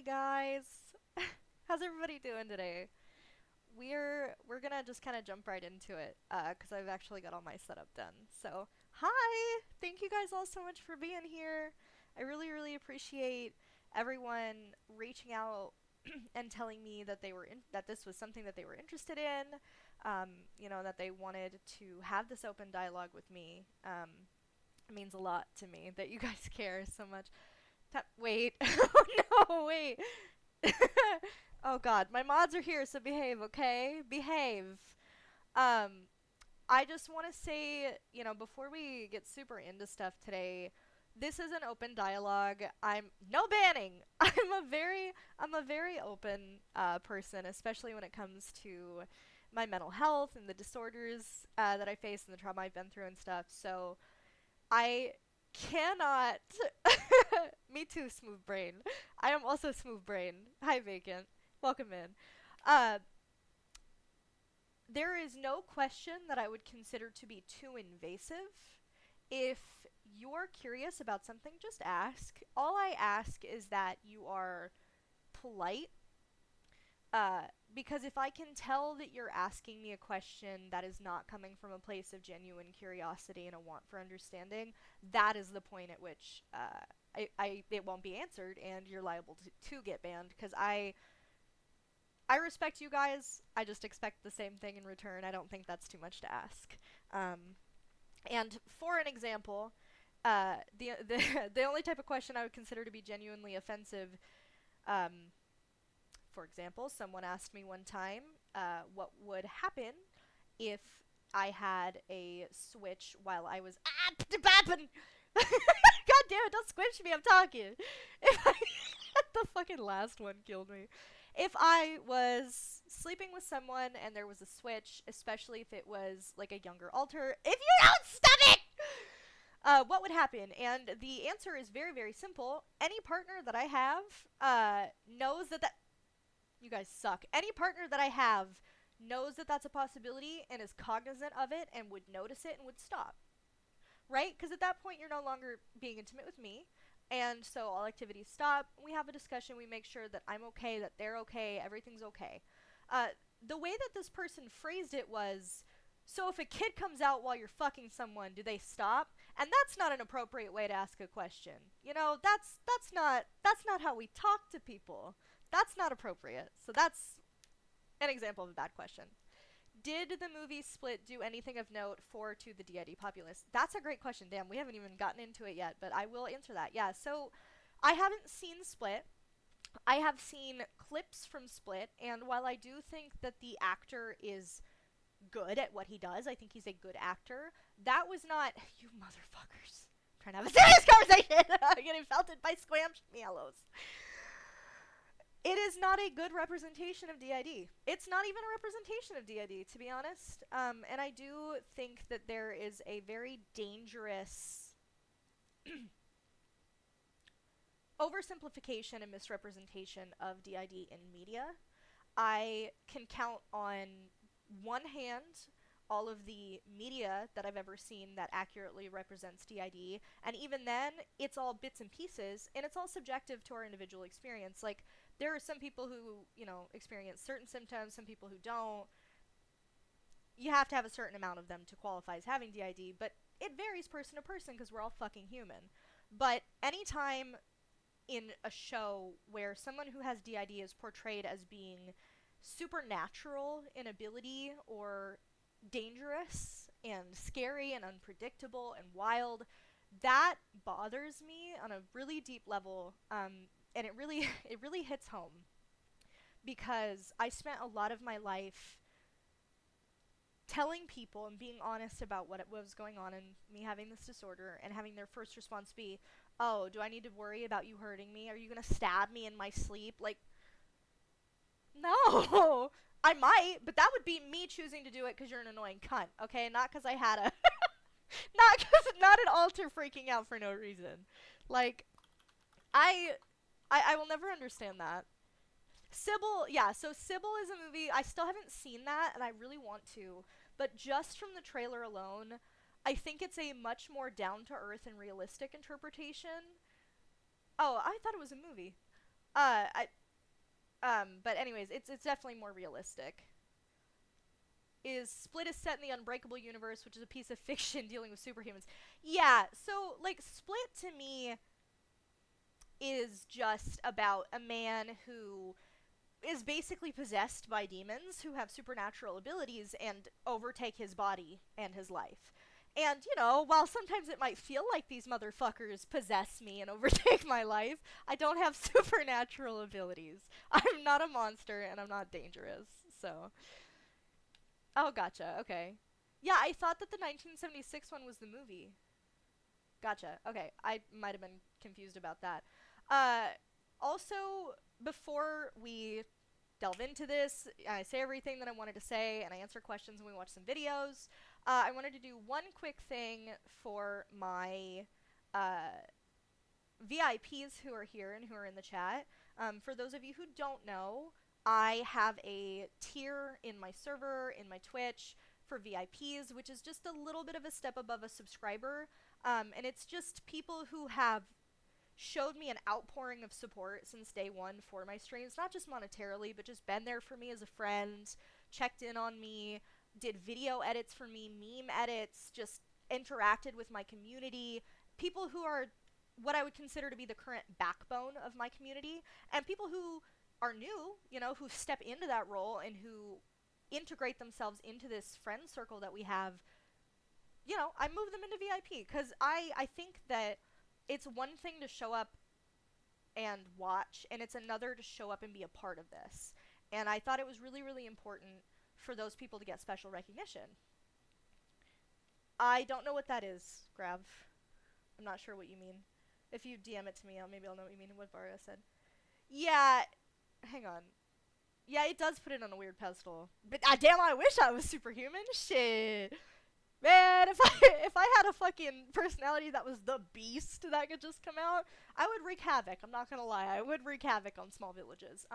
guys. How's everybody doing today? We're gonna just kind of jump right into it, because I've actually got all my setup done. So, hi! Thank you guys all so much for being here. I really appreciate everyone reaching out and telling me that that this was something that they were interested in. That they wanted to have this open dialogue with me. It means a lot to me that you guys care so much. Wait. Oh no, wait. Oh god, my mods are here, so behave, okay? Behave. Um, I just want to say, before we get super into stuff today, this is an open dialogue. I'm no banning. I'm a very open person, especially when it comes to my mental health and the disorders that I face and the trauma I've been through and stuff. So I cannot. Me too, smooth brain. I am also smooth brain. Hi, Vacant. Welcome in. Uh, there is no question that I would consider to be too invasive. If you're curious about something, just ask. All I ask is that you are polite. Because if I can tell that you're asking me a question that is not coming from a place of genuine curiosity and a want for understanding, that is the point at which it won't be answered and you're liable to get banned. Because I respect you guys. I just expect the same thing in return. I don't think that's too much to ask. And for an example, the only type of question I would consider to be genuinely offensive. For example, someone asked me one time what would happen if I had a switch while I was God damn it! Don't squish me. I'm talking. If I the fucking last one killed me. If I was sleeping with someone and there was a switch, especially if it was like a younger alter, if you don't stop it, what would happen? And the answer is very simple. Any partner that I have knows that you guys suck. Any partner that I have knows that that's a possibility and is cognizant of it and would notice it and would stop. Right? Because at that point, you're no longer being intimate with me. And so all activities stop. We have a discussion. We make sure that I'm okay, that they're okay, everything's okay. The way that this person phrased it was, so if a kid comes out while you're fucking someone, do they stop? And that's not an appropriate way to ask a question. That's not how we talk to people. That's not appropriate. So that's an example of a bad question. Did the movie Split do anything of note to the D.I.D populace? That's a great question. Damn, we haven't even gotten into it yet, but I will answer that. Yeah, so I haven't seen Split. I have seen clips from Split, and while I do think that the actor is good at what he does, I think he's a good actor, that was not... You motherfuckers. I'm trying to have a serious conversation! I'm getting felted by squamshallows. It is not a good representation of D.I.D. It's not even a representation of D.I.D., to be honest. And I do think that there is a very dangerous oversimplification and misrepresentation of D.I.D. in media. I can count on one hand all of the media that I've ever seen that accurately represents D.I.D., and even then, it's all bits and pieces, and it's all subjective to our individual experience. Like, there are some people who, experience certain symptoms, some people who don't. You have to have a certain amount of them to qualify as having D.I.D., but it varies person to person because we're all fucking human. But anytime in a show where someone who has D.I.D. is portrayed as being supernatural in ability or dangerous and scary and unpredictable and wild, that bothers me on a really deep level, and it really hits home because I spent a lot of my life telling people and being honest about what was going on and me having this disorder and having their first response be, oh, do I need to worry about you hurting me? Are you gonna stab me in my sleep? Like, no! I might, but that would be me choosing to do it because you're an annoying cunt, okay? Not because I had a... not an alter freaking out for no reason. Like, I will never understand that. Sybil, yeah, so Sybil is a movie, I still haven't seen that, and I really want to, but just from the trailer alone, I think it's a much more down-to-earth and realistic interpretation. Oh, I thought it was a movie. I but anyways, it's definitely more realistic. Is Split is set in the Unbreakable universe, which is a piece of fiction dealing with superhumans. Yeah, so like Split to me is just about a man who is basically possessed by demons who have supernatural abilities and overtake his body and his life. And, you know, while sometimes it might feel like these motherfuckers possess me and overtake my life, I don't have supernatural abilities. I'm not a monster and I'm not dangerous. So, oh, gotcha. Okay. Yeah, I thought that the 1976 one was the movie. Gotcha. Okay, I might have been confused about that. Uh, also, before we delve into this, I say everything that I wanted to say, and I answer questions and we watch some videos. I wanted to do one quick thing for my VIPs who are here and who are in the chat. For those of you who don't know, I have a tier in my server, in my Twitch, for VIPs, which is just a little bit of a step above a subscriber. And it's just people who have showed me an outpouring of support since day one for my streams, not just monetarily, but just been there for me as a friend, checked in on me, did video edits for me, meme edits, just interacted with my community, people who are what I would consider to be the current backbone of my community, and people who are new, you know, who step into that role and who integrate themselves into this friend circle that we have. You know, I move them into VIP because I think that it's one thing to show up and watch, and it's another to show up and be a part of this. And I thought it was really, really important for those people to get special recognition. I don't know what that is, Grav. I'm not sure what you mean. If you DM it to me, maybe I'll know what you mean, what Varia said. Yeah, hang on. Yeah, it does put it on a weird pedestal. But damn, I wish I was superhuman. Shit. Man, if I had a fucking personality that was the beast that could just come out, I would wreak havoc. I'm not gonna lie. I would wreak havoc on small villages.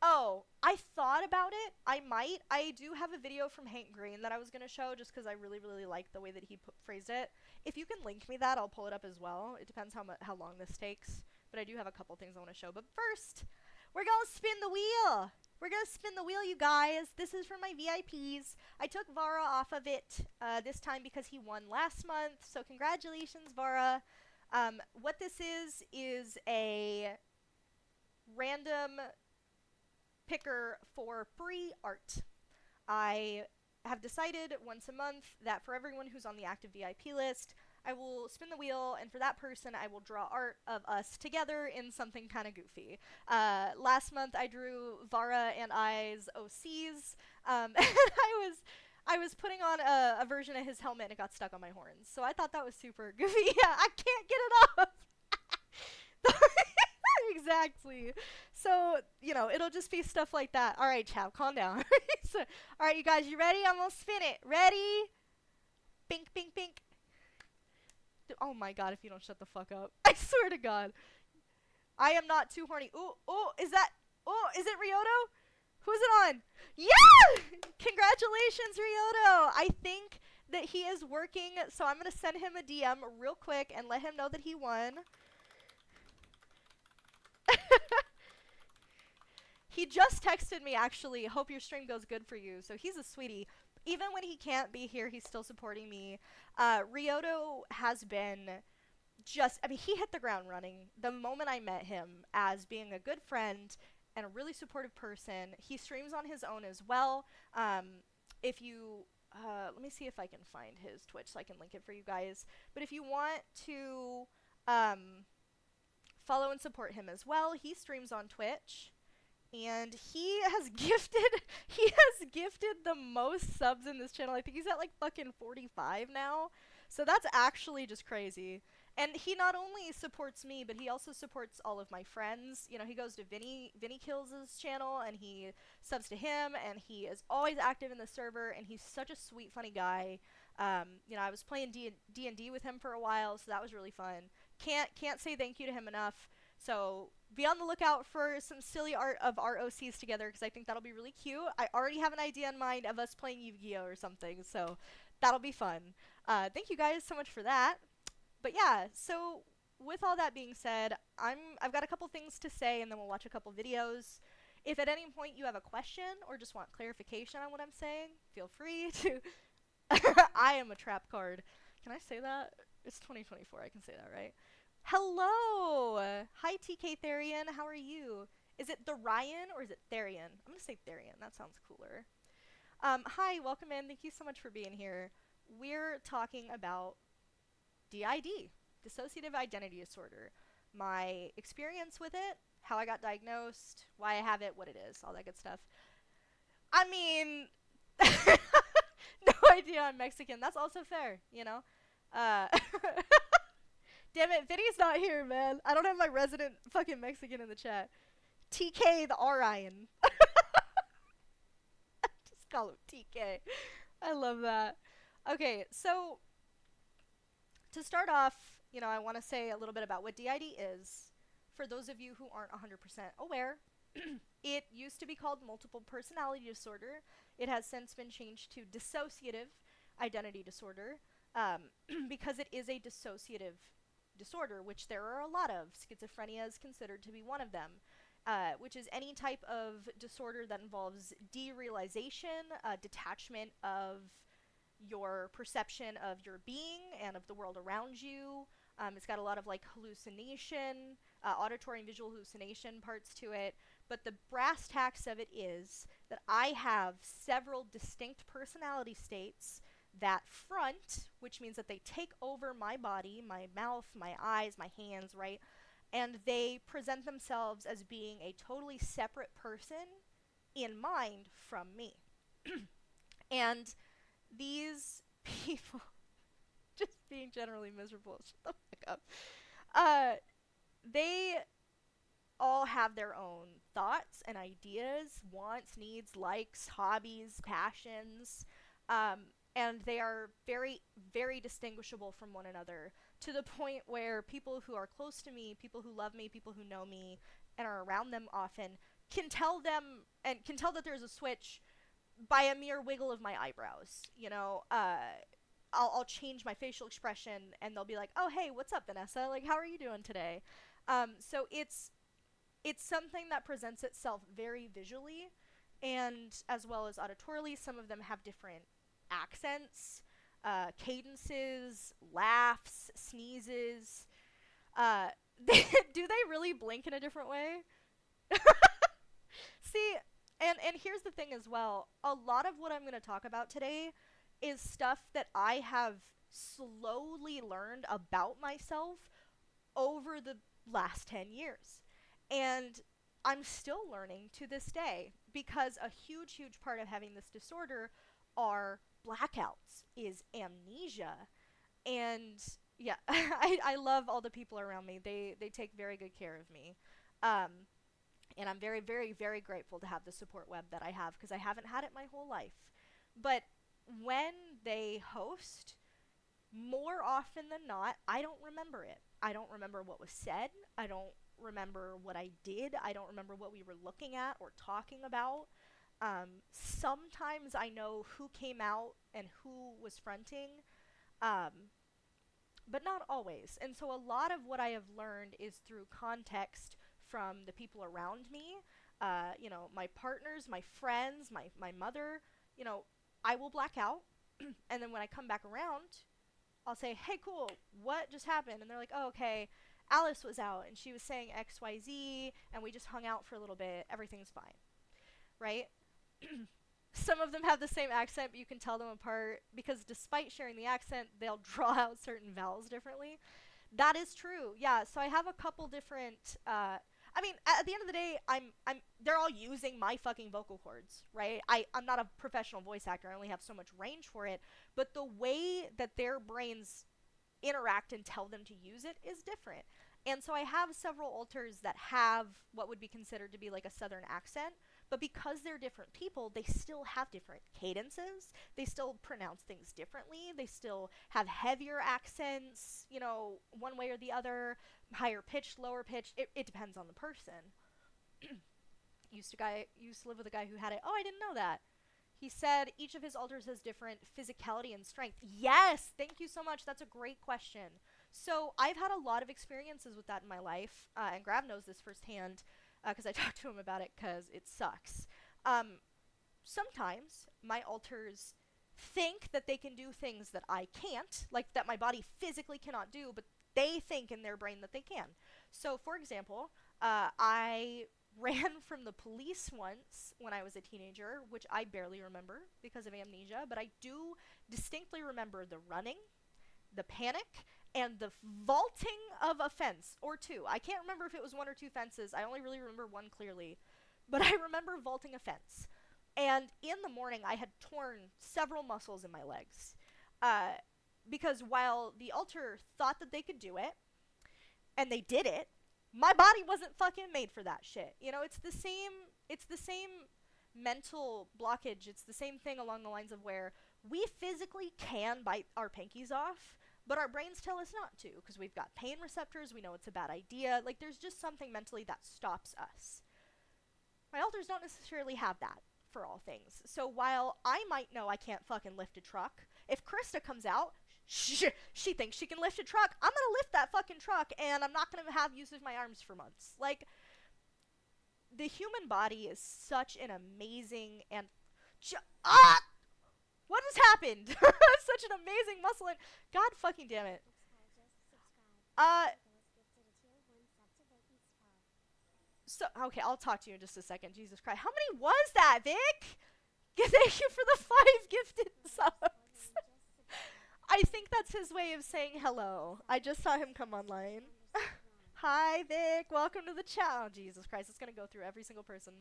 Oh, I thought about it. I might. I do have a video from Hank Green that I was going to show just because I really, really like the way that he phrased it. If you can link me that, I'll pull it up as well. It depends how long this takes. But I do have a couple things I want to show. But first, we're going to spin the wheel. We're going to spin the wheel, you guys. This is for my VIPs. I took Vara off of it this time because he won last month. So congratulations, Vara. What this is a random picker for free art. I have decided once a month that for everyone who's on the active VIP list, I will spin the wheel, and for that person, I will draw art of us together in something kind of goofy. Last month, I drew Vara and I's OCs, and I was putting on a version of his helmet, and it got stuck on my horns. So I thought that was super goofy. Yeah, I can't get it off. Exactly. So, you know, it'll just be stuff like that. All right, Chap, calm down. So, all right, you guys, you ready? I'm gonna spin it. Ready? Bink, bink, bink. Oh my god, if you don't shut the fuck up. I swear to god. I am not too horny. Ooh, is it Ryoto? Who's it on? Yeah! Congratulations, Ryoto. I think that he is working, so I'm gonna send him a DM real quick and let him know that he won. He just texted me, actually. Hope your stream goes good for you. So he's a sweetie. Even when he can't be here, he's still supporting me. Ryoto has been I mean, he hit the ground running the moment I met him as being a good friend and a really supportive person. He streams on his own as well. If you, let me see if I can find his Twitch so I can link it for you guys. But if you want to, follow and support him as well, he streams on Twitch. And he has gifted the most subs in this channel. I think he's at like fucking 45 now. So that's actually just crazy. And he not only supports me, but he also supports all of my friends. You know, he goes to Vinny Kills' channel and he subs to him, and he is always active in the server, and he's such a sweet, funny guy. You know, I was playing D&D with him for a while, so that was really fun. Can't say thank you to him enough. So be on the lookout for some silly art of our OCs together, because I think that'll be really cute. I already have an idea in mind of us playing Yu-Gi-Oh! Or something, so that'll be fun. Thank you guys so much for that. But yeah, so with all that being said, I've got a couple things to say, and then we'll watch a couple videos. If at any point you have a question or just want clarification on what I'm saying, feel free to. I am a trap card. Can I say that? It's 2024. I can say that, right? Hello! Hi, TK Therian. How are you? Is it the Ryan or is it Therian? I'm gonna say Therian. That sounds cooler. Hi, welcome in. Thank you so much for being here. We're talking about D.I.D, Dissociative Identity Disorder. My experience with it, how I got diagnosed, why I have it, what it is, all that good stuff. I mean, no idea I'm Mexican. That's also fair, you know? Damn it, Vinny's not here, man. I don't have my resident fucking Mexican in the chat. TK the Ryan. Just call him TK. I love that. Okay, so to start off, I want to say a little bit about what D.I.D is. For those of you who aren't 100% aware, it used to be called multiple personality disorder. It has since been changed to dissociative identity disorder because it is a dissociative disorder, which there are a lot of. Schizophrenia is considered to be one of them, which is any type of disorder that involves derealization, detachment of your perception of your being and of the world around you. It's got a lot of like hallucination, auditory and visual hallucination parts to it. But the brass tacks of it is that I have several distinct personality states that front, which means that they take over my body, my mouth, my eyes, my hands, right? And they present themselves as being a totally separate person in mind from me. And these people, just being generally miserable, shut the fuck up. They all have their own thoughts and ideas, wants, needs, likes, hobbies, passions, and they are very, very distinguishable from one another, to the point where people who are close to me, people who love me, people who know me, and are around them often, can tell that there's a switch by a mere wiggle of my eyebrows. I'll change my facial expression, and they'll be like, "Oh, hey, what's up, Vanessa? Like, how are you doing today?" So it's something that presents itself very visually, and as well as auditorily. Some of them have different accents, cadences, laughs, sneezes. Do they really blink in a different way? See, and here's the thing as well. A lot of what I'm going to talk about today is stuff that I have slowly learned about myself over the last 10 years. And I'm still learning to this day, because a huge, huge part of having this disorder are blackouts, is amnesia. And yeah, I love all the people around me. They take very good care of me. And I'm very, very, very grateful to have the support web that I have, because I haven't had it my whole life. But when they host, more often than not, I don't remember it. I don't remember what was said. I don't remember what I did. I don't remember what we were looking at or talking about. Sometimes I know who came out and who was fronting, but not always. And so a lot of what I have learned is through context from the people around me, my partners, my friends, my mother. I will black out, and then when I come back around, I'll say, "Hey, cool, what just happened?" And they're like, "Oh, okay, Alice was out, and she was saying XYZ, and we just hung out for a little bit. Everything's fine." Right? Some of them have the same accent, but you can tell them apart, because despite sharing the accent, they'll draw out certain vowels differently. That is true, yeah. So I have a couple different, at the end of the day, they're all using my fucking vocal cords, right? I'm not a professional voice actor. I only have so much range for it. But the way that their brains interact and tell them to use it is different. And so I have several alters that have what would be considered to be like a southern accent. But because they're different people, they still have different cadences. They still pronounce things differently. They still have heavier accents, one way or the other, higher pitched, lower pitched. It depends on the person. used to live with a guy who had it. Oh, I didn't know that. He said each of his alters has different physicality and strength. Yes, thank you so much. That's a great question. So I've had a lot of experiences with that in my life, and Grav knows this firsthand because I talked to him about it because it sucks. Um, Sometimes my alters think that they can do things that I can't, like that my body physically cannot do, but they think in their brain that they can. So, for example, I ran from the police once when I was a teenager, which I barely remember because of amnesia, but I do distinctly remember the running, the panic, and the vaulting of a fence or two. I can't remember if it was one or two fences. I only really remember one clearly, but I remember vaulting a fence. And in the morning, I had torn several muscles in my legs. Uh, because while the altar thought that they could do it, and they did it, my body wasn't fucking made for that shit. You know, it's the same mental blockage. It's the same thing along the lines of where we physically can bite our pinkies off, but our brains tell us not to because we've got pain receptors, we know it's a bad idea. Like, there's just something mentally that stops us. My alters don't necessarily have that for all things. So while I might know I can't fucking lift a truck, if Krista comes out, she thinks she can lift a truck, I'm gonna lift that fucking truck, and I'm not gonna have use of my arms for months. Like, the human body is such an amazing and what has happened? Such an amazing muscle and God fucking damn it. So okay, I'll talk to you in just a second. Jesus Christ, how many was that, Vic? Thank you for the 5 gifted subs. I think that's his way of saying hello. I just saw him come online. Hi, Vic. Welcome to the chat. Oh, Jesus Christ. It's going to go through every single person.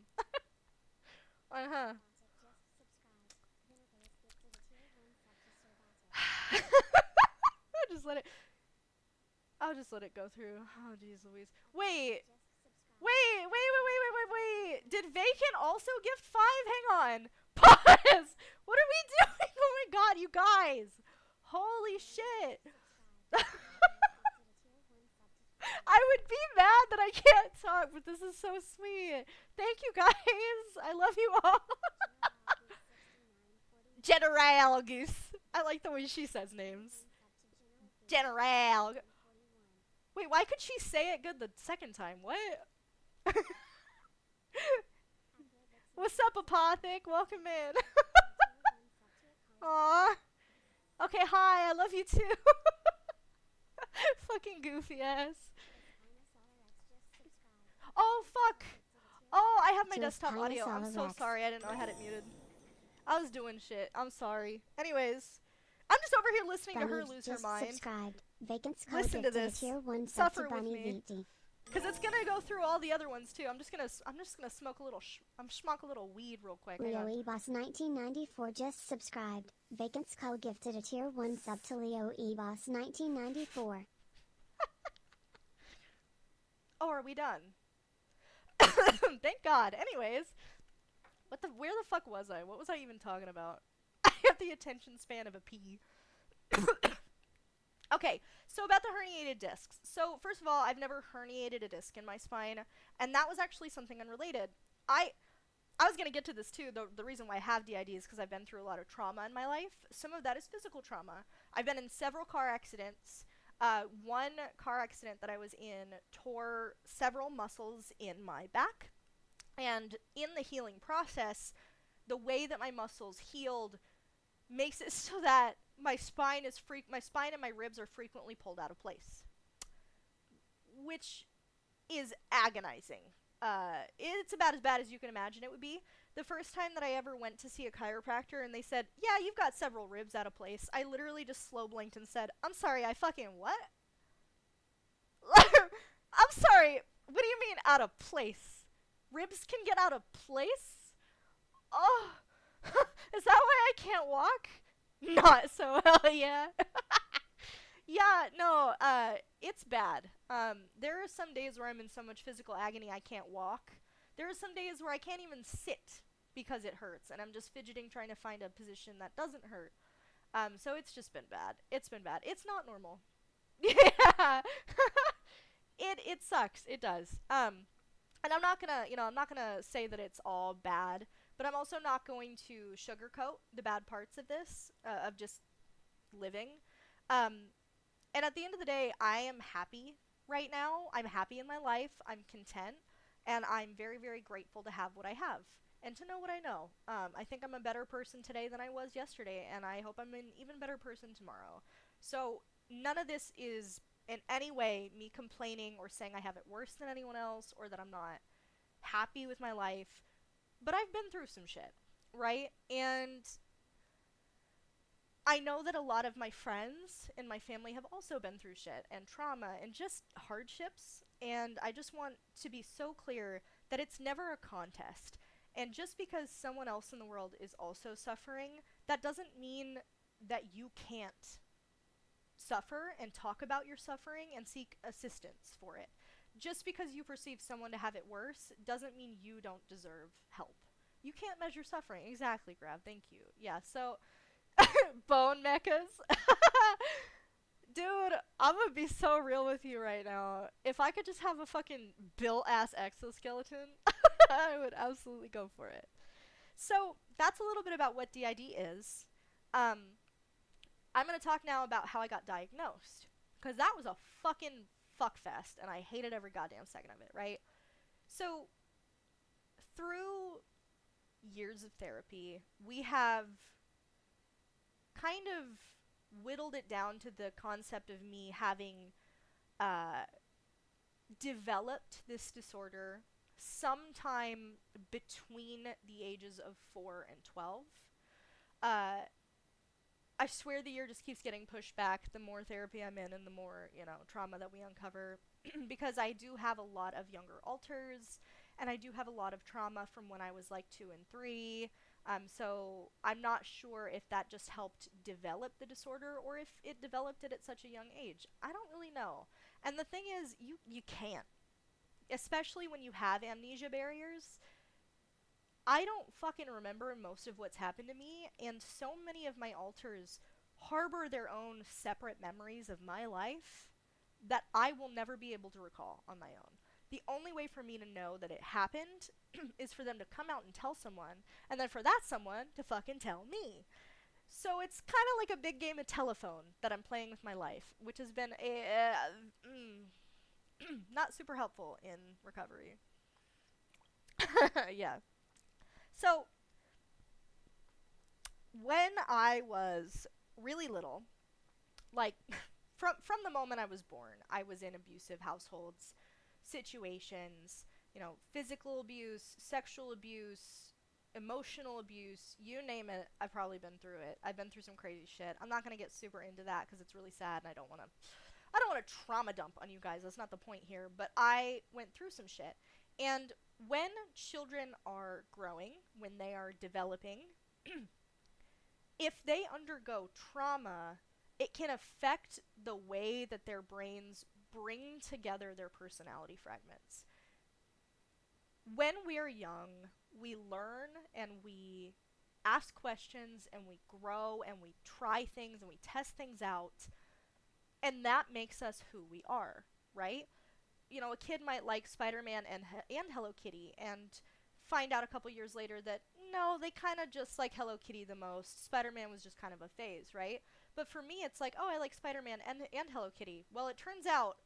Uh-huh. I'll just let it go through. Oh, jeez Louise. Wait. Did Vacant also gift 5? Hang on. Pause. What are we doing? Oh my god, you guys. Holy shit. I would be mad that I can't talk, but this is so sweet. Thank you guys. I love you all. General Goose. I like the way she says names. General. Wait, why could she say it good the second time? What? What's up, Apothic? Welcome in. Aw. Okay, hi. I love you too. Fucking goofy ass. Oh, fuck. Oh, I have my desktop audio. I'm so sorry. I didn't know I had it muted. I was doing shit. I'm sorry. Anyways, I'm just over here listening to her lose her mind. Listen to this. Suffer with me. Because it's gonna go through all the other ones too. I'm just gonna smoke a little. Smoke a little weed real quick. Leo Ebos 1994 just subscribed. Vacant Skull gifted a tier 1 sub to Leo Ebos 1994. Oh, are we done? Thank God. Anyways, where the fuck was I? What was I even talking about? I have the attention span of a pea. Okay, so about the herniated discs. So first of all, I've never herniated a disc in my spine, and that was actually something unrelated. I was going to get to this too. The reason why I have D.I.D is because I've been through a lot of trauma in my life. Some of that is physical trauma. I've been in several car accidents. One car accident that I was in tore several muscles in my back, and in the healing process, the way that my muscles healed makes it so that my spine and my ribs are frequently pulled out of place, which is agonizing. It's about as bad as you can imagine it would be. The first time that I ever went to see a chiropractor and they said, yeah, you've got several ribs out of place, I literally just slow blinked and said, I'm sorry, I fucking what? I'm sorry, what do you mean out of place? Ribs can get out of place? Oh, is that why I can't walk? Not so well, yeah. Yeah, no, it's bad. There are some days where I'm in so much physical agony I can't walk. There are some days where I can't even sit because it hurts, and I'm just fidgeting trying to find a position that doesn't hurt. So it's just been bad. It's been bad. It's not normal. Yeah. It sucks. It does. And I'm not gonna say that it's all bad, but I'm also not going to sugarcoat the bad parts of this, of just living. And at the end of the day, I am happy right now. I'm happy in my life. I'm content. And I'm very, very grateful to have what I have and to know what I know. I think I'm a better person today than I was yesterday, and I hope I'm an even better person tomorrow. So, none of this is in any way me complaining or saying I have it worse than anyone else or that I'm not happy with my life. But I've been through some shit, right? And I know that a lot of my friends and my family have also been through shit and trauma and just hardships. And I just want to be so clear that it's never a contest. And just because someone else in the world is also suffering, that doesn't mean that you can't suffer and talk about your suffering and seek assistance for it. Just because you perceive someone to have it worse doesn't mean you don't deserve help. You can't measure suffering. Exactly, Grav. Thank you. Yeah, so bone mechas. Dude, I'm gonna be so real with you right now. If I could just have a fucking built ass exoskeleton, I would absolutely go for it. So, that's a little bit about what DID is. Um, I'm gonna talk now about how I got diagnosed. Because that was a fucking fuckfest, and I hated every goddamn second of it, right? So, through years of therapy, we have kind of whittled it down to the concept of me having uh, developed this disorder sometime between the ages of 4 and 12. Uh, I swear the year just keeps getting pushed back the more therapy I'm in and the more, trauma that we uncover. Because I do have a lot of younger alters, and I do have a lot of trauma from when I was like 2 and 3. So I'm not sure if that just helped develop the disorder or if it developed it at such a young age. I don't really know. And the thing is, you can't. Especially when you have amnesia barriers. I don't fucking remember most of what's happened to me, and so many of my alters harbor their own separate memories of my life that I will never be able to recall on my own. The only way for me to know that it happened is for them to come out and tell someone, and then for that someone to fucking tell me. So it's kind of like a big game of telephone that I'm playing with my life, which has been not super helpful in recovery. Yeah. So when I was really little, like from the moment I was born, I was in abusive households, situations, physical abuse, sexual abuse, emotional abuse, you name it, I've probably been through it. I've been through some crazy shit. I'm not going to get super into that cuz it's really sad and I don't want to trauma dump on you guys. That's not the point here, but I went through some shit. And when children are growing, when they are developing, if they undergo trauma, it can affect the way that their brains bring together their personality fragments. When we're young, we learn and we ask questions and we grow and we try things and we test things out, and that makes us who we are, right? A kid might like Spider-Man and Hello Kitty and find out a couple years later that no, they kind of just like Hello Kitty the most. Spider-Man was just kind of a phase, right? But for me, it's like, oh, I like Spider-Man and Hello Kitty. Well, it turns out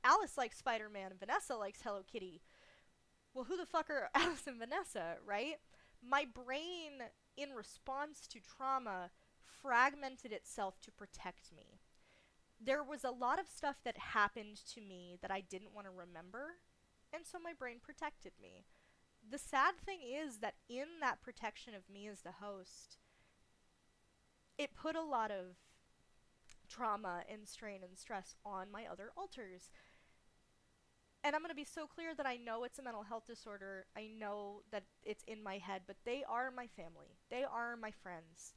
Alice likes Spider-Man and Vanessa likes Hello Kitty. Well, who the fuck are Alice and Vanessa, right? My brain, in response to trauma, fragmented itself to protect me. There was a lot of stuff that happened to me that I didn't want to remember, and so my brain protected me. The sad thing is that in that protection of me as the host, it put a lot of trauma and strain and stress on my other alters. And I'm going to be so clear that I know it's a mental health disorder. I know that it's in my head, but they are my family. They are my friends.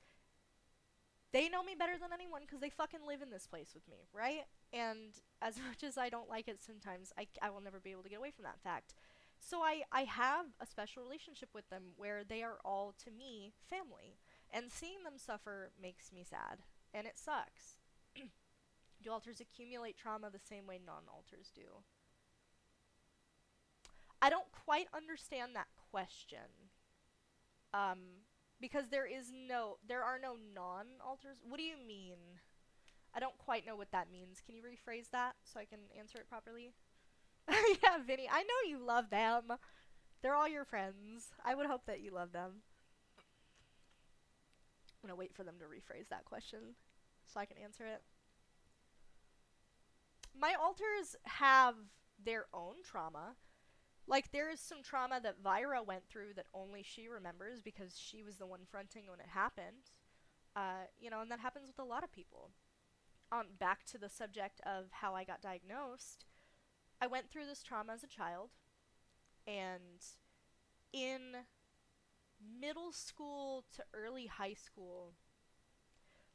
They know me better than anyone because they fucking live in this place with me, right? And as much as I don't like it sometimes, I will never be able to get away from that fact. So I have a special relationship with them where they are all, to me, family. And seeing them suffer makes me sad. And it sucks. Do alters accumulate trauma the same way non-alters do? I don't quite understand that question. Um, because there are no non-alters. What do you mean? I don't quite know what that means. Can you rephrase that so I can answer it properly? Yeah, Vinny, I know you love them. They're all your friends. I would hope that you love them. I'm gonna wait for them to rephrase that question so I can answer it. My alters have their own trauma. Like, there is some trauma that Vyra went through that only she remembers because she was the one fronting when it happened. And that happens with a lot of people. Back to the subject of how I got diagnosed, I went through this trauma as a child, and in middle school to early high school,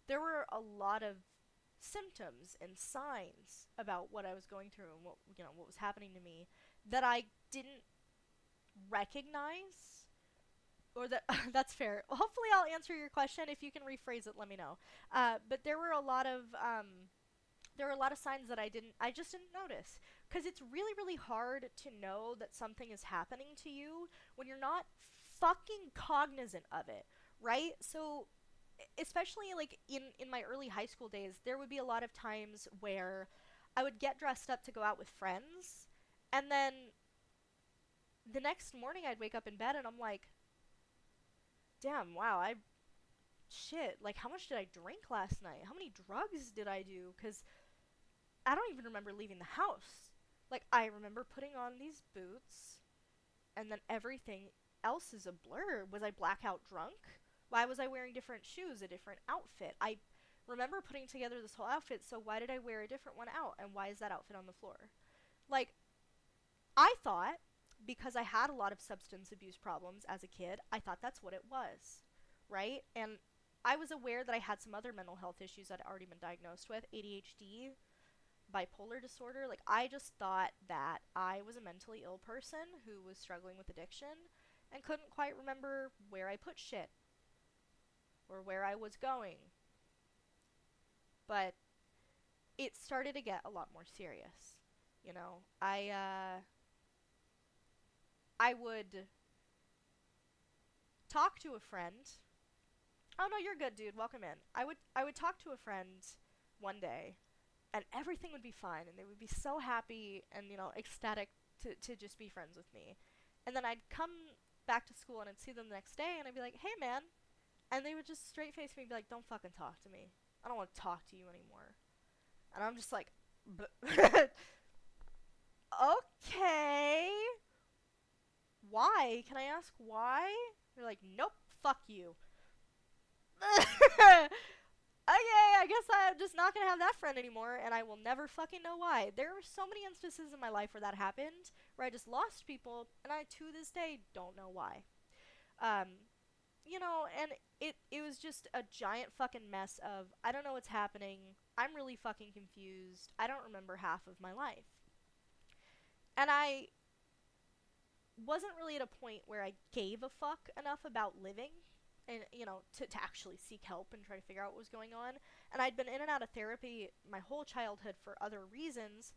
there were a lot of symptoms and signs about what I was going through and what was happening to me that I didn't recognize, or that that's fair. Hopefully I'll answer your question. If you can rephrase it, let me know. But there were a lot of signs that I just didn't notice, because it's really, really hard to know that something is happening to you when you're not fucking cognizant of it, right? So especially like in my early high school days, there would be a lot of times where I would get dressed up to go out with friends, and then the next morning I'd wake up in bed and I'm like, damn, wow, like, how much did I drink last night? How many drugs did I do? Because I don't even remember leaving the house. Like, I remember putting on these boots, and then everything else is a blur. Was I blackout drunk? Why was I wearing different shoes, a different outfit? I remember putting together this whole outfit, so why did I wear a different one out? And why is that outfit on the floor? Like, I thought, because I had a lot of substance abuse problems as a kid, I thought that's what it was, right? And I was aware that I had some other mental health issues I'd already been diagnosed with, ADHD, bipolar disorder. Like, I just thought that I was a mentally ill person who was struggling with addiction and couldn't quite remember where I put shit or where I was going. But it started to get a lot more serious. I would talk to a friend. Oh no, you're good, dude. Welcome in. I would talk to a friend one day, and everything would be fine, and they would be so happy and ecstatic to just be friends with me. And then I'd come back to school and I'd see them the next day, and I'd be like, "Hey, man," and they would just straight face me and be like, "Don't fucking talk to me. I don't want to talk to you anymore." And I'm just like, okay. Why? Can I ask why? They're like, "Nope, fuck you." Okay, I guess I'm just not gonna have that friend anymore, and I will never fucking know why. There were so many instances in my life where that happened, where I just lost people, and I to this day don't know why. Um, and it was just a giant fucking mess of, I don't know what's happening, I'm really fucking confused, I don't remember half of my life. And I wasn't really at a point where I gave a fuck enough about living and to actually seek help and try to figure out what was going on. And I'd been in and out of therapy my whole childhood for other reasons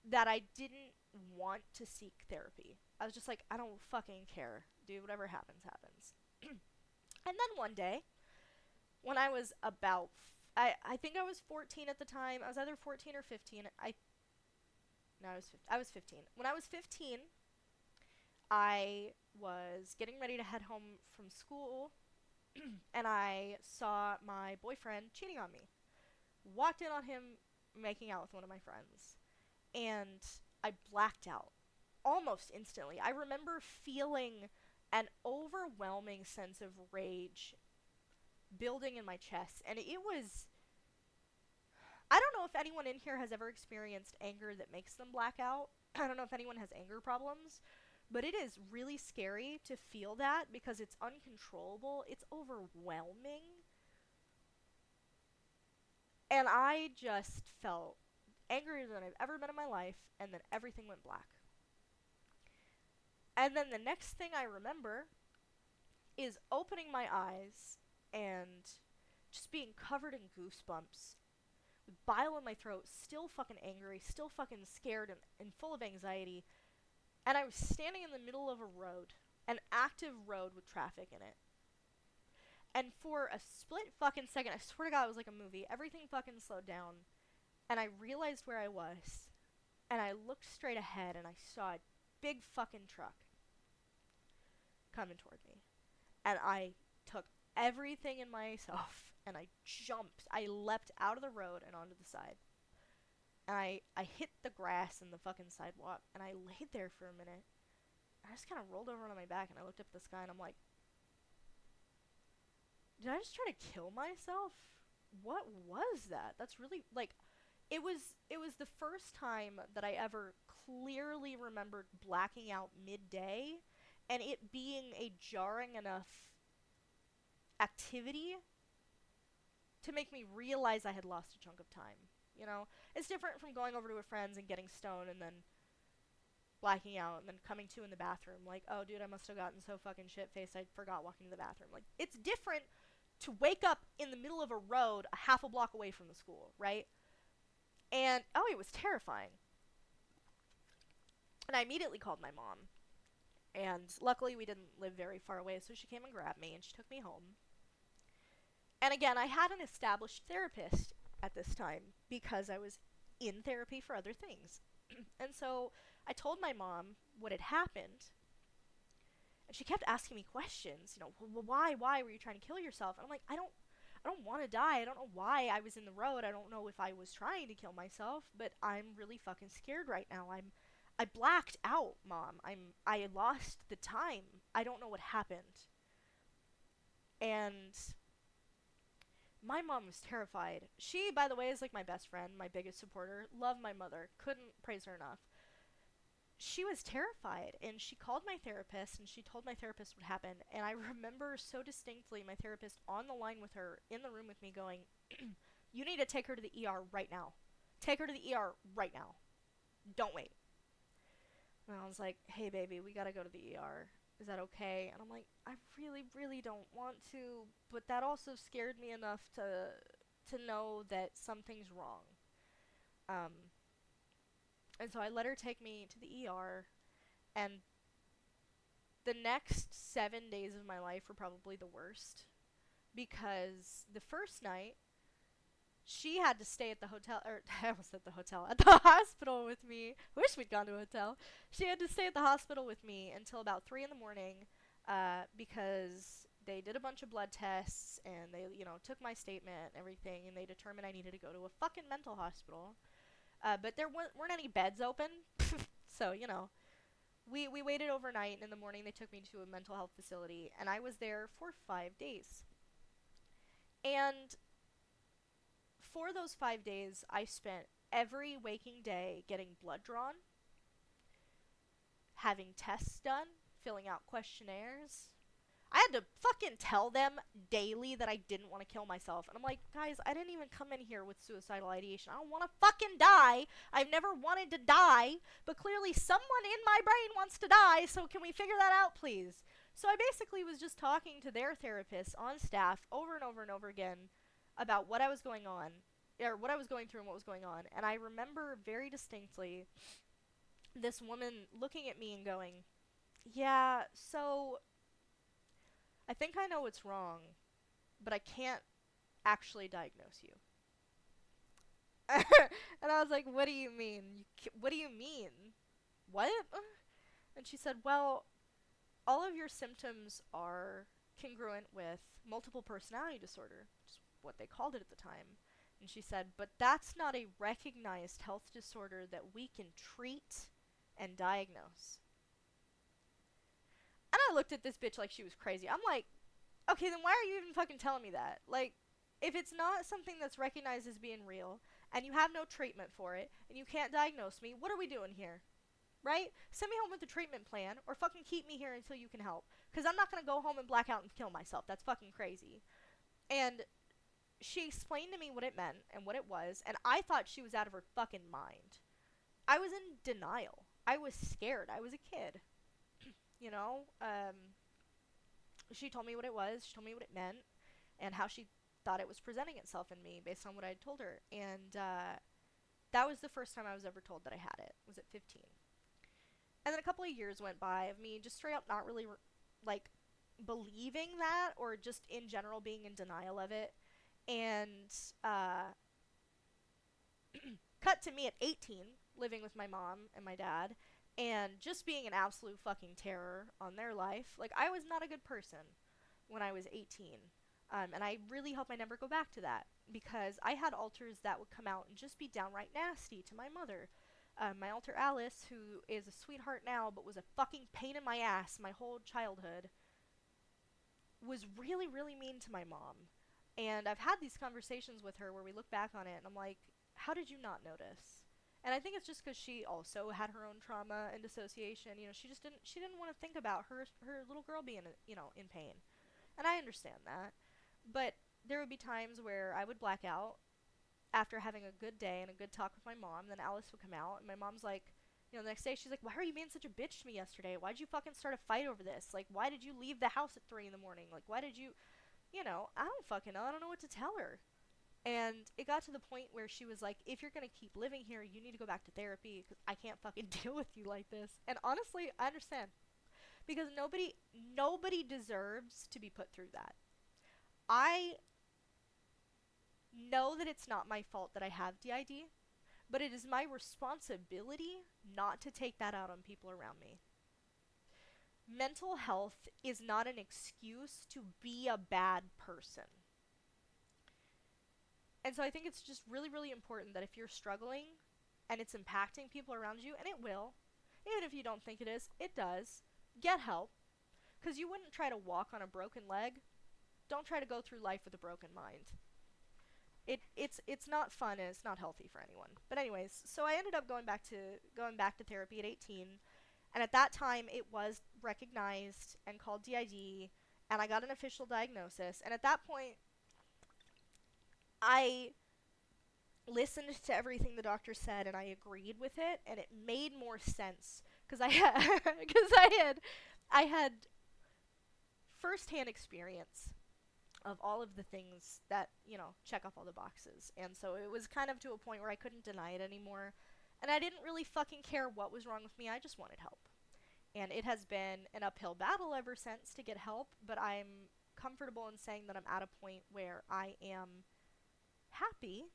that I didn't want to seek therapy. I was just like, I don't fucking care, dude, whatever happens happens. And then one day, when I was about I think I was 14 at the time. I was either 14 or 15. I was 15. When I was 15, I was getting ready to head home from school, and I saw my boyfriend cheating on me. Walked in on him making out with one of my friends, and I blacked out almost instantly. I remember feeling an overwhelming sense of rage building in my chest, and it was, I don't know if anyone in here has ever experienced anger that makes them black out. I don't know if anyone has anger problems, but it is really scary to feel that because it's uncontrollable. It's overwhelming. And I just felt angrier than I've ever been in my life, and then everything went black. And then the next thing I remember is opening my eyes and just being covered in goosebumps, with bile in my throat, still fucking angry, still fucking scared and full of anxiety. And I was standing in the middle of a road, an active road with traffic in it. And for a split fucking second, I swear to God, it was like a movie. Everything fucking slowed down. And I realized where I was. And I looked straight ahead and I saw a big fucking truck coming toward me. And I took everything in myself and I jumped. I leapt out of the road and onto the side. And I hit the grass and the fucking sidewalk. And I laid there for a minute. I just kind of rolled over on my back and I looked up at the sky and I'm like, did I just try to kill myself? What was that? That's really, like, it was the first time that I ever clearly remembered blacking out midday and it being a jarring enough activity to make me realize I had lost a chunk of time. You know? It's different from going over to a friend's and getting stoned and then blacking out and then coming to in the bathroom. Like, oh, dude, I must have gotten so fucking shit-faced I forgot walking to the bathroom. Like, it's different to wake up in the middle of a road a half a block away from the school, right? And, oh, it was terrifying. And I immediately called my mom. And luckily we didn't live very far away, so she came and grabbed me and she took me home. And again, I had an established therapist at this time because I was in therapy for other things. And so I told my mom what had happened. And she kept asking me questions, you know, well, why were you trying to kill yourself? And I'm like, I don't want to die. I don't know why I was in the road. I don't know if I was trying to kill myself, but I'm really fucking scared right now. I blacked out, Mom. I lost the time. I don't know what happened. And my mom was terrified. She, by the way, is like my best friend, my biggest supporter. Love my mother. Couldn't praise her enough. She was terrified, and she called my therapist, and she told my therapist what happened. And I remember so distinctly my therapist on the line with her, in the room with me, going, you need to take her to the ER right now. Take her to the ER right now. Don't wait. And I was like, hey, baby, we gotta go to the ER. Is that okay? And I'm like, I really, really don't want to, but that also scared me enough to know that something's wrong. And so I let her take me to the ER, and the next 7 days of my life were probably the worst, because the first night, she had to stay at the hotel, or I almost said the hotel, at the hospital with me. Wish we'd gone to a hotel. She had to stay at the hospital with me until about 3 in the morning, because they did a bunch of blood tests, and they, you know, took my statement and everything, and they determined I needed to go to a fucking mental hospital. But there weren't any beds open, so, you know, we waited overnight, and in the morning they took me to a mental health facility, and I was there for 5 days. And for those 5 days, I spent every waking day getting blood drawn, having tests done, filling out questionnaires. I had to fucking tell them daily that I didn't want to kill myself. And I'm like, guys, I didn't even come in here with suicidal ideation. I don't want to fucking die. I've never wanted to die, but clearly someone in my brain wants to die, so can we figure that out, please? So I basically was just talking to their therapists on staff over and over and over again about what I was going on, or what I was going through and what was going on. And I remember very distinctly this woman looking at me and going, yeah, so I think I know what's wrong, but I can't actually diagnose you. And I was like, what do you mean? What do you mean? What? And she said, well, all of your symptoms are congruent with multiple personality disorder, which is what they called it at the time. And she said, but that's not a recognized health disorder that we can treat and diagnose. And I looked at this bitch like she was crazy. I'm like, okay, then why are you even fucking telling me that? Like, if it's not something that's recognized as being real, and you have no treatment for it, and you can't diagnose me, what are we doing here? Right? Send me home with a treatment plan, or fucking keep me here until you can help. Because I'm not gonna go home and black out and kill myself. That's fucking crazy. And she explained to me what it meant, and what it was, and I thought she was out of her fucking mind. I was in denial. I was scared. I was a kid. You know? She told me what it was, she told me what it meant, and how she thought it was presenting itself in me based on what I had told her. And that was the first time I was ever told that I had it. Was at 15. And then a couple of years went by of me just straight up not really, like, believing that, or just in general being in denial of it. And uh, cut to me at 18, living with my mom and my dad, and just being an absolute fucking terror on their life. Like, I was not a good person when I was 18. And I really hope I never go back to that, because I had alters that would come out and just be downright nasty to my mother. My alter Alice, who is a sweetheart now but was a fucking pain in my ass my whole childhood, was really, really mean to my mom. And I've had these conversations with her where we look back on it and I'm like, how did you not notice? And I think it's just because she also had her own trauma and dissociation. You know, she didn't want to think about her little girl being, in pain. And I understand that. But there would be times where I would black out after having a good day and a good talk with my mom. Then Alice would come out, and my mom's like, the next day she's like, why are you being such a bitch to me yesterday? Why'd you fucking start a fight over this? Like, why did you leave the house at 3 in the morning? Like, why did you, I don't fucking know. I don't know what to tell her. And it got to the point where she was like, if you're gonna keep living here, you need to go back to therapy, because I can't fucking deal with you like this. And honestly, I understand. Because nobody deserves to be put through that. I know that it's not my fault that I have D.I.D, but it is my responsibility not to take that out on people around me. Mental health is not an excuse to be a bad person. And so I think it's just really, really important that if you're struggling and it's impacting people around you, and it will, even if you don't think it is, it does, get help. Because you wouldn't try to walk on a broken leg. Don't try to go through life with a broken mind. It's not fun, and it's not healthy for anyone. But anyways, so I ended up going back to therapy at 18, and at that time it was recognized and called D.I.D, and I got an official diagnosis. And at that point, I listened to everything the doctor said, and I agreed with it, and it made more sense because I had firsthand experience of all of the things that, check off all the boxes. And so it was kind of to a point where I couldn't deny it anymore. And I didn't really fucking care what was wrong with me. I just wanted help. And it has been an uphill battle ever since to get help, but I'm comfortable in saying that I'm at a point where I am happy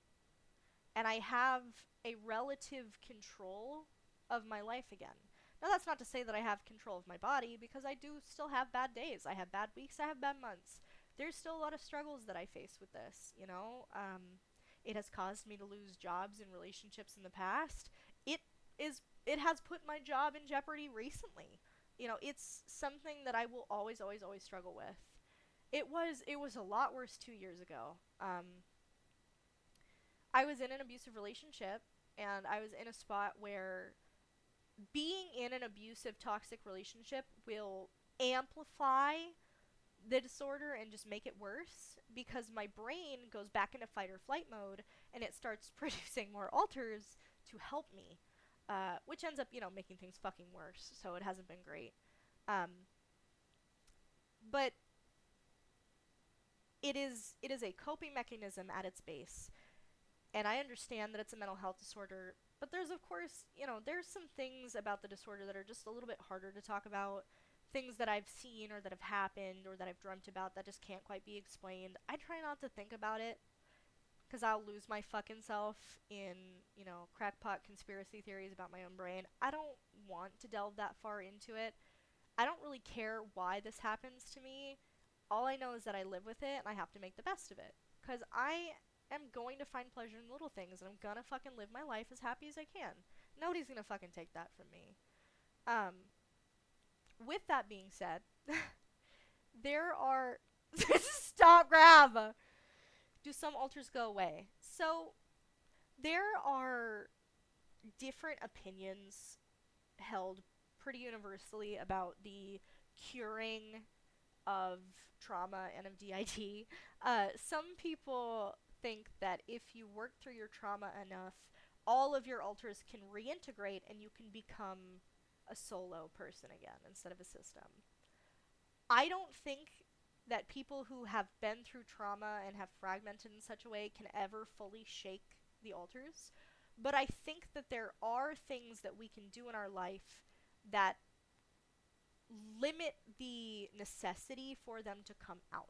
and I have a relative control of my life again. Now, that's not to say that I have control of my body, because I do still have bad days. I have bad weeks, I have bad months. There's still a lot of struggles that I face with this, it has caused me to lose jobs and relationships in the past. It has put my job in jeopardy recently. It's something that I will always, always, always struggle with. It was a lot worse 2 years ago. I was in an abusive relationship, and I was in a spot where being in an abusive, toxic relationship will amplify the disorder and just make it worse, because my brain goes back into fight or flight mode and it starts producing more alters to help me, which ends up, making things fucking worse. So it hasn't been great. But it is a coping mechanism at its base. And I understand that it's a mental health disorder, but there's, of course, there's some things about the disorder that are just a little bit harder to talk about. Things that I've seen or that have happened or that I've dreamt about that just can't quite be explained. I try not to think about it, because I'll lose my fucking self in, crackpot conspiracy theories about my own brain. I don't want to delve that far into it. I don't really care why this happens to me. All I know is that I live with it and I have to make the best of it. Because I am going to find pleasure in little things, and I'm gonna fucking live my life as happy as I can. Nobody's gonna fucking take that from me. With that being said, there are... Stop, grab! Do some alters go away? So, there are different opinions held pretty universally about the curing of trauma and of D.I.D. Some people think that if you work through your trauma enough, all of your alters can reintegrate and you can become a solo person again instead of a system. I don't think that people who have been through trauma and have fragmented in such a way can ever fully shake the alters, but I think that there are things that we can do in our life that limit the necessity for them to come out.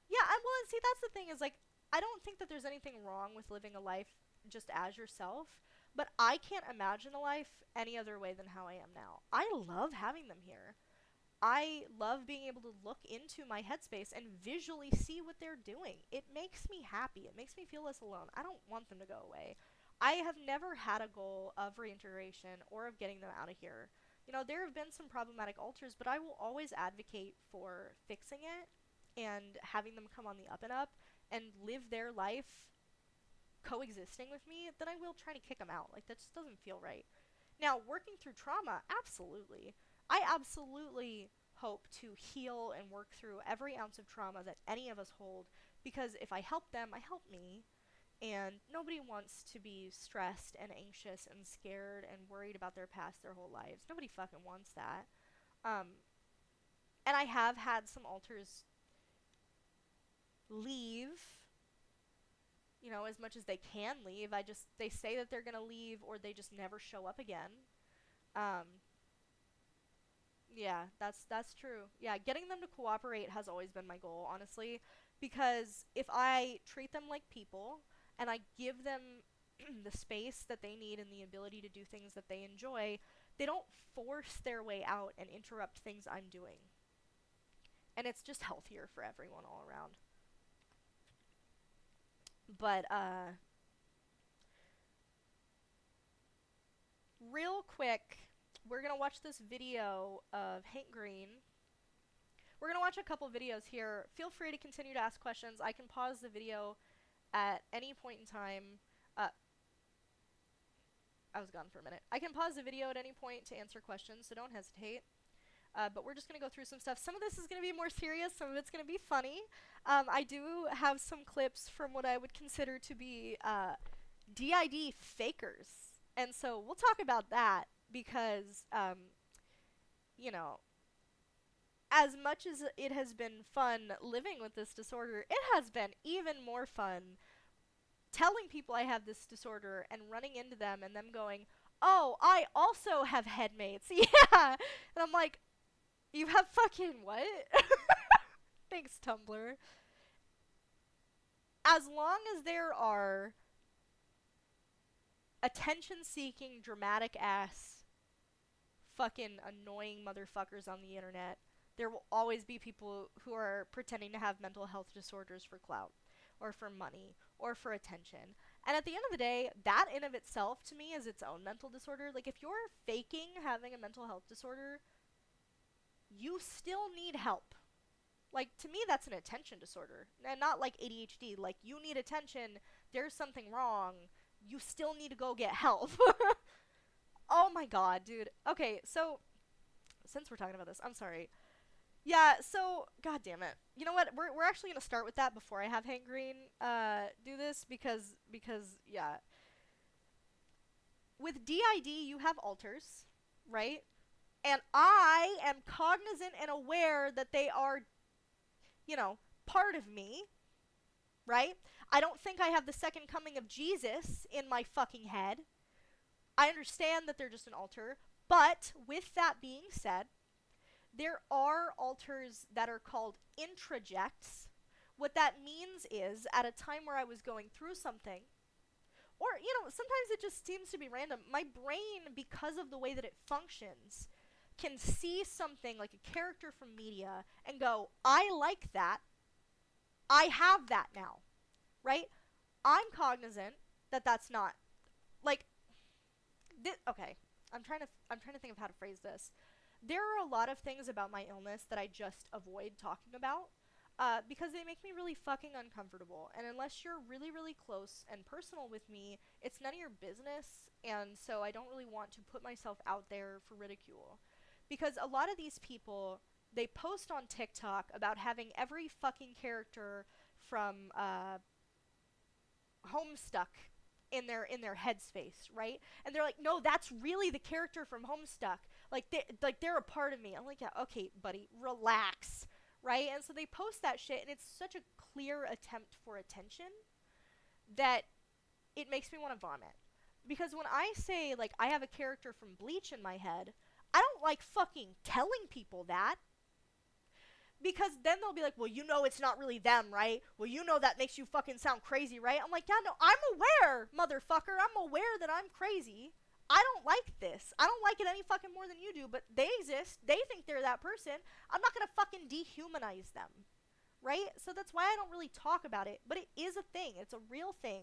Yeah, well, and see, that's the thing is, like, I don't think that there's anything wrong with living a life just as yourself, but I can't imagine a life any other way than how I am now. I love having them here. I love being able to look into my headspace and visually see what they're doing. It makes me happy. It makes me feel less alone. I don't want them to go away. I have never had a goal of reintegration or of getting them out of here. You know, there have been some problematic alters, but I will always advocate for fixing it and having them come on the up and up and live their life coexisting with me. Then I will try to kick them out. Like, that just doesn't feel right. Now, working through trauma, absolutely. I absolutely hope to heal and work through every ounce of trauma that any of us hold, because if I help them, I help me. And nobody wants to be stressed and anxious and scared and worried about their past their whole lives. Nobody fucking wants that. And I have had some alters leave, you know, as much as they can leave. They say that they're gonna leave, or they just never show up again. Yeah, that's true. Yeah, getting them to cooperate has always been my goal, honestly, because if I treat them like people and I give them the space that they need and the ability to do things that they enjoy, they don't force their way out and interrupt things I'm doing. And it's just healthier for everyone all around. But, real quick, we're gonna watch this video of Hank Green. We're gonna watch a couple videos here. Feel free to continue to ask questions. I can pause the video at any point in time. I was gone for a minute. I can pause the video at any point to answer questions, so don't hesitate. But we're just gonna go through some stuff. Some of this is gonna be more serious, some of it's gonna be funny. I do have some clips from what I would consider to be D.I.D fakers. And so we'll talk about that because, you know, as much as it has been fun living with this disorder, it has been even more fun telling people I have this disorder and running into them and them going, oh, I also have headmates. Yeah. And I'm like, you have fucking what? Thanks, Tumblr. As long as there are attention-seeking, dramatic-ass, fucking annoying motherfuckers on the internet, there will always be people who are pretending to have mental health disorders for clout, or for money, or for attention. And at the end of the day, that in of itself, to me, is its own mental disorder. Like, if you're faking having a mental health disorder, you still need help. Like, to me, that's an attention disorder. And not like ADHD. Like, you need attention, there's something wrong, you still need to go get help. Oh my god, dude. Okay, so, since we're talking about this, I'm sorry. Yeah, so, god damn it. You know what, we're actually gonna start with that before I have Hank Green, do this, because, yeah. With D.I.D, you have alters, right? And I am cognizant and aware that they are, you know, part of me, right? I don't think I have the second coming of Jesus in my fucking head. I understand that they're just an alter, but with that being said, there are alters that are called introjects. What that means is, at a time where I was going through something, or, you know, sometimes it just seems to be random, my brain, because of the way that it functions, can see something like a character from media and go, I like that, I have that now, right? I'm cognizant that that's not, like, okay, I'm trying to think of how to phrase this. There are a lot of things about my illness that I just avoid talking about, because they make me really fucking uncomfortable, and unless you're really, really close and personal with me, it's none of your business, and so I don't really want to put myself out there for ridicule. Because a lot of these people, they post on TikTok about having every fucking character from Homestuck in their headspace, right? And they're like, no, that's really the character from Homestuck. Like they're a part of me. I'm like, yeah, okay, buddy, relax, right? And so they post that shit, and it's such a clear attempt for attention that it makes me want to vomit. Because when I say, like, I have a character from Bleach in my head, I don't don't like fucking telling people that. Because then they'll be like, well, you know it's not really them, right? Well, you know that makes you fucking sound crazy, right? I'm like, yeah, no, I'm aware, motherfucker. I'm aware that I'm crazy. I don't like this. I don't like it any fucking more than you do, but they exist. They think they're that person. I'm not gonna fucking dehumanize them, right? So that's why I don't really talk about it. But it is a thing. It's a real thing.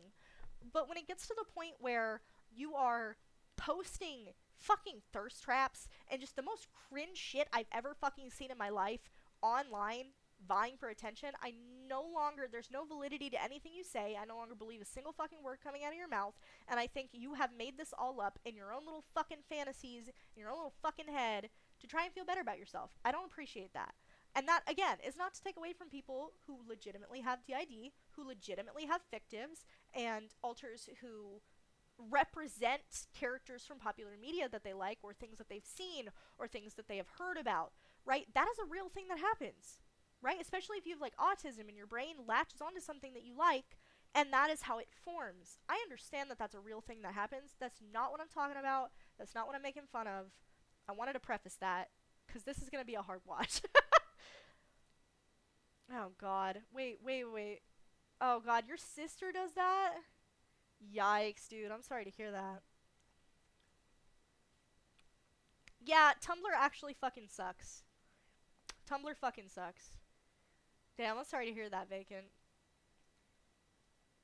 But when it gets to the point where you are posting fucking thirst traps and just the most cringe shit I've ever fucking seen in my life online, vying for attention, there's no validity to anything you say. I no longer believe a single fucking word coming out of your mouth, and I think you have made this all up in your own little fucking fantasies, in your own little fucking head, to try and feel better about yourself. I don't appreciate that. And that, again, is not to take away from people who legitimately have D.I.D, who legitimately have fictives, and alters who represent characters from popular media that they like, or things that they've seen, or things that they have heard about, right? That is a real thing that happens, right? Especially if you have, like, autism and your brain latches onto something that you like, and that is how it forms. I understand that that's a real thing that happens. That's not what I'm talking about. That's not what I'm making fun of. I wanted to preface that, because this is going to be a hard watch. Oh, God. Wait. Oh, God, your sister does that? Yikes, dude. I'm sorry to hear that. Yeah, Tumblr actually fucking sucks. Tumblr fucking sucks. Damn, I'm sorry to hear that, Vacant.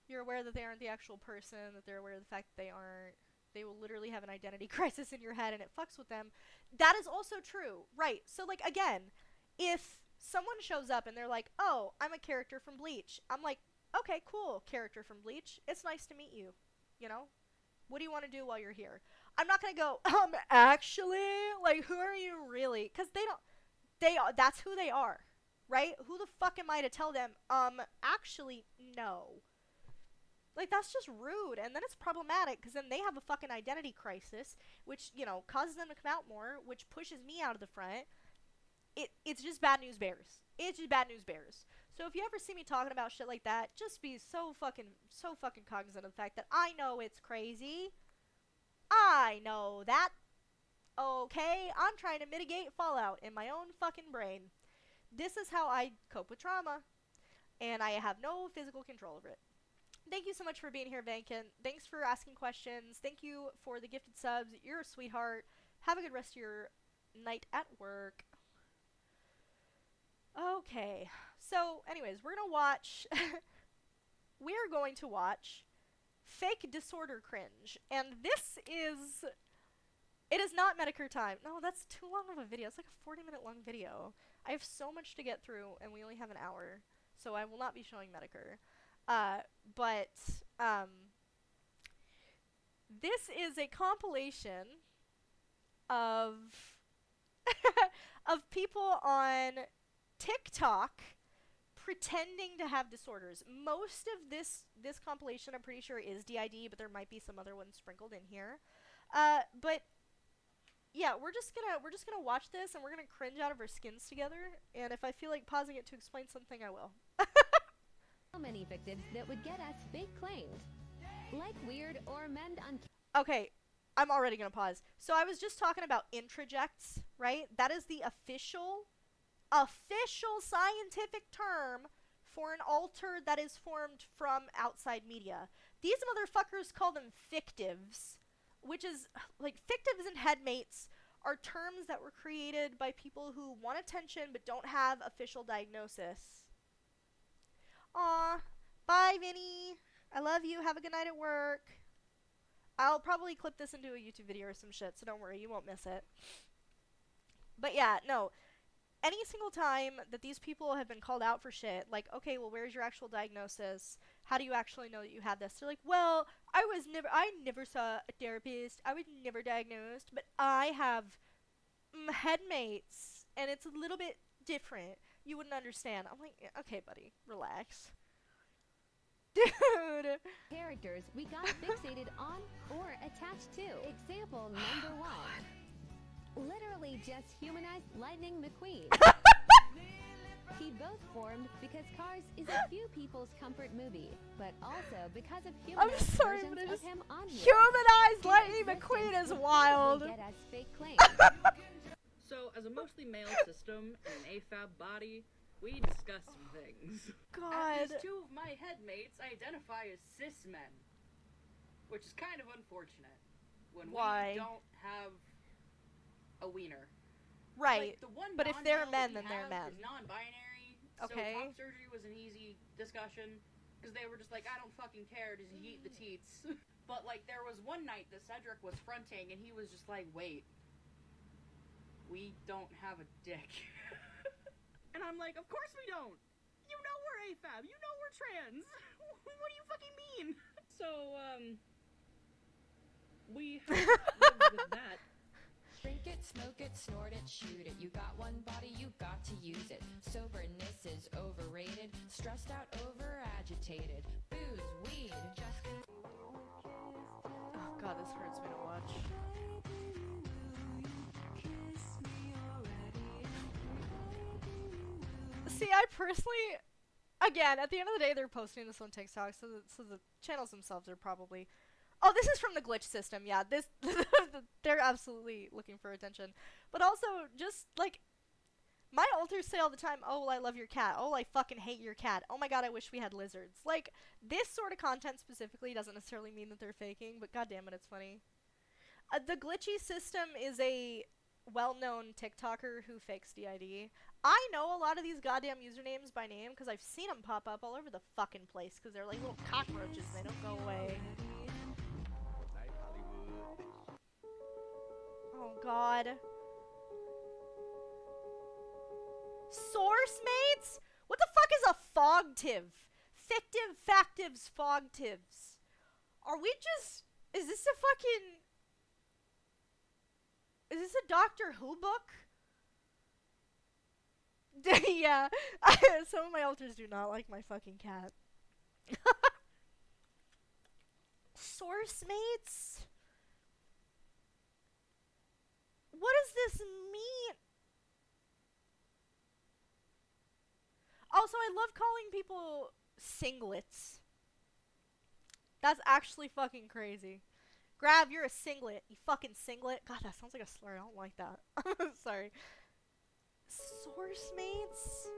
You're aware that they aren't the actual person, that they're aware of the fact that they aren't. They will literally have an identity crisis in your head and it fucks with them. That is also true. Right. So, like, again, if someone shows up and they're like, oh, I'm a character from Bleach. I'm like, okay, cool, character from Bleach. It's nice to meet you. You know? What do you want to do while you're here? I'm not gonna go, actually? Like, who are you really? Because that's who they are. Right? Who the fuck am I to tell them, actually, no. Like, that's just rude, and then it's problematic, because then they have a fucking identity crisis, which, you know, causes them to come out more, which pushes me out of the front. It's just bad news bears. It's just bad news bears. So if you ever see me talking about shit like that, just be so fucking cognizant of the fact that I know it's crazy. I know that. Okay? I'm trying to mitigate fallout in my own fucking brain. This is how I cope with trauma, and I have no physical control over it. Thank you so much for being here, Vankin. Thanks for asking questions. Thank you for the gifted subs. You're a sweetheart. Have a good rest of your night at work. Okay. So, anyways, we're going to watch Fake Disorder Cringe. And it is not Medicare time. No, that's too long of a video. It's like a 40-minute long video. I have so much to get through, and we only have an hour. So I will not be showing Medicare. But this is a compilation of of people on TikTok pretending to have disorders. Most of this compilation, I'm pretty sure, is D.I.D, but there might be some other ones sprinkled in here. But yeah, we're just gonna watch this, and we're gonna cringe out of our skins together. And if I feel like pausing it to explain something, I will. How many victims that would get us fake claims, like weird or mend on. Okay, I'm already gonna pause. So I was just talking about introjects, right? That is the official scientific term for an alter that is formed from outside media. These motherfuckers call them fictives, which is, like, fictives and headmates are terms that were created by people who want attention but don't have official diagnosis. Aw, bye, Vinny. I love you. Have a good night at work. I'll probably clip this into a YouTube video or some shit, so don't worry, you won't miss it. But yeah, no. Any single time that these people have been called out for shit, like, okay, well, where's your actual diagnosis? How do you actually know that you have this? They're like, well, I never saw a therapist. I was never diagnosed, but I have headmates, and it's a little bit different. You wouldn't understand. I'm like, okay, buddy, relax. Dude. Characters we got fixated on or attached to. Example number 1. Literally just humanized Lightning McQueen. He both formed because Cars is a few people's comfort movie, but also because of humanized versions of him on here. Humanized Lightning McQueen is wild. Get us fake claims. So, as a mostly male system and an AFAB body, we discuss some things. God. At least two of my headmates identify as cis men, which is kind of unfortunate when Why? we don't have a wiener. Right. Like, the one But if they're non-male men, then we they're have men. is non-binary. Okay. So top surgery was an easy discussion because they were just like, I don't fucking care. Does he eat the teats? But like, there was one night that Cedric was fronting, and he was just like, wait. We don't have a dick. And I'm like, of course we don't. You know we're AFAB. You know we're trans. What do you fucking mean? So, we lived with that. Drink it, smoke it, snort it, shoot it. You got one body, you got to use it. Soberness is overrated. Stressed out, over agitated. Booze, weed, just Oh god, this hurts me to watch. See, I personally, again, at the end of the day, they're posting this on TikTok, so the channels themselves are probably. Oh, this is from the glitch system. Yeah, this they're absolutely looking for attention. But also, just like, my alters say all the time, "Oh, well, I love your cat. Oh, I fucking hate your cat. Oh my god, I wish we had lizards." Like, this sort of content specifically doesn't necessarily mean that they're faking, but goddammit, it's funny. The glitchy system is a well-known TikToker who fakes D.I.D. I know a lot of these goddamn usernames by name because I've seen them pop up all over the fucking place because they're like little cockroaches. They don't go away. Oh god. Source mates? What the fuck is a fogtiv? Fictive factives fogtivs. Are we just... Is this a fucking... Is this a Doctor Who book? Yeah. Some of my alters do not like my fucking cat. Source mates? What does this mean? Also, I love calling people singlets. That's actually fucking crazy. Grab, you're a singlet. You fucking singlet. God, that sounds like a slur. I don't like that. Sorry. Source mates?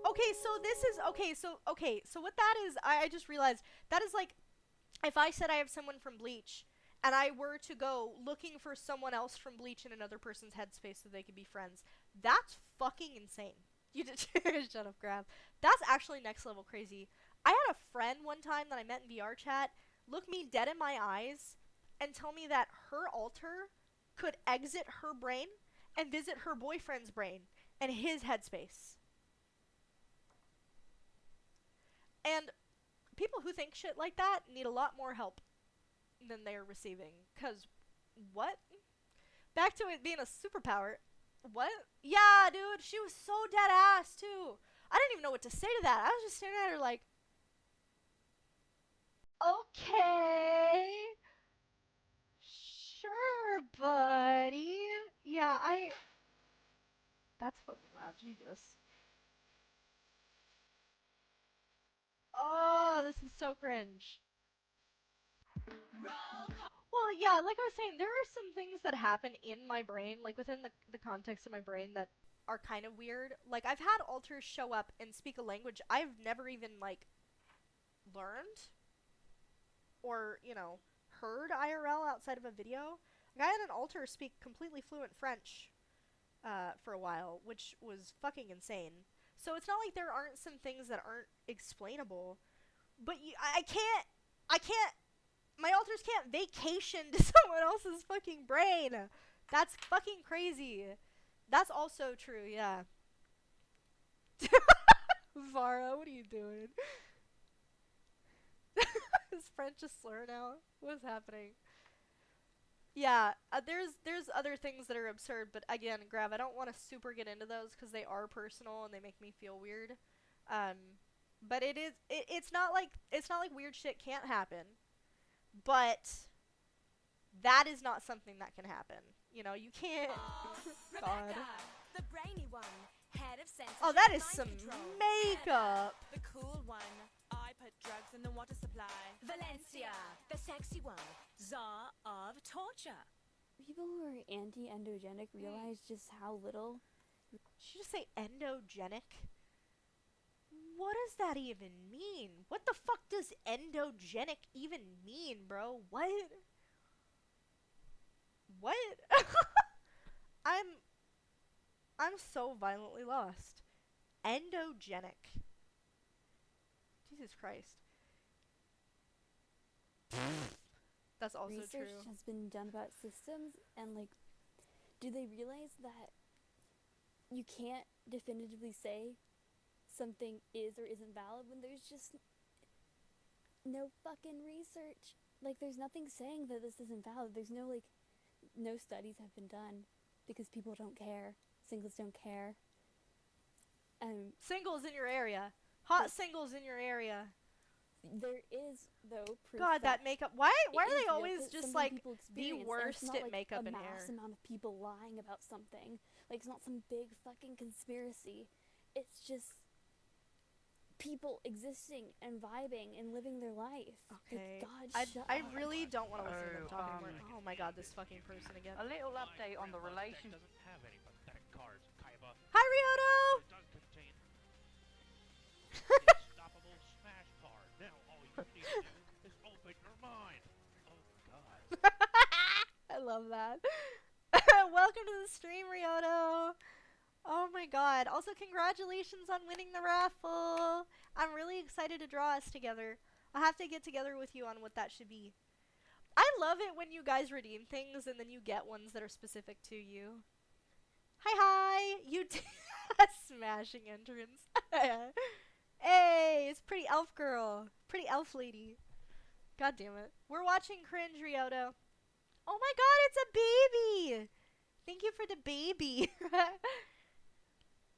Okay, so this is... Okay, so what that is... I just realized. That is like... If I said I have someone from Bleach, and I were to go looking for someone else from Bleach in another person's headspace so they could be friends, that's fucking insane. You just shut up, Grab. That's actually next level crazy. I had a friend one time that I met in VR chat look me dead in my eyes and tell me that her alter could exit her brain and visit her boyfriend's brain and his headspace. And people who think shit like that need a lot more help than they're receiving. 'Cause, what? Back to it being a superpower. What? Yeah, dude, she was so dead ass, too. I didn't even know what to say to that. I was just staring at her like, okay. Sure, buddy. Yeah, that's fucking loud, Jesus. Oh, this is so cringe. Well, yeah, like I was saying, there are some things that happen in my brain, like within the context of my brain that are kind of weird. Like, I've had alters show up and speak a language I've never even, like, learned or, you know, heard IRL outside of a video. Like, I had an alter speak completely fluent French for a while, which was fucking insane. So it's not like there aren't some things that aren't explainable, but I can't, my alters can't vacation to someone else's fucking brain. That's fucking crazy. That's also true, yeah. Vara, what are you doing? Is French a slur now? What's happening? Yeah, there's other things that are absurd, but again, Grav, I don't want to super get into those because they are personal and they make me feel weird. But it's not like weird shit can't happen, but that is not something that can happen. You know, you can't. God. The brainy one, head of censorship. Oh, that and is mind some control. makeup. The cool one, I put drugs in the water supply. Valencia, the sexy one, czar of torture. people who are anti-endogenic realize just how little. Did you just say endogenic? What does that even mean? What the fuck does endogenic even mean, bro? What? What? I'm so violently lost. Endogenic. Jesus Christ. That's also Research true. has been done about systems, and like, do they realize that you can't definitively say something is or isn't valid when there's just no fucking research? Like, there's nothing saying that this isn't valid. There's no studies have been done because people don't care. Singles don't care. Singles in your area. Hot singles in your area. There is, though, proof God, that makeup. Why it are is they real, always that just some like people the experience, and it's worst not, at like, makeup a and mass hair? amount of people lying about something. Like, it's not some big fucking conspiracy. It's just people existing and vibing and living their life. Okay. Like, God, shut I up. really don't want to listen to them Oh, talk anymore. Oh my god, this fucking person again. A little update on the relation. doesn't have any pathetic cards, Kaiba. Hi, Ryoto! It does contain the unstoppable smash card. Now all you need to do is open your mind. Oh god. I love that. Welcome to the stream, Ryoto. Oh my god. Also, congratulations on winning the raffle. I'm really excited to draw us together. I'll have to get together with you on what that should be. I love it when you guys redeem things and then you get ones that are specific to you. Hi. You a smashing entrance. Hey, it's pretty elf girl. Pretty elf lady. God damn it. We're watching Cringe, Ryoto. Oh my god, it's a baby! Thank you for the baby.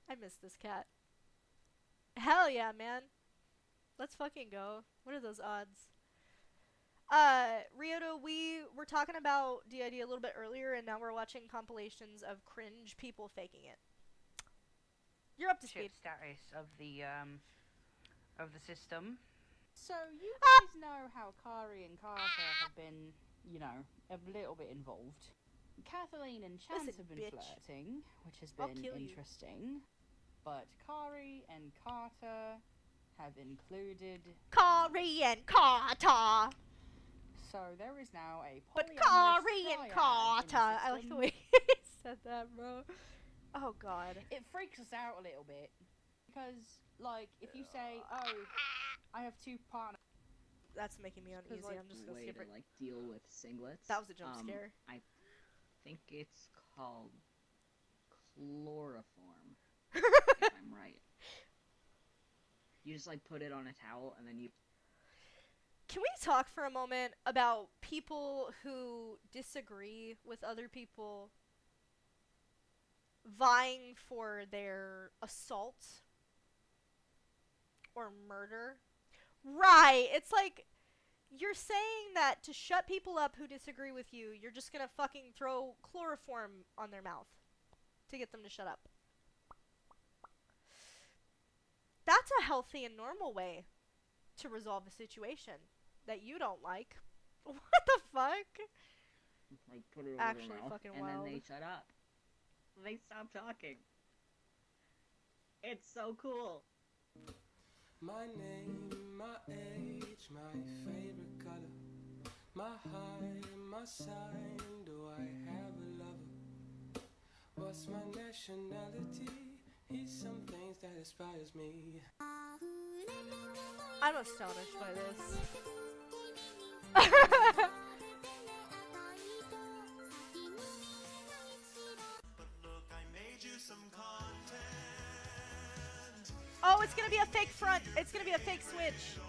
I miss this cat. Hell yeah, man. Let's fucking go. What are those odds? Ryoto, we were talking about D.I.D. a little bit earlier, and now we're watching compilations of cringe people faking it. You're up to speed. Status of the system. So, you guys know how Kari and Carter have been, you know, a little bit involved. Kathleen and Chance Listen, have been bitch. flirting, which has I'll been kill you. interesting. But Kari and Carter have included... Kari and Carter! So, there is now a But polyamorous Kari and triad in the Carter! I like the system. way he said that, bro. Oh god. It freaks us out a little bit. Because, like, if you say, oh, I have two partners... That's making me uneasy. like, I'm just gonna way skip to it. like deal with singlets. That was a jump scare. I think it's called chloroform. If I'm right. You just like put it on a towel and then you. Can we talk for a moment about people who disagree with other people vying for their assault or murder? Right, it's like you're saying that to shut people up who disagree with you, you're just gonna fucking throw chloroform on their mouth to get them to shut up. That's a healthy and normal way to resolve a situation that you don't like. What the fuck? Like put it over Actually their mouth, fucking and wild. then they shut up. They stop talking. It's so cool. My name, my age, my favorite color, my height, my sign, do I have a lover? What's my nationality? He's some things that inspires me. I'm astonished by this. Oh, it's gonna be a fake front. It's gonna be a fake switch.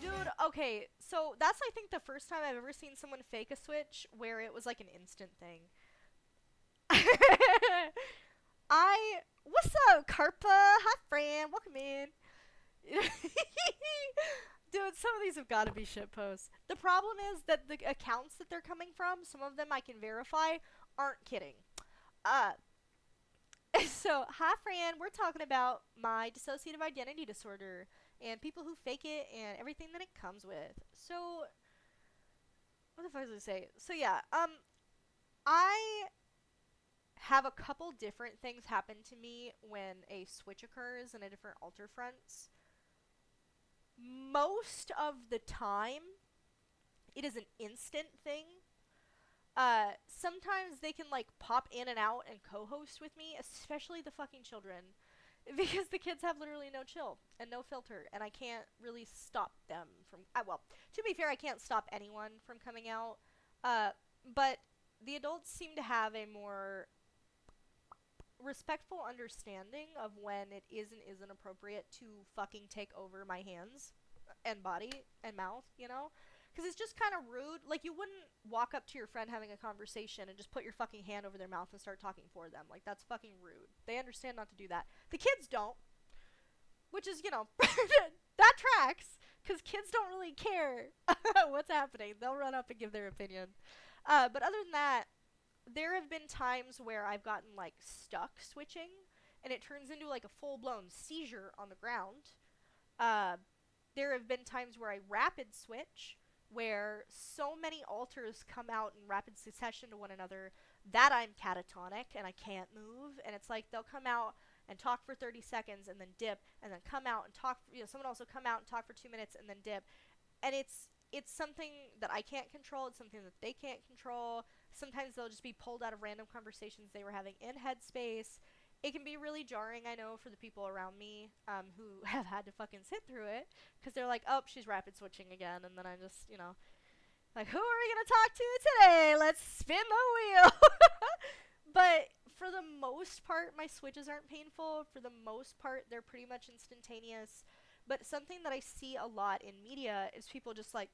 Dude, okay, so that's I think the first time I've ever seen someone fake a switch where it was like an instant thing. What's up, Karpa? Hi, friend. Welcome in. Dude, some of these have got to be shit posts. The problem is that the accounts that they're coming from, some of them I can verify, aren't kidding. So So, hi, friend. We're talking about my dissociative identity disorder and people who fake it and everything that it comes with. So, what the fuck was I say? So, yeah, I have a couple different things happen to me when a switch occurs in a different altar fronts. Most of the time, it is an instant thing. Sometimes they can, like, pop in and out and co-host with me, especially the fucking children, because the kids have literally no chill and no filter, and I can't really stop them from, well, to be fair, I can't stop anyone from coming out, but the adults seem to have a more respectful understanding of when it is and isn't appropriate to fucking take over my hands and body and mouth, you know? Because it's just kind of rude. Like, you wouldn't walk up to your friend having a conversation and just put your fucking hand over their mouth and start talking for them. Like, that's fucking rude. They understand not to do that. The kids don't. Which is, you know, that tracks. Because kids don't really care what's happening. They'll run up and give their opinion. But other than that, there have been times where I've gotten, like, stuck switching. And it turns into, like, a full-blown seizure on the ground. There have been times where I rapid switch, where so many alters come out in rapid succession to one another that I'm catatonic and I can't move, and it's like they'll come out and talk for 30 seconds and then dip, and then come out and talk, you know, someone also come out and talk for 2 minutes and then dip, and it's something that I can't control, it's something that they can't control. Sometimes they'll just be pulled out of random conversations they were having in Headspace. It can be really jarring, I know, for the people around me who have had to fucking sit through it, because they're like, oh, she's rapid switching again, and then I just, you know, like, who are we going to talk to today? Let's spin the wheel. But for the most part, my switches aren't painful. For the most part, they're pretty much instantaneous. But something that I see a lot in media is people just like,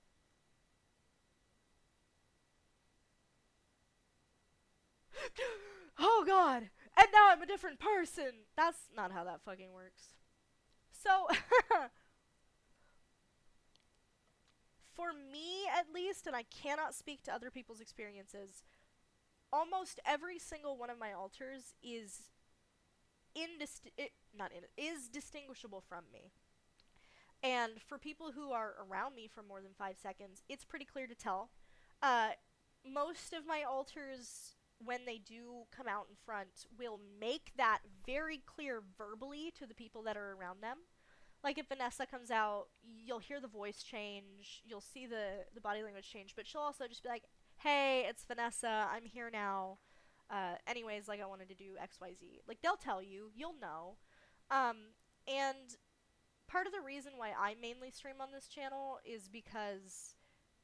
oh god, and now I'm a different person. That's not how that fucking works. So, for me at least, and I cannot speak to other people's experiences, almost every single one of my alters is distinguishable from me. And for people who are around me for more than 5 seconds, it's pretty clear to tell. Most of my alters, when they do come out in front, will make that very clear verbally to the people that are around them. Like, if Vanessa comes out, you'll hear the voice change, you'll see the body language change, but she'll also just be like, hey, it's Vanessa, I'm here now. Anyways, like, I wanted to do XYZ. Like, they'll tell you, you'll know. And part of the reason why I mainly stream on this channel is because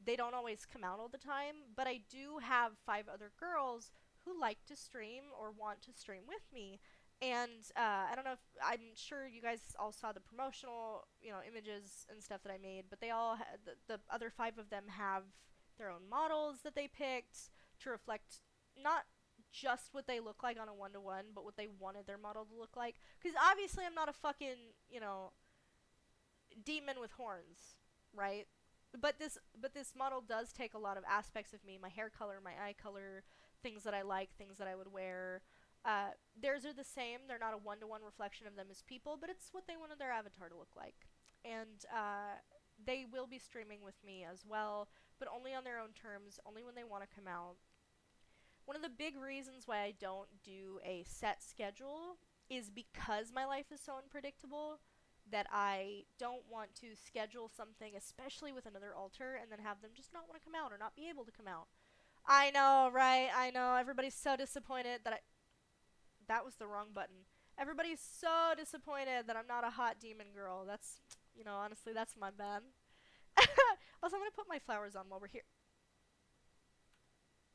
they don't always come out all the time, but I do have 5 other girls who like to stream or want to stream with me. And I don't know if, I'm sure you guys all saw the promotional, you know, images and stuff that I made, but they all, the other 5 of them have their own models that they picked to reflect not just what they look like on a one-to-one, but what they wanted their model to look like. Because obviously I'm not a fucking, you know, demon with horns, right? But this model does take a lot of aspects of me, my hair color, my eye color, things that I like, things that I would wear. Theirs are the same. They're not a one-to-one reflection of them as people, but it's what they wanted their avatar to look like. And they will be streaming with me as well, but only on their own terms, only when they want to come out. One of the big reasons why I don't do a set schedule is because my life is so unpredictable that I don't want to schedule something, especially with another alter, and then have them just not want to come out or not be able to come out. I know, right? I know. Everybody's so disappointed that that was the wrong button. Everybody's so disappointed that I'm not a hot demon girl. That's, you know, honestly, that's my bad. Also, I'm gonna put my flowers on while we're here.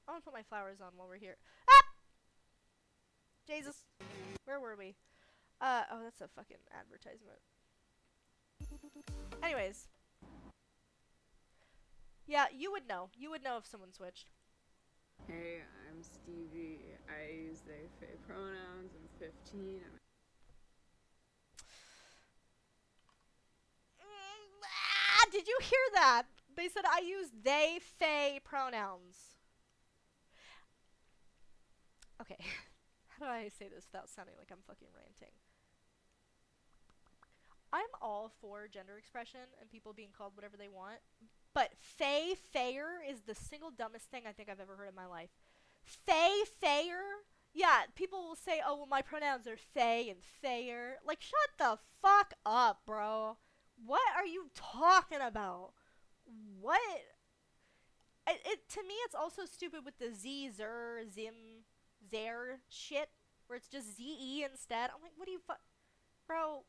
I'm gonna put my flowers on while we're here. Ah! Jesus. Where were we? Oh, that's a fucking advertisement. Anyways. Yeah, you would know. You would know if someone switched. Hey, I'm Stevie. I use they, they pronouns. I'm 15. Did you hear that? They said I use they, they pronouns. Okay. How how do I say this without sounding like I'm fucking ranting? I'm all for gender expression and people being called whatever they want, but fair is the single dumbest thing I think I've ever heard in my life. Fair? Yeah, people will say, oh, well, my pronouns are fae and fair. Like, shut the fuck up, bro. What are you talking about? What? To me, it's also stupid with the Z, Zer, Zim, Zer shit, where it's just Z-E instead. I'm like, what do you Bro,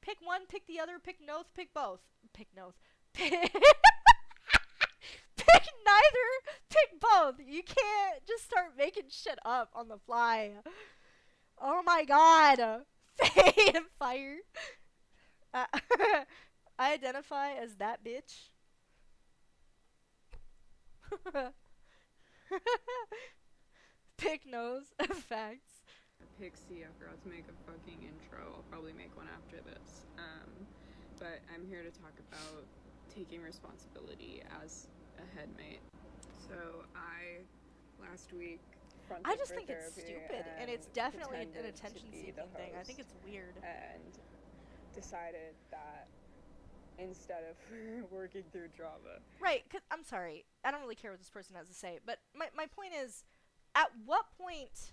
pick one, pick the other, pick noth, pick both. Pick noth. Pick neither, pick both. You can't just start making shit up on the fly. Oh my god. Faye and fire. I identify as that bitch. Pick nose. Facts. Pixie, I forgot to make a fucking intro. I'll probably make one after this. But I'm here to talk about taking responsibility as a headmate. So last week I just think it's stupid, and it's definitely an attention-seeking thing. I think it's weird. And decided that instead of working through drama. Right, because, I'm sorry, I don't really care what this person has to say, but my point is, at what point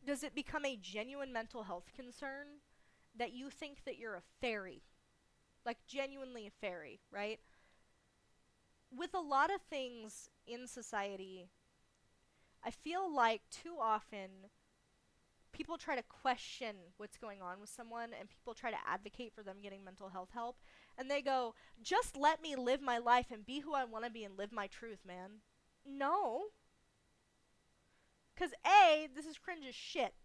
does it become a genuine mental health concern that you think that you're a fairy? Like, genuinely a fairy, right? With a lot of things in society, I feel like too often people try to question what's going on with someone, and people try to advocate for them getting mental health help, and they go, just let me live my life and be who I want to be and live my truth, man. No. Because A, this is cringe as shit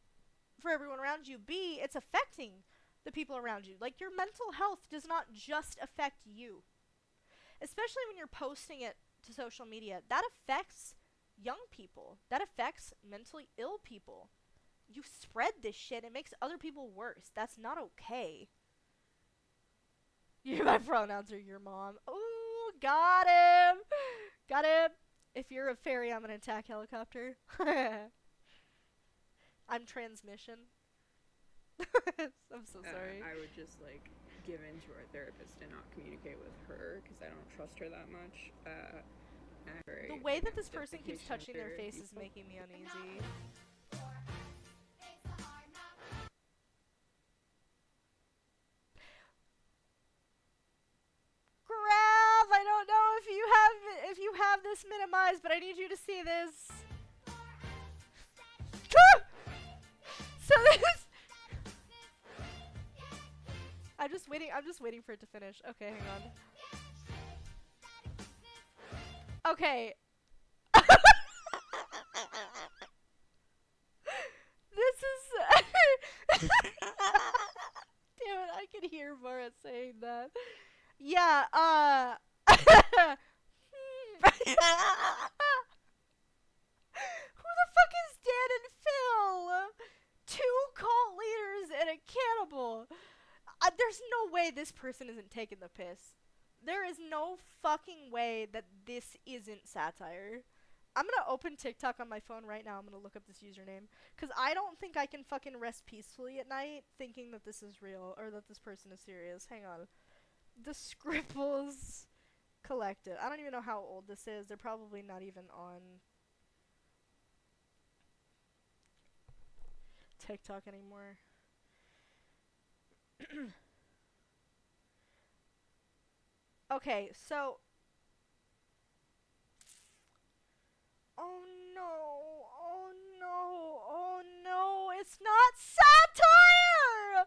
for everyone around you. B, it's affecting the people around you. Like, your mental health does not just affect you. Especially when you're posting it to social media. That affects young people. That affects mentally ill people. You spread this shit. It makes other people worse. That's not okay. My pronouns are your mom. Ooh, got him. Got him. If you're a fairy, I'm an attack helicopter. I'm transmission. I'm so sorry. I would just, like, give in to our therapist and not communicate with her, because I don't trust her that much. The way that this person keeps touching their face is making me uneasy. Grav, I don't know if you have this minimized, but I need you to see this. So this I'm just waiting for it to finish. Okay, hang on. Okay. This is damn it, I can hear Mara saying that. Yeah, who the fuck is Dan and Phil? Two cult leaders and a cannibal. There's no way this person isn't taking the piss. There is no fucking way that this isn't satire. I'm gonna open TikTok on my phone right now. I'm gonna look up this username. Because I don't think I can fucking rest peacefully at night thinking that this is real or that this person is serious. Hang on. The Scribbles Collective. I don't even know how old this is. They're probably not even on TikTok anymore. Okay, so oh no, it's not satire!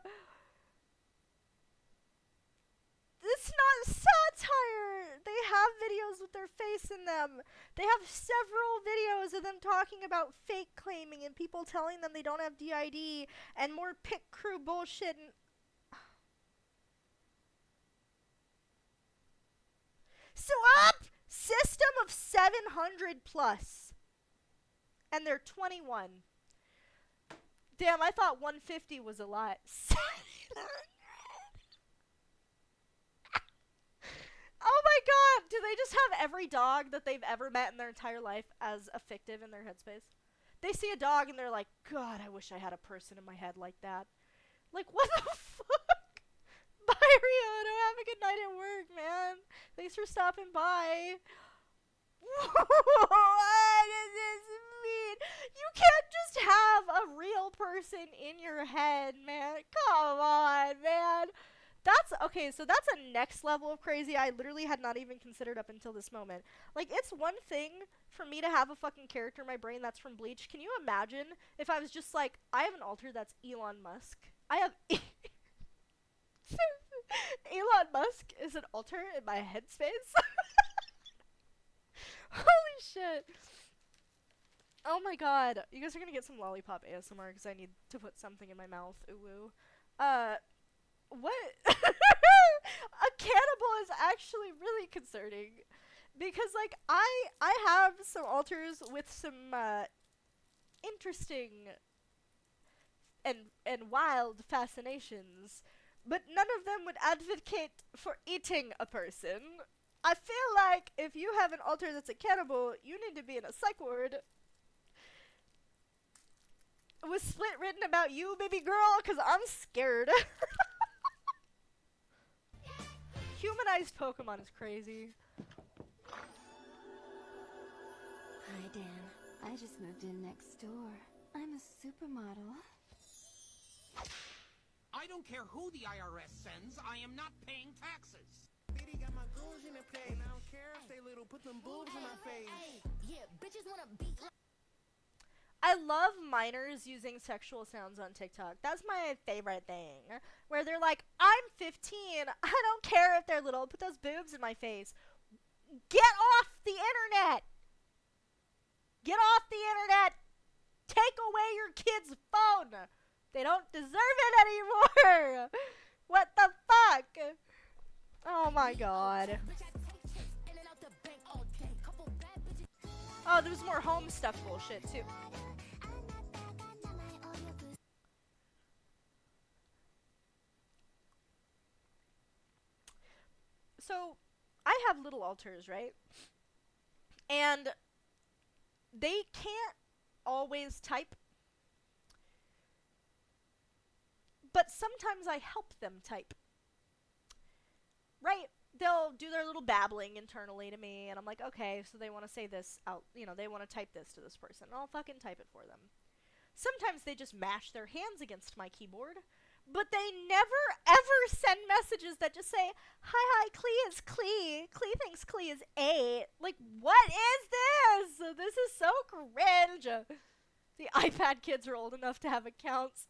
It's not satire! They have videos with their face in them. They have several videos of them talking about fake claiming and people telling them they don't have D.I.D. and more pit crew bullshit and so up! System of 700 plus. And they're 21. Damn, I thought 150 was a lot. 700. Oh my god! Do they just have every dog that they've ever met in their entire life as a fictive in their headspace? They see a dog and they're like, God, I wish I had a person in my head like that. Like, what the fuck? Bye, Rihanna. Have a good night at work, man. Thanks for stopping by. What does this mean? You can't just have a real person in your head, man. Come on, man. That's okay, so that's a next level of crazy I literally had not even considered up until this moment. Like, it's one thing for me to have a fucking character in my brain that's from Bleach. Can you imagine if I was just like, I have an alter that's Elon Musk? I have Elon Musk is an alter in my headspace? Holy shit. Oh my god. You guys are gonna get some lollipop ASMR because I need to put something in my mouth. Ooh. What? A cannibal is actually really concerning. Because, like, I have some alters with some, interesting and wild fascinations, but none of them would advocate for eating a person. I feel like if you have an alter that's a cannibal, you need to be in a psych ward. Was Split written about you, baby girl? Because I'm scared. Humanized Pokemon is crazy. Hi, Dan. I just moved in next door. I'm a supermodel. I don't care who the IRS sends. I am not paying taxes. Got my goons in the place. I don't care if they little. Put them boobs in my face. Yeah, bitches wanna beat. I love minors using sexual sounds on TikTok. That's my favorite thing. Where they're like, I'm 15. I don't care if they're little. Put those boobs in my face. Get off the internet. Get off the internet. Take away your kid's phone. They don't deserve it anymore. What the fuck? Oh my god. Oh, there was more home stuff bullshit too. So, I have little alters, right? And they can't always type. But sometimes I help them type. Right? They'll do their little babbling internally to me, and I'm like, okay, so they want to say this out, you know, they want to type this to this person, and I'll fucking type it for them. Sometimes they just mash their hands against my keyboard, but they never ever send messages that just say, hi, Clee is Clee. Clee thinks Clee is 8. Like, what is this? This is so cringe. The iPad kids are old enough to have accounts.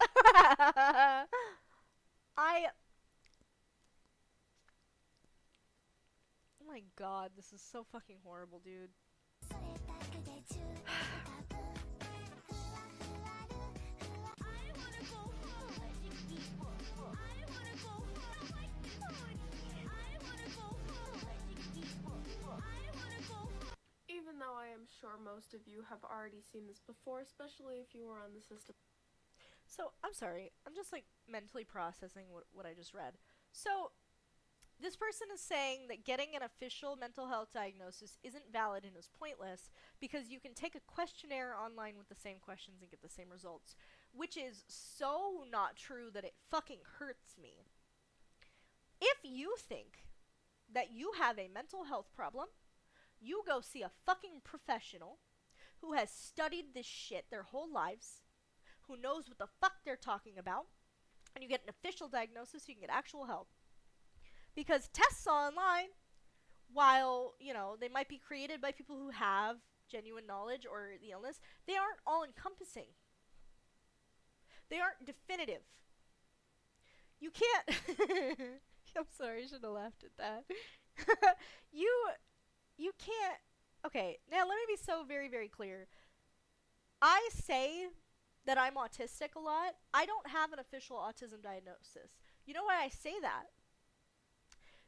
Oh my god, this is so fucking horrible, dude. Even though I am sure most of you have already seen this before, especially if you were on the system. So, I'm sorry. I'm just, like, mentally processing what I just read. So, this person is saying that getting an official mental health diagnosis isn't valid and is pointless because you can take a questionnaire online with the same questions and get the same results, which is so not true that it fucking hurts me. If you think that you have a mental health problem, you go see a fucking professional who has studied this shit their whole lives, who knows what the fuck they're talking about, and you get an official diagnosis so you can get actual help. Because tests online, while, you know, they might be created by people who have genuine knowledge or the illness, they aren't all-encompassing. They aren't definitive. You can't... I'm sorry, I should have laughed at that. You can't... Okay, now let me be so very, very clear. I say that I'm autistic a lot. I don't have an official autism diagnosis. You know why I say that?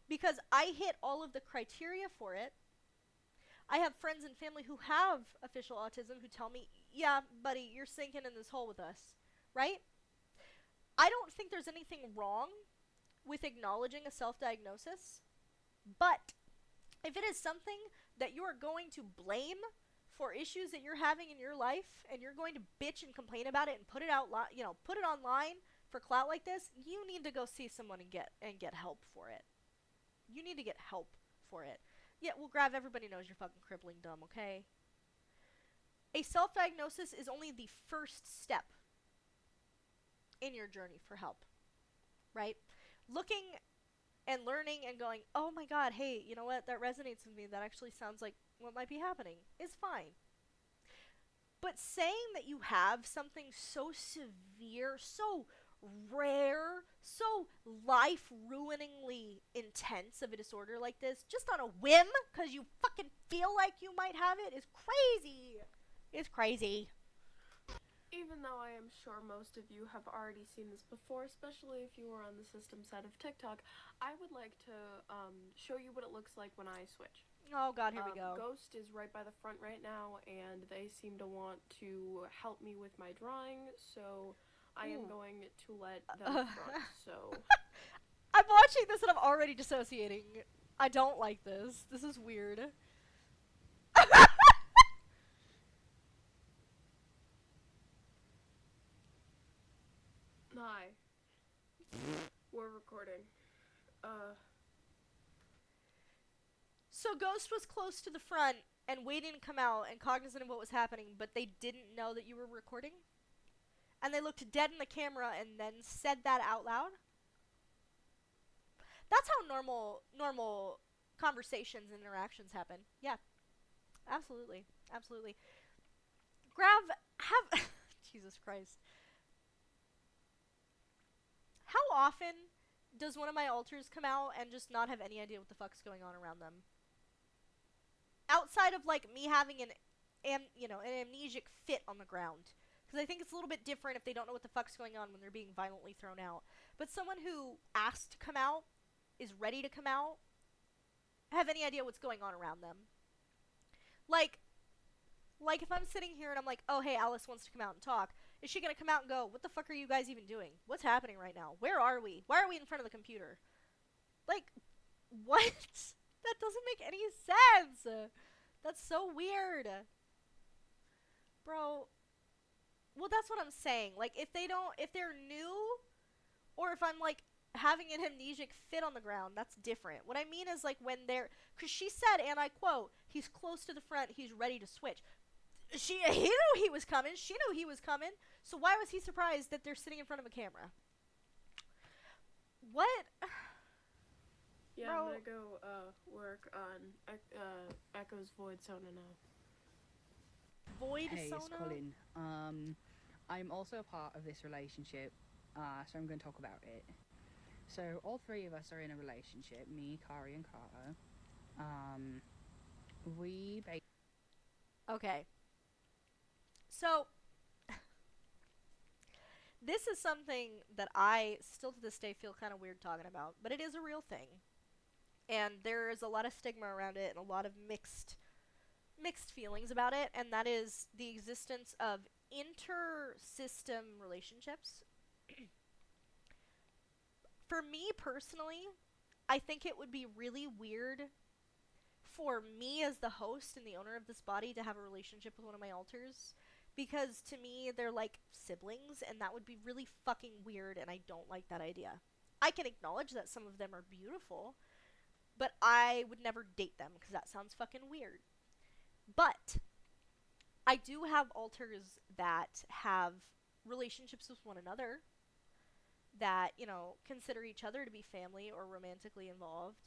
Because I hit all of the criteria for it. I have friends and family who have official autism who tell me, yeah, buddy, you're sinking in this hole with us, right? I don't think there's anything wrong with acknowledging a self-diagnosis, but if it is something that you are going to blame for issues that you're having in your life, and you're going to bitch and complain about it and put it out, put it online for clout like this, you need to go see someone and get help for it. You need to get help for it. Yeah, well, Grav, everybody knows you're fucking crippling dumb, okay? A self-diagnosis is only the first step in your journey for help, right? Looking and learning and going, oh my god, hey, you know what, that resonates with me, that actually sounds like what might be happening, is fine. But saying that you have something so severe, so rare, so life-ruiningly intense of a disorder like this, just on a whim, because you fucking feel like you might have it, is crazy. It's crazy. Even though I am sure most of you have already seen this before, especially if you were on the system side of TikTok, I would like to show you what it looks like when I switch. Oh god, here we go. Ghost is right by the front right now, and they seem to want to help me with my drawing, so I am going to let them front, so... I'm watching this and I'm already dissociating. I don't like this. This is weird. Hi. We're recording. So Ghost was close to the front and waiting to come out and cognizant of what was happening, but they didn't know that you were recording? And they looked dead in the camera and then said that out loud? That's how normal conversations and interactions happen. Yeah. Absolutely. Absolutely. Grav, have... Jesus Christ. How often does one of my alters come out and just not have any idea what the fuck's going on around them? Outside of, like, me having an amnesic fit on the ground. Because I think it's a little bit different if they don't know what the fuck's going on when they're being violently thrown out. But someone who asked to come out, is ready to come out, have any idea what's going on around them. Like if I'm sitting here and I'm like, oh hey, Alice wants to come out and talk, is she gonna come out and go, what the fuck are you guys even doing? What's happening right now? Where are we? Why are we in front of the computer? Like, what? That doesn't make any sense! That's so weird. Bro, well that's what I'm saying. Like, if they're new, or if I'm like, having an amnesic fit on the ground, that's different. What I mean is, like, when they're... Because she said, and I quote, he's close to the front, he's ready to switch. He knew he was coming, she knew he was coming, so why was he surprised that they're sitting in front of a camera? What? Yeah, Bro. I'm gonna go, work on, Echo's Void Sona now. Void Hey, Sona? it's Colin. I'm also a part of this relationship, so I'm going to talk about it. So, all three of us are in a relationship, me, Kari, and Carter. We Okay. So, this is something that I still to this day feel kind of weird talking about, but it is a real thing. And there is a lot of stigma around it and a lot of mixed feelings about it, and that is the existence of inter-system relationships. For me personally, I think it would be really weird for me as the host and the owner of this body to have a relationship with one of my alters, because to me they're like siblings, and that would be really fucking weird, and I don't like that idea. I can acknowledge that some of them are beautiful, but I would never date them because that sounds fucking weird. But I do have alters that have relationships with one another, that, you know, consider each other to be family or romantically involved.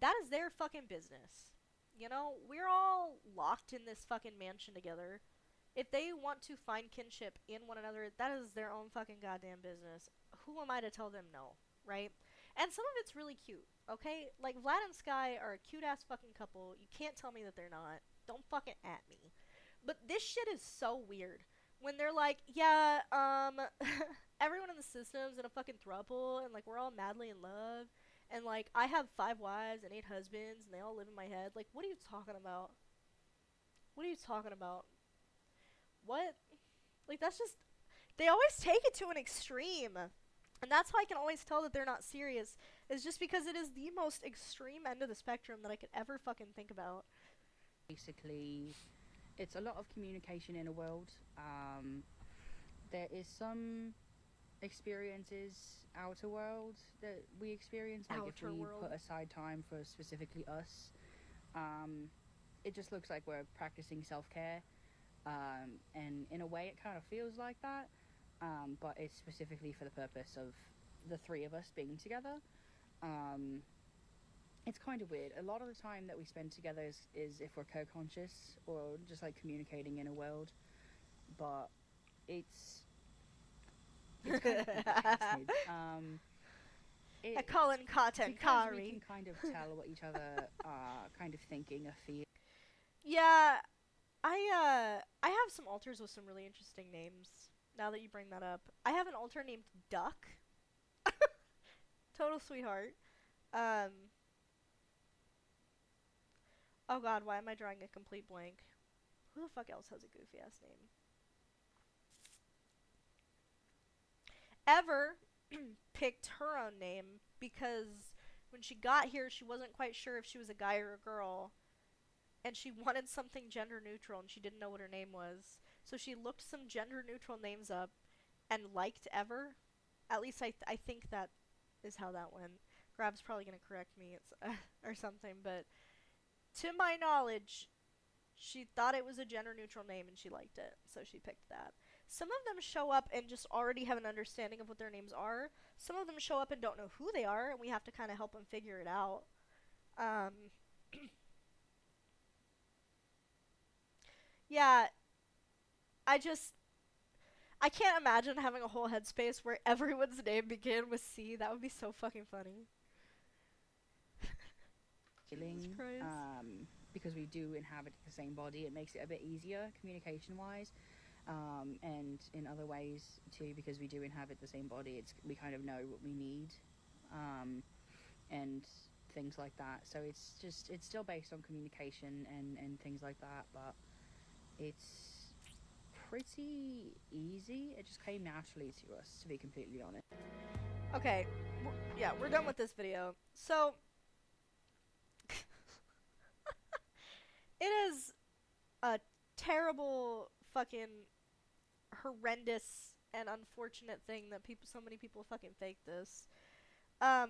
That is their fucking business. You know, we're all locked in this fucking mansion together. If they want to find kinship in one another, that is their own fucking goddamn business. Who am I to tell them no, right? And some of it's really cute, okay? Like, Vlad and Sky are a cute-ass fucking couple. You can't tell me that they're not. Don't fucking at me. But this shit is so weird. When they're like, yeah, everyone in the system's in a fucking throuple, and, like, we're all madly in love, and, like, I have 5 wives and 8 husbands, and they all live in my head. Like, what are you talking about? What are you talking about? What? Like, that's just... They always take it to an extreme. And that's how I can always tell that they're not serious, is just because it is the most extreme end of the spectrum that I could ever fucking think about. basically it's a lot of communication in a world. There is some experiences outer world that we experience, like if Outer we world. put aside time for specifically us, it just looks like we're practicing self-care, and in a way it kind of feels like that, but it's specifically for the purpose of the three of us being together. It's kind of weird. A lot of the time that we spend together is if we're co-conscious or just like communicating in a world, but it's kind of complicated. I call in cotton because we Kari. can kind of tell what each other are kind of thinking or feeling. Yeah, I have some alters with some really interesting names. Now that you bring that up, I have an alter named Duck. Total sweetheart. Oh god, why am I drawing a complete blank? Who the fuck else has a goofy ass name? Ever picked her own name because when she got here she wasn't quite sure if she was a guy or a girl, and she wanted something gender neutral and she didn't know what her name was. So she looked some gender neutral names up and liked Ever. At least I think that is how that went. Grab's probably gonna correct me or something, but to my knowledge, she thought it was a gender neutral name and she liked it, so she picked that. Some of them show up and just already have an understanding of what their names are. Some of them show up and don't know who they are, and we have to kind of help them figure it out. Yeah, I can't imagine having a whole headspace where everyone's name began with C. That would be so fucking funny. Feeling, because we do inhabit the same body, it makes it a bit easier communication-wise, and in other ways too, because we do inhabit the same body, we kind of know what we need, and things like that. So it's still based on communication and things like that, but it's pretty easy. It just came naturally to us, to be completely honest. Okay, yeah, we're done with this video. So it is a terrible, fucking horrendous and unfortunate thing that so many people fucking fake this. So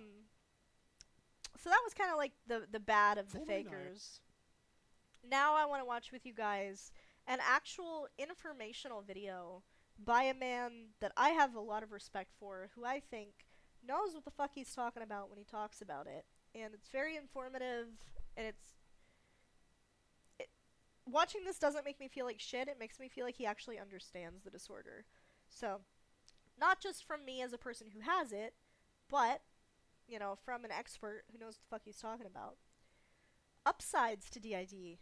that was kind of like the bad of the fakers. Now I want to watch with you guys an actual informational video by a man that I have a lot of respect for, who I think knows what the fuck he's talking about when he talks about it. And it's very informative, and watching this doesn't make me feel like shit, it makes me feel like he actually understands the disorder. So, not just from me as a person who has it, but, you know, from an expert who knows what the fuck he's talking about. Upsides to D.I.D.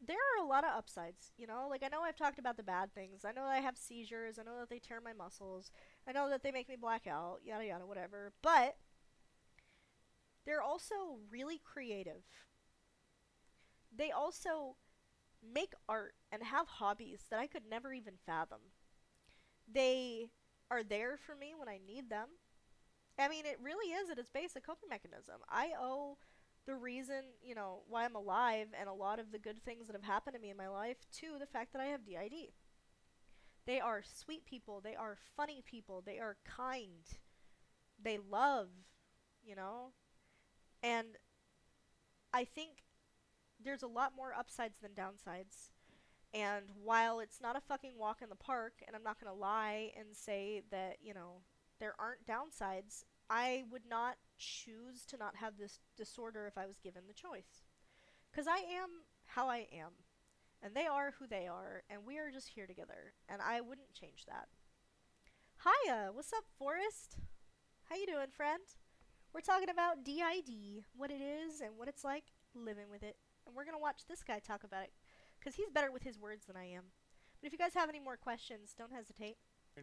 There are a lot of upsides, you know? Like, I know I've talked about the bad things. I know I have seizures. I know that they tear my muscles. I know that they make me black out, yada yada, whatever. But they're also really creative. They also make art and have hobbies that I could never even fathom. They are there for me when I need them. I mean, it really is at its base a coping mechanism. I owe the reason, you know, why I'm alive and a lot of the good things that have happened to me in my life to the fact that I have D.I.D. They are sweet people. They are funny people. They are kind. They love, you know? And I think there's a lot more upsides than downsides. And while it's not a fucking walk in the park, and I'm not gonna lie and say that, you know, there aren't downsides, I would not choose to not have this disorder if I was given the choice. Because I am how I am. And they are who they are, and we are just here together. And I wouldn't change that. Hiya! What's up, Forrest? How you doing, friend? We're talking about D.I.D, what it is, and what it's like living with it. And we're gonna watch this guy talk about it, because he's better with his words than I am. But if you guys have any more questions, don't hesitate.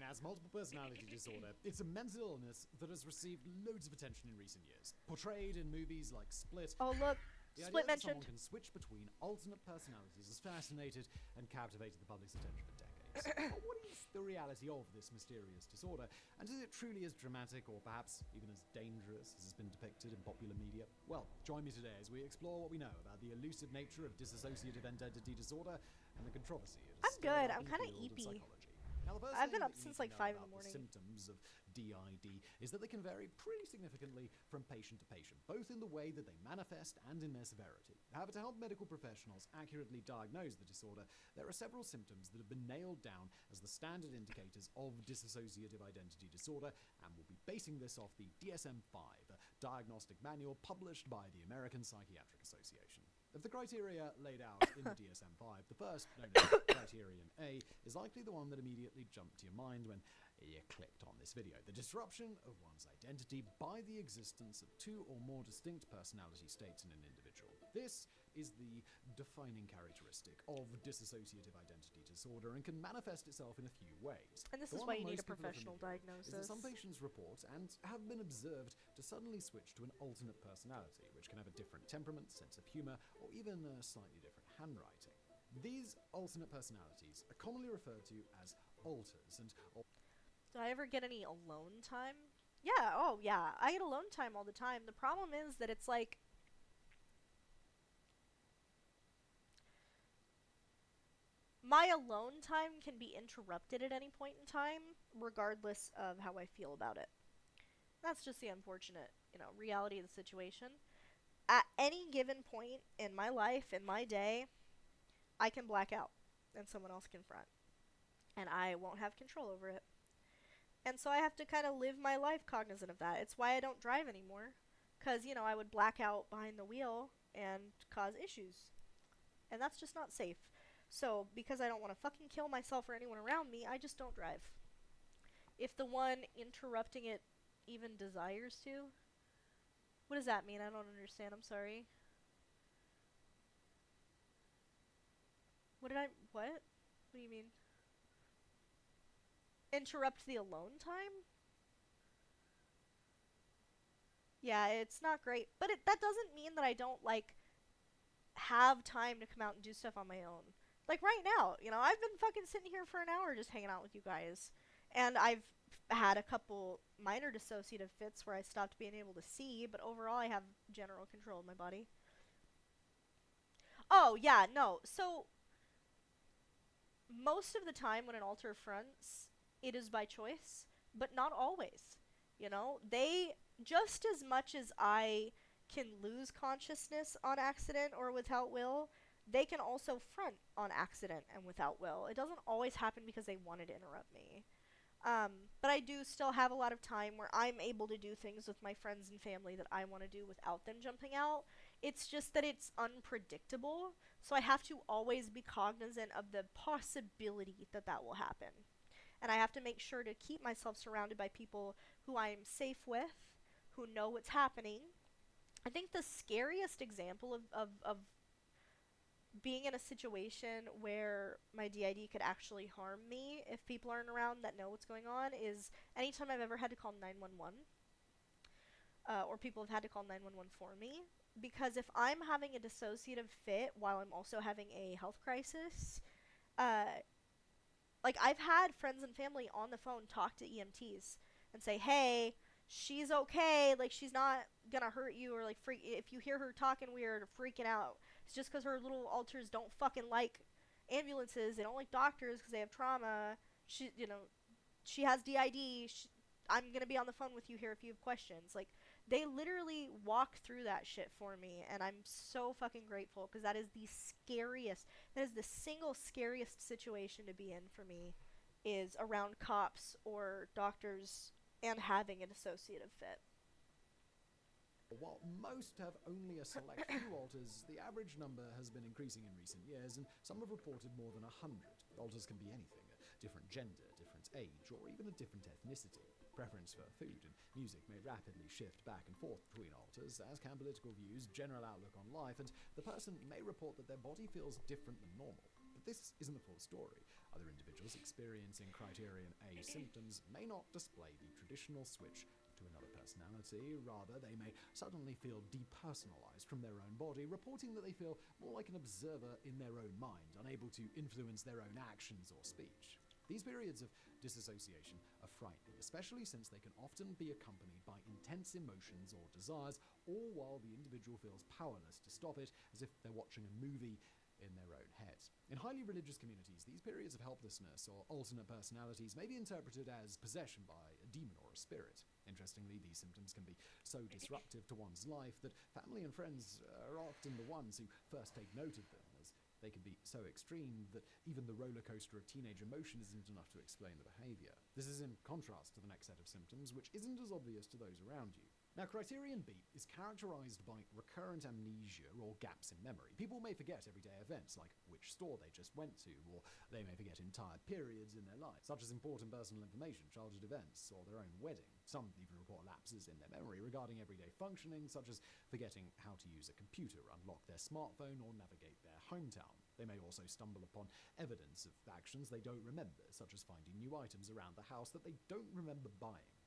As multiple personality disorder, it's a mental illness that has received loads of attention in recent years. Portrayed in movies like Split. Oh look, the Split idea that mentioned. someone can switch between alternate personalities has fascinated and captivated the public's attention for decades. But what is the reality of this mysterious disorder? And is it truly as dramatic or perhaps even as dangerous as has been depicted in popular media? Well, join me today as we explore what we know about the elusive nature of dissociative identity disorder and the controversy it I'm has stirred good. up I'm in the kind of field of eepy. psychology. Now, the first I've thing been up that you since need like to know 5 in the about morning. symptoms of D.I.D. is that they can vary pretty significantly from patient to patient, both in the way that they manifest and in their severity. However, to help medical professionals accurately diagnose the disorder, there are several symptoms that have been nailed down as the standard indicators of dissociative identity disorder, and we'll be basing this off the DSM-5, a diagnostic manual published by the American Psychiatric Association. Of the criteria laid out in the DSM-5, the first, known as Criterion A, is likely the one that immediately jumped to your mind when you clicked on this video. The disruption of one's identity by the existence of two or more distinct personality states in an individual. This is the defining characteristic of dissociative identity disorder and can manifest itself in a few ways. And this The is one why that you need most a people are professional familiar with is that diagnosis. some patients report and have been observed to suddenly switch to an alternate personality, which can have a different temperament, sense of humor, or even a slightly different handwriting. These alternate personalities are commonly referred to as alters, and Do I ever get any alone time? Yeah, oh yeah. I get alone time all the time. The problem is that it's like my alone time can be interrupted at any point in time, regardless of how I feel about it. That's just the unfortunate, reality of the situation. At any given point in my life, in my day, I can black out and someone else can front. And I won't have control over it. And so I have to kind of live my life cognizant of that. It's why I don't drive anymore. Because, I would black out behind the wheel and cause issues. And that's just not safe. So, because I don't want to fucking kill myself or anyone around me, I just don't drive. If the one interrupting it even desires to. What does that mean? I don't understand. I'm sorry. What? What do you mean? Interrupt the alone time? Yeah, it's not great. But that doesn't mean that I don't, have time to come out and do stuff on my own. Like right now, I've been fucking sitting here for an hour just hanging out with you guys. And I've had a couple minor dissociative fits where I stopped being able to see, but overall I have general control of my body. Oh, yeah, no. So, most of the time when an alter fronts, it is by choice, but not always. They, just as much as I can lose consciousness on accident or without will, they can also front on accident and without will. It doesn't always happen because they wanted to interrupt me. But I do still have a lot of time where I'm able to do things with my friends and family that I want to do without them jumping out. It's just that it's unpredictable, so I have to always be cognizant of the possibility that that will happen. And I have to make sure to keep myself surrounded by people who I am safe with, who know what's happening. I think the scariest example of being in a situation where my D.I.D. could actually harm me if people aren't around that know what's going on is anytime I've ever had to call 911, or people have had to call 911 for me. Because if I'm having a dissociative fit while I'm also having a health crisis, I've had friends and family on the phone talk to EMTs and say, hey, she's okay, she's not gonna hurt you, or if you hear her talking weird or freaking out, it's just because her little alters don't fucking like ambulances, they don't like doctors because they have trauma, she has D.I.D, I'm gonna be on the phone with you here if you have questions. They literally walk through that shit for me, and I'm so fucking grateful, because that is the single scariest situation to be in for me, is around cops or doctors and having a dissociative fit. While most have only a select few alters, the average number has been increasing in recent years, and some have reported more than 100. Alters can be anything: a different gender, different age, or even a different ethnicity. Preference for food and music may rapidly shift back and forth between alters, as can political views, general outlook on life, and the person may report that their body feels different than normal. But this isn't the full story. Other individuals experiencing Criterion A symptoms may not display the traditional switch to another personality. Rather, they may suddenly feel depersonalized from their own body, reporting that they feel more like an observer in their own mind, unable to influence their own actions or speech. These periods of disassociation are frightening, especially since they can often be accompanied by intense emotions or desires, all while the individual feels powerless to stop it, as if they're watching a movie in their own head. In highly religious communities, these periods of helplessness or alternate personalities may be interpreted as possession by a demon or a spirit. Interestingly, these symptoms can be so disruptive to one's life that family and friends are often the ones who first take note of them, as they can be so extreme that even the roller coaster of teenage emotion isn't enough to explain the behavior. This is in contrast to the next set of symptoms, which isn't as obvious to those around you. Now, Criterion B is characterized by recurrent amnesia or gaps in memory. People may forget everyday events like which store they just went to, or they may forget entire periods in their life, such as important personal information, childhood events, or their own wedding. Some even report lapses in their memory regarding everyday functioning, such as forgetting how to use a computer, unlock their smartphone, or navigate their hometown. They may also stumble upon evidence of actions they don't remember, such as finding new items around the house that they don't remember buying.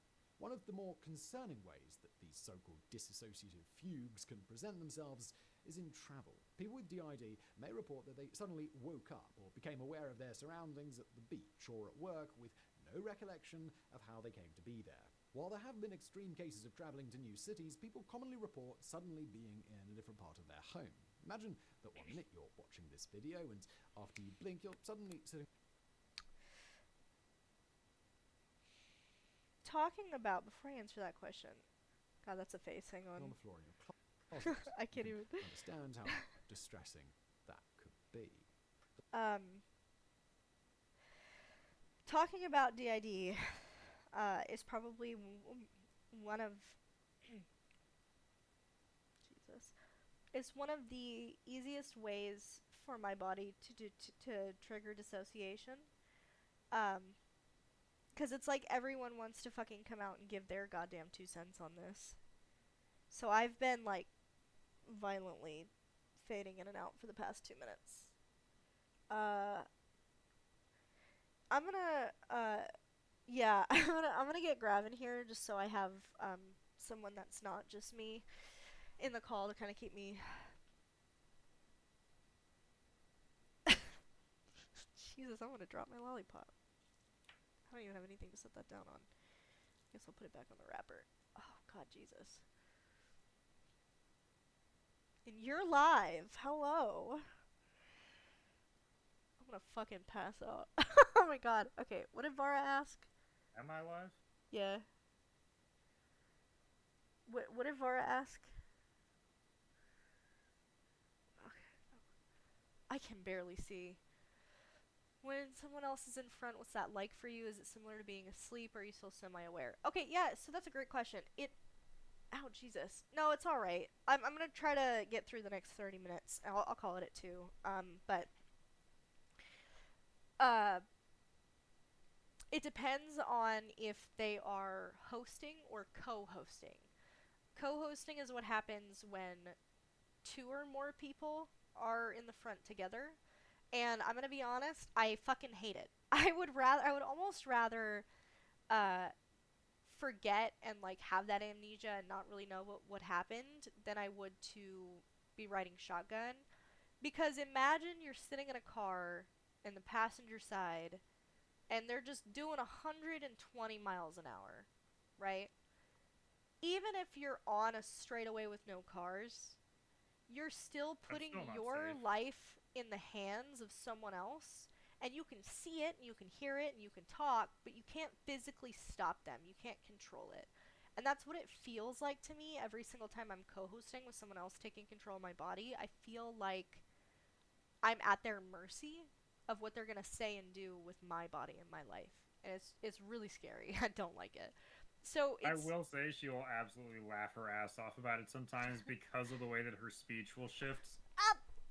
One of the more concerning ways that these so-called dissociative fugues can present themselves is in travel. People with D.I.D. may report that they suddenly woke up or became aware of their surroundings at the beach or at work with no recollection of how they came to be there. While there have been extreme cases of traveling to new cities, people commonly report suddenly being in a different part of their home. Imagine that 1 minute you're watching this video and after you blink you're suddenly sitting... Talking about, before I answer that question, God, that's a face, hang on. the floor in your closet. I can't even understand how distressing that could be. Talking about D.I.D. Is probably one of Jesus. It's one of the easiest ways for my body to trigger dissociation. 'Cause it's like everyone wants to fucking come out and give their goddamn 2 cents on this. So I've been, like, violently fading in and out for the past 2 minutes. I'm gonna, yeah, I'm gonna get Grav in here just so I have, someone that's not just me in the call to kind of keep me... Jesus, I want to drop my lollipop. I don't even have anything to set that down on. Guess I'll put it back on the wrapper. Oh, God, Jesus. And you're live. Hello. I'm gonna fucking pass out. Oh my God. Okay, what did Vara ask? Am I live? Yeah. What did Vara ask? Okay. I can barely see. When someone else is in front, what's that like for you? Is it similar to being asleep, or are you still semi-aware? Okay, yeah, so that's a great question. Ow, Jesus. No, it's alright. I'm gonna try to get through the next 30 minutes. I'll call it at 2. It depends on if they are hosting or co-hosting. Co-hosting is what happens when 2 or more people are in the front together. And I'm gonna be honest, I fucking hate it. I would almost rather forget and like have that amnesia and not really know what happened than I would to be riding shotgun. Because imagine you're sitting in a car in the passenger side and they're just doing 120 miles an hour, right? Even if you're on a straightaway with no cars, you're still putting your life in the hands of someone else, and you can see it, and you can hear it, and you can talk, but you can't physically stop them. You can't control it. And that's what it feels like to me every single time I'm co-hosting with someone else taking control of my body. I feel like I'm at their mercy of what they're gonna say and do with my body and my life. And it's really scary. I don't like it. So I will say she will absolutely laugh her ass off about it sometimes because of the way that her speech will shift.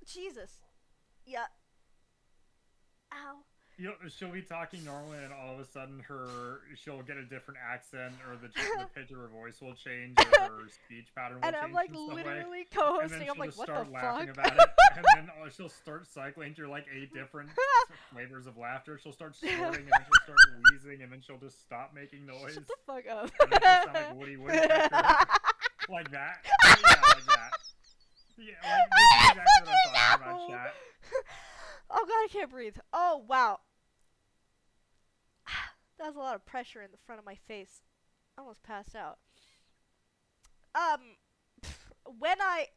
Jesus. Yeah. Ow. She'll be talking normally, and all of a sudden she'll get a different accent, or the pitch of her voice will change, or her speech pattern will change. And I'm like literally co-hosting. I'm like, what the fuck? And then she'll just start laughing about it, and then she'll start cycling through like 8 different flavors of laughter. She'll start snorting, and then she'll start wheezing, and then she'll just stop making noise. Shut the fuck up. And then she'll sound like Woody Woodpecker. Like that. Yeah, like that. Yeah, like this is exactly what I'm talking about, chat. Oh God, I can't breathe. Oh wow. That was a lot of pressure in the front of my face. I almost passed out. When I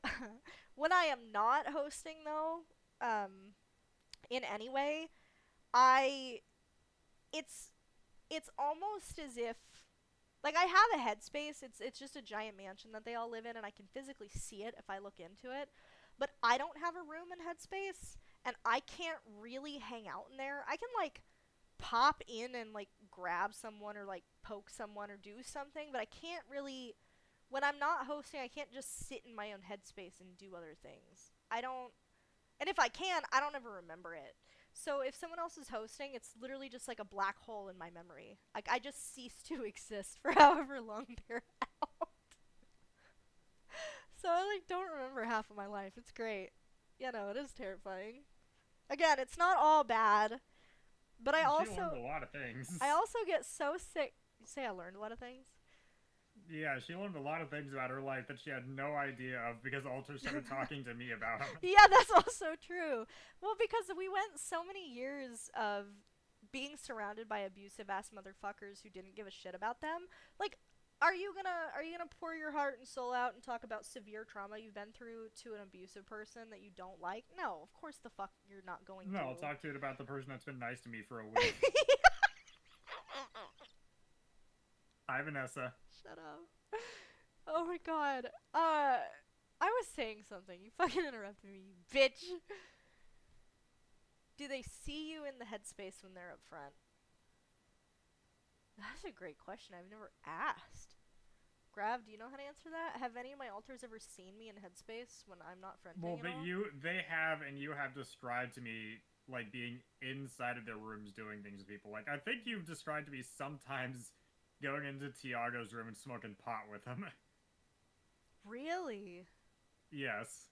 am not hosting though, in any way, it's almost as if, like, I have a headspace. It's just a giant mansion that they all live in, and I can physically see it if I look into it. But I don't have a room in headspace, and I can't really hang out in there. I can, like, pop in and, like, grab someone or, like, poke someone or do something, but I can't really, when I'm not hosting, I can't just sit in my own headspace and do other things. I don't, and if I can, I don't ever remember it. So if someone else is hosting, it's literally just like a black hole in my memory. Like, I just cease to exist for however long they're out. So I, like, don't remember half of my life. It's great. You know, it is terrifying. Again, it's not all bad, but I She also learned a lot of things. I also get so sick. You say I learned a lot of things? Yeah, she learned a lot of things about her life that she had no idea of because Alter started talking to me about them. Yeah, that's also true. Well, because we went so many years of being surrounded by abusive ass motherfuckers who didn't give a shit about them. Like, are you gonna pour your heart and soul out and talk about severe trauma you've been through to an abusive person that you don't like? No, of course the fuck you're not going to. No, I'll talk to it about the person that's been nice to me for a week. Hi, Vanessa. Shut up. Oh my god. I was saying something. You fucking interrupted me, you bitch. Do they see you in the headspace when they're up front? That's a great question. I've never asked. Grav, do you know how to answer that? Have any of my alters ever seen me in headspace when I'm not fronting Well, at all? they have, and you have described to me, like, being inside of their rooms doing things with people. Like, I think you've described to me sometimes going into Tiago's room and smoking pot with him. Really? Yes.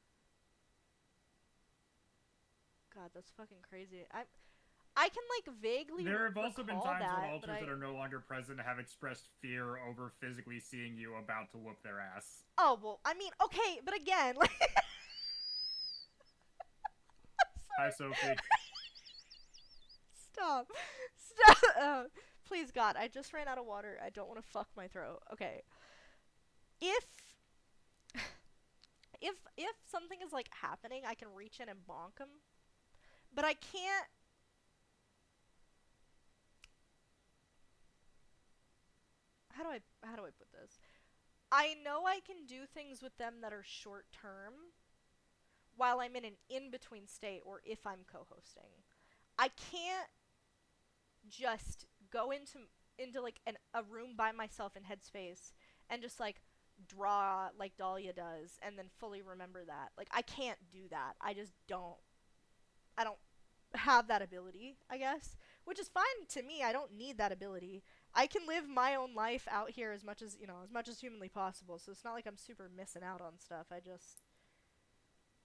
God, that's fucking crazy. I can, like, vaguely There have also been recall times that, when alters but that are no longer present have expressed fear over physically seeing you about to whoop their ass. Oh, well, I mean, okay, but again, like... Hi, Sophie. Stop. Please, God, I just ran out of water. I don't want to fuck my throat. Okay. If something is, like, happening, I can reach in and bonk him. But I can't... How do I put this? I know I can do things with them that are short term while I'm in an in-between state or if I'm co-hosting. I can't just go into like a room by myself in headspace and just, like, draw like Dahlia does and then fully remember that. Like, I can't do that. I just don't. I don't have that ability, I guess, which is fine to me. I don't need that ability. I can live my own life out here as much as, as much as humanly possible, so it's not like I'm super missing out on stuff.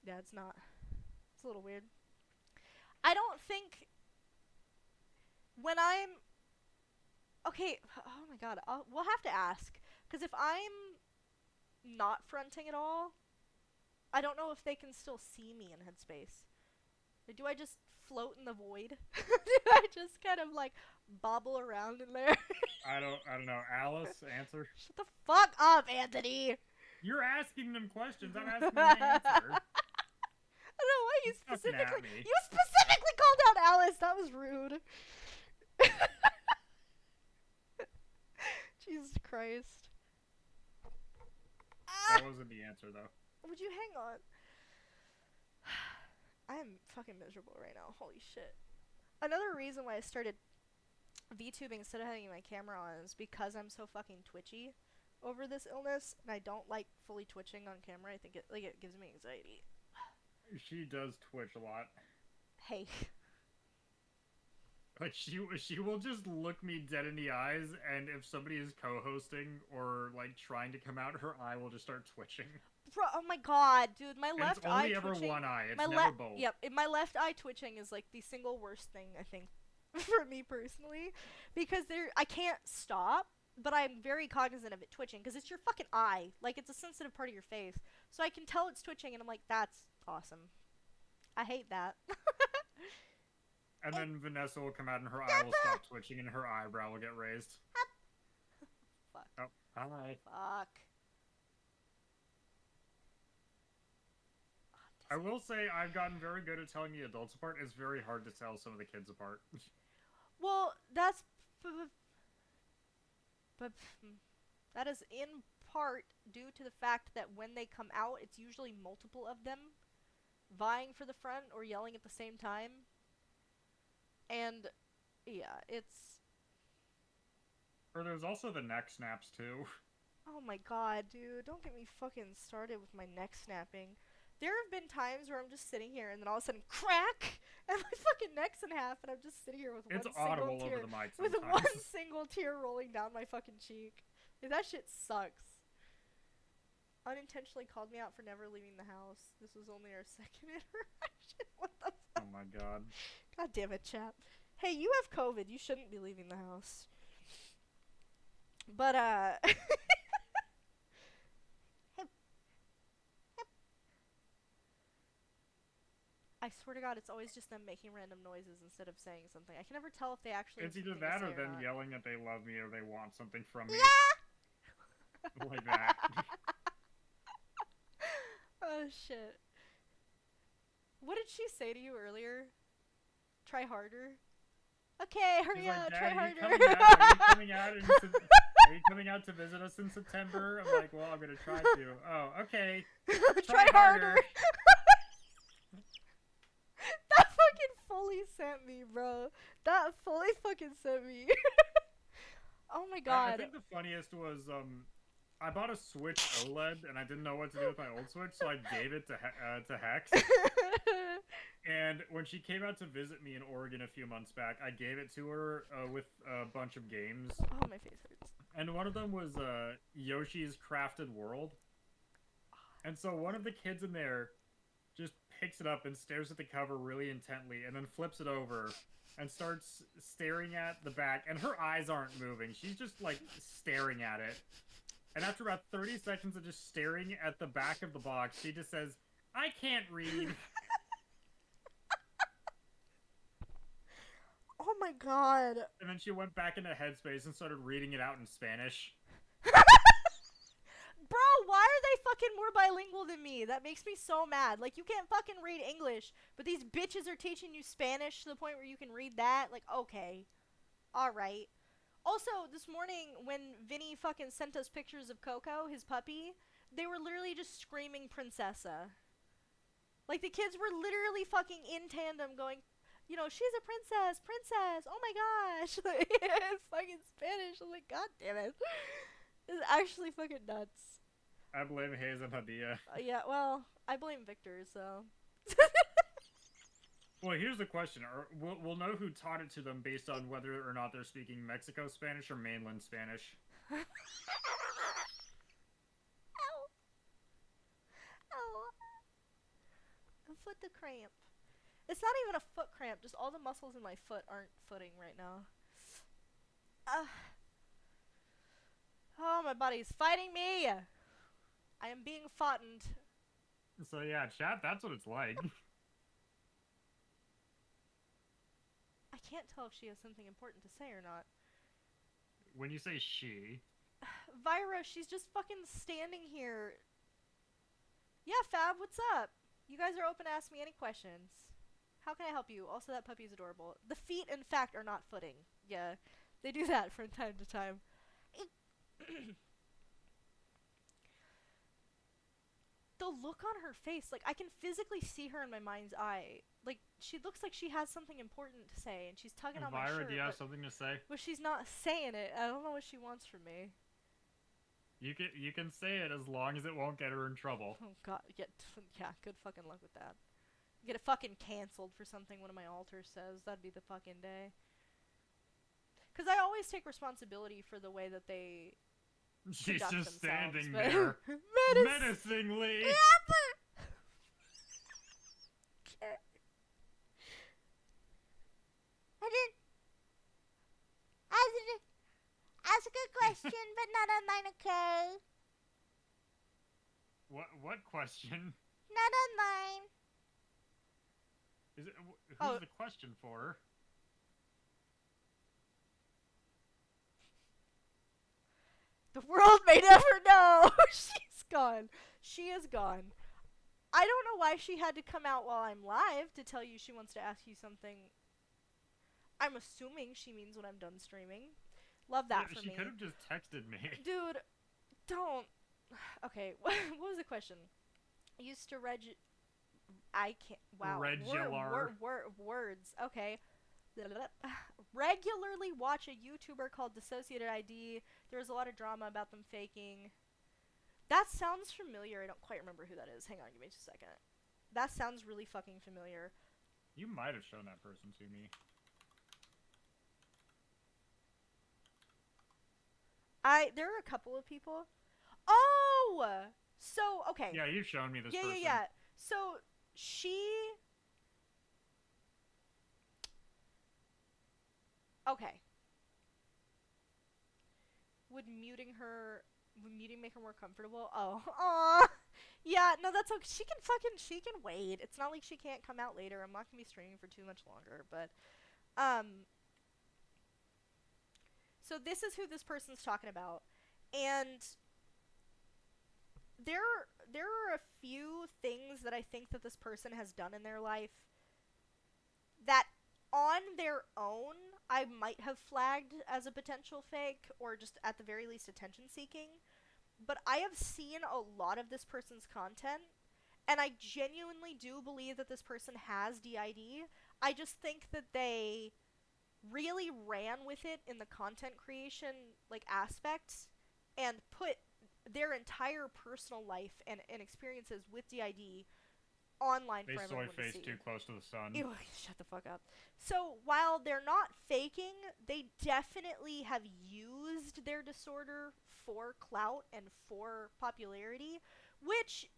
Yeah, it's a little weird. I don't think when I'm, okay, oh my god, we'll have to ask, because if I'm not fronting at all, I don't know if they can still see me in headspace. Or do I just float in the void? Do I just kind of, like, bobble around in there? I don't know. Alice, answer. Shut the fuck up, Anthony! You're asking them questions. I'm asking them to answer. I don't know why you Fucking at specifically... me. You specifically called out Alice! That was rude. Jesus Christ. That wasn't the answer, though. Would you hang on? I am fucking miserable right now. Holy shit. Another reason why I started VTubing instead of having my camera on is because I'm so fucking twitchy over this illness, and I don't like fully twitching on camera. I think it gives me anxiety. She does twitch a lot. Hey. Like, she will just look me dead in the eyes, and if somebody is co-hosting or, like, trying to come out, her eye will just start twitching. Bro, oh my god, dude, my And left it's only eye ever twitching. one eye, it's my never both. Yep, my left eye twitching is, like, the single worst thing, I think, for me personally, because I can't stop, but I'm very cognizant of it twitching, because it's your fucking eye. Like, it's a sensitive part of your face. So I can tell it's twitching, and I'm like, that's awesome. I hate that. And then Vanessa will come out and her eye will stop twitching and her eyebrow will get raised. Fuck. Oh, hi. Fuck. I will say I've gotten very good at telling the adults apart. It's very hard to tell some of the kids apart. Well, that's... But that is in part due to the fact that when they come out, it's usually multiple of them vying for the front or yelling at the same time. And, yeah, it's... Or there's also the neck snaps, too. Oh my god, dude, don't get me fucking started with my neck snapping. There have been times where I'm just sitting here and then all of a sudden, crack! And my fucking neck's in half and I'm just sitting here with It's one single audible tear. over the mic With sometimes. one single tear rolling down my fucking cheek. Like, that shit sucks. Unintentionally called me out for never leaving the house. This was only our second interaction. What the fuck? Oh my god. God damn it, chap. Hey, you have COVID. You shouldn't be leaving the house. But, I swear to God, it's always just them making random noises instead of saying something. I can never tell if they actually It's have either something to that say or them not. yelling that they love me or they want something from me. Yeah! Like that. Oh, shit. What did she say to you earlier? Try harder? Okay, hurry She's like, up, Dad, try are you harder. coming out to visit us in September? I'm like, well, I'm gonna try to. Oh, okay. Try harder. That fucking fully sent me, bro. That fully fucking sent me. Oh my god. I think the funniest was, I bought a Switch OLED and I didn't know what to do with my old Switch, so I gave it to Hex. And when she came out to visit me in Oregon a few months back, I gave it to her with a bunch of games. Oh, my face hurts. And one of them was Yoshi's Crafted World. And so one of the kids in there just picks it up and stares at the cover really intently and then flips it over and starts staring at the back. And her eyes aren't moving. She's just, like, staring at it. And after about 30 seconds of just staring at the back of the box, she just says, I can't read. Oh my god. And then she went back into Headspace and started reading it out in Spanish. Bro, why are they fucking more bilingual than me? That makes me so mad. Like, you can't fucking read English, but these bitches are teaching you Spanish to the point where you can read that? Like, okay. Alright. Also, this morning, when Vinny fucking sent us pictures of Coco, his puppy, they were literally just screaming Princessa. Like, the kids were literally fucking in tandem going, you know, she's a princess, princess, oh my gosh. It's fucking Spanish. I'm like, god damn it. It's actually fucking nuts. I blame Hayes and Hadia. Yeah, well, I blame Victor, so. Well, here's the question. We'll know who taught it to them based on whether or not they're speaking Mexico Spanish or mainland Spanish. Ow. Ow. A foot the cramp. It's not even a foot cramp, just all the muscles in my foot aren't footing right now. Oh, my body's fighting me! I am being foughtened. So yeah, chat, that's what it's like. I can't tell if she has something important to say or not. When you say she... Vyra, she's just fucking standing here. Yeah, Fab, what's up? You guys are open to ask me any questions. How can I help you? Also, that puppy's adorable. The feet, in fact, are not footing. Yeah, they do that from time to time. The look on her face, like, I can physically see her in my mind's eye. Like, she looks like she has something important to say, and she's tugging on my Vyra, shirt. do you have something to say? But she's not saying it. I don't know what she wants from me. You can say it as long as it won't get her in trouble. Oh god, yeah, good fucking luck with that. Get it fucking cancelled for something one of my alters says. That'd be the fucking day. Because I always take responsibility for the way that they She's conduct just themselves, standing but- there. Menacingly. Ask a good question, but not online, okay? What question? Not online. Is it who's the question for? The world may never know. She's gone. She is gone. I don't know why she had to come out while I'm live to tell you she wants to ask you something. I'm assuming she means when I'm done streaming. Love that for me. She could have just texted me. Dude, don't. Okay, what was the question? Used to I can't. Wow. Words. Okay. Regularly watch a YouTuber called Dissociative ID. There's a lot of drama about them faking. That sounds familiar. I don't quite remember who that is. Hang on, give me just a second. That sounds really fucking familiar. You might have shown that person to me. There are a couple of people. Oh! So, okay. Yeah, you've shown me this person. Yeah. So, she... Okay. Would muting make her more comfortable? Oh. Aww. Yeah, no, that's okay. She can wait. It's not like she can't come out later. I'm not gonna be streaming for too much longer, but, so this is who this person's talking about, and there are a few things that I think that this person has done in their life that on their own I might have flagged as a potential fake or just at the very least attention seeking, but I have seen a lot of this person's content and I genuinely do believe that this person has D.I.D. I just think that they really ran with it in the content creation aspects and put their entire personal life and experiences with D.I.D. online for everyone to see. They soy face too close to the sun. Ew, shut the fuck up. So while they're not faking, they definitely have used their disorder for clout and for popularity, which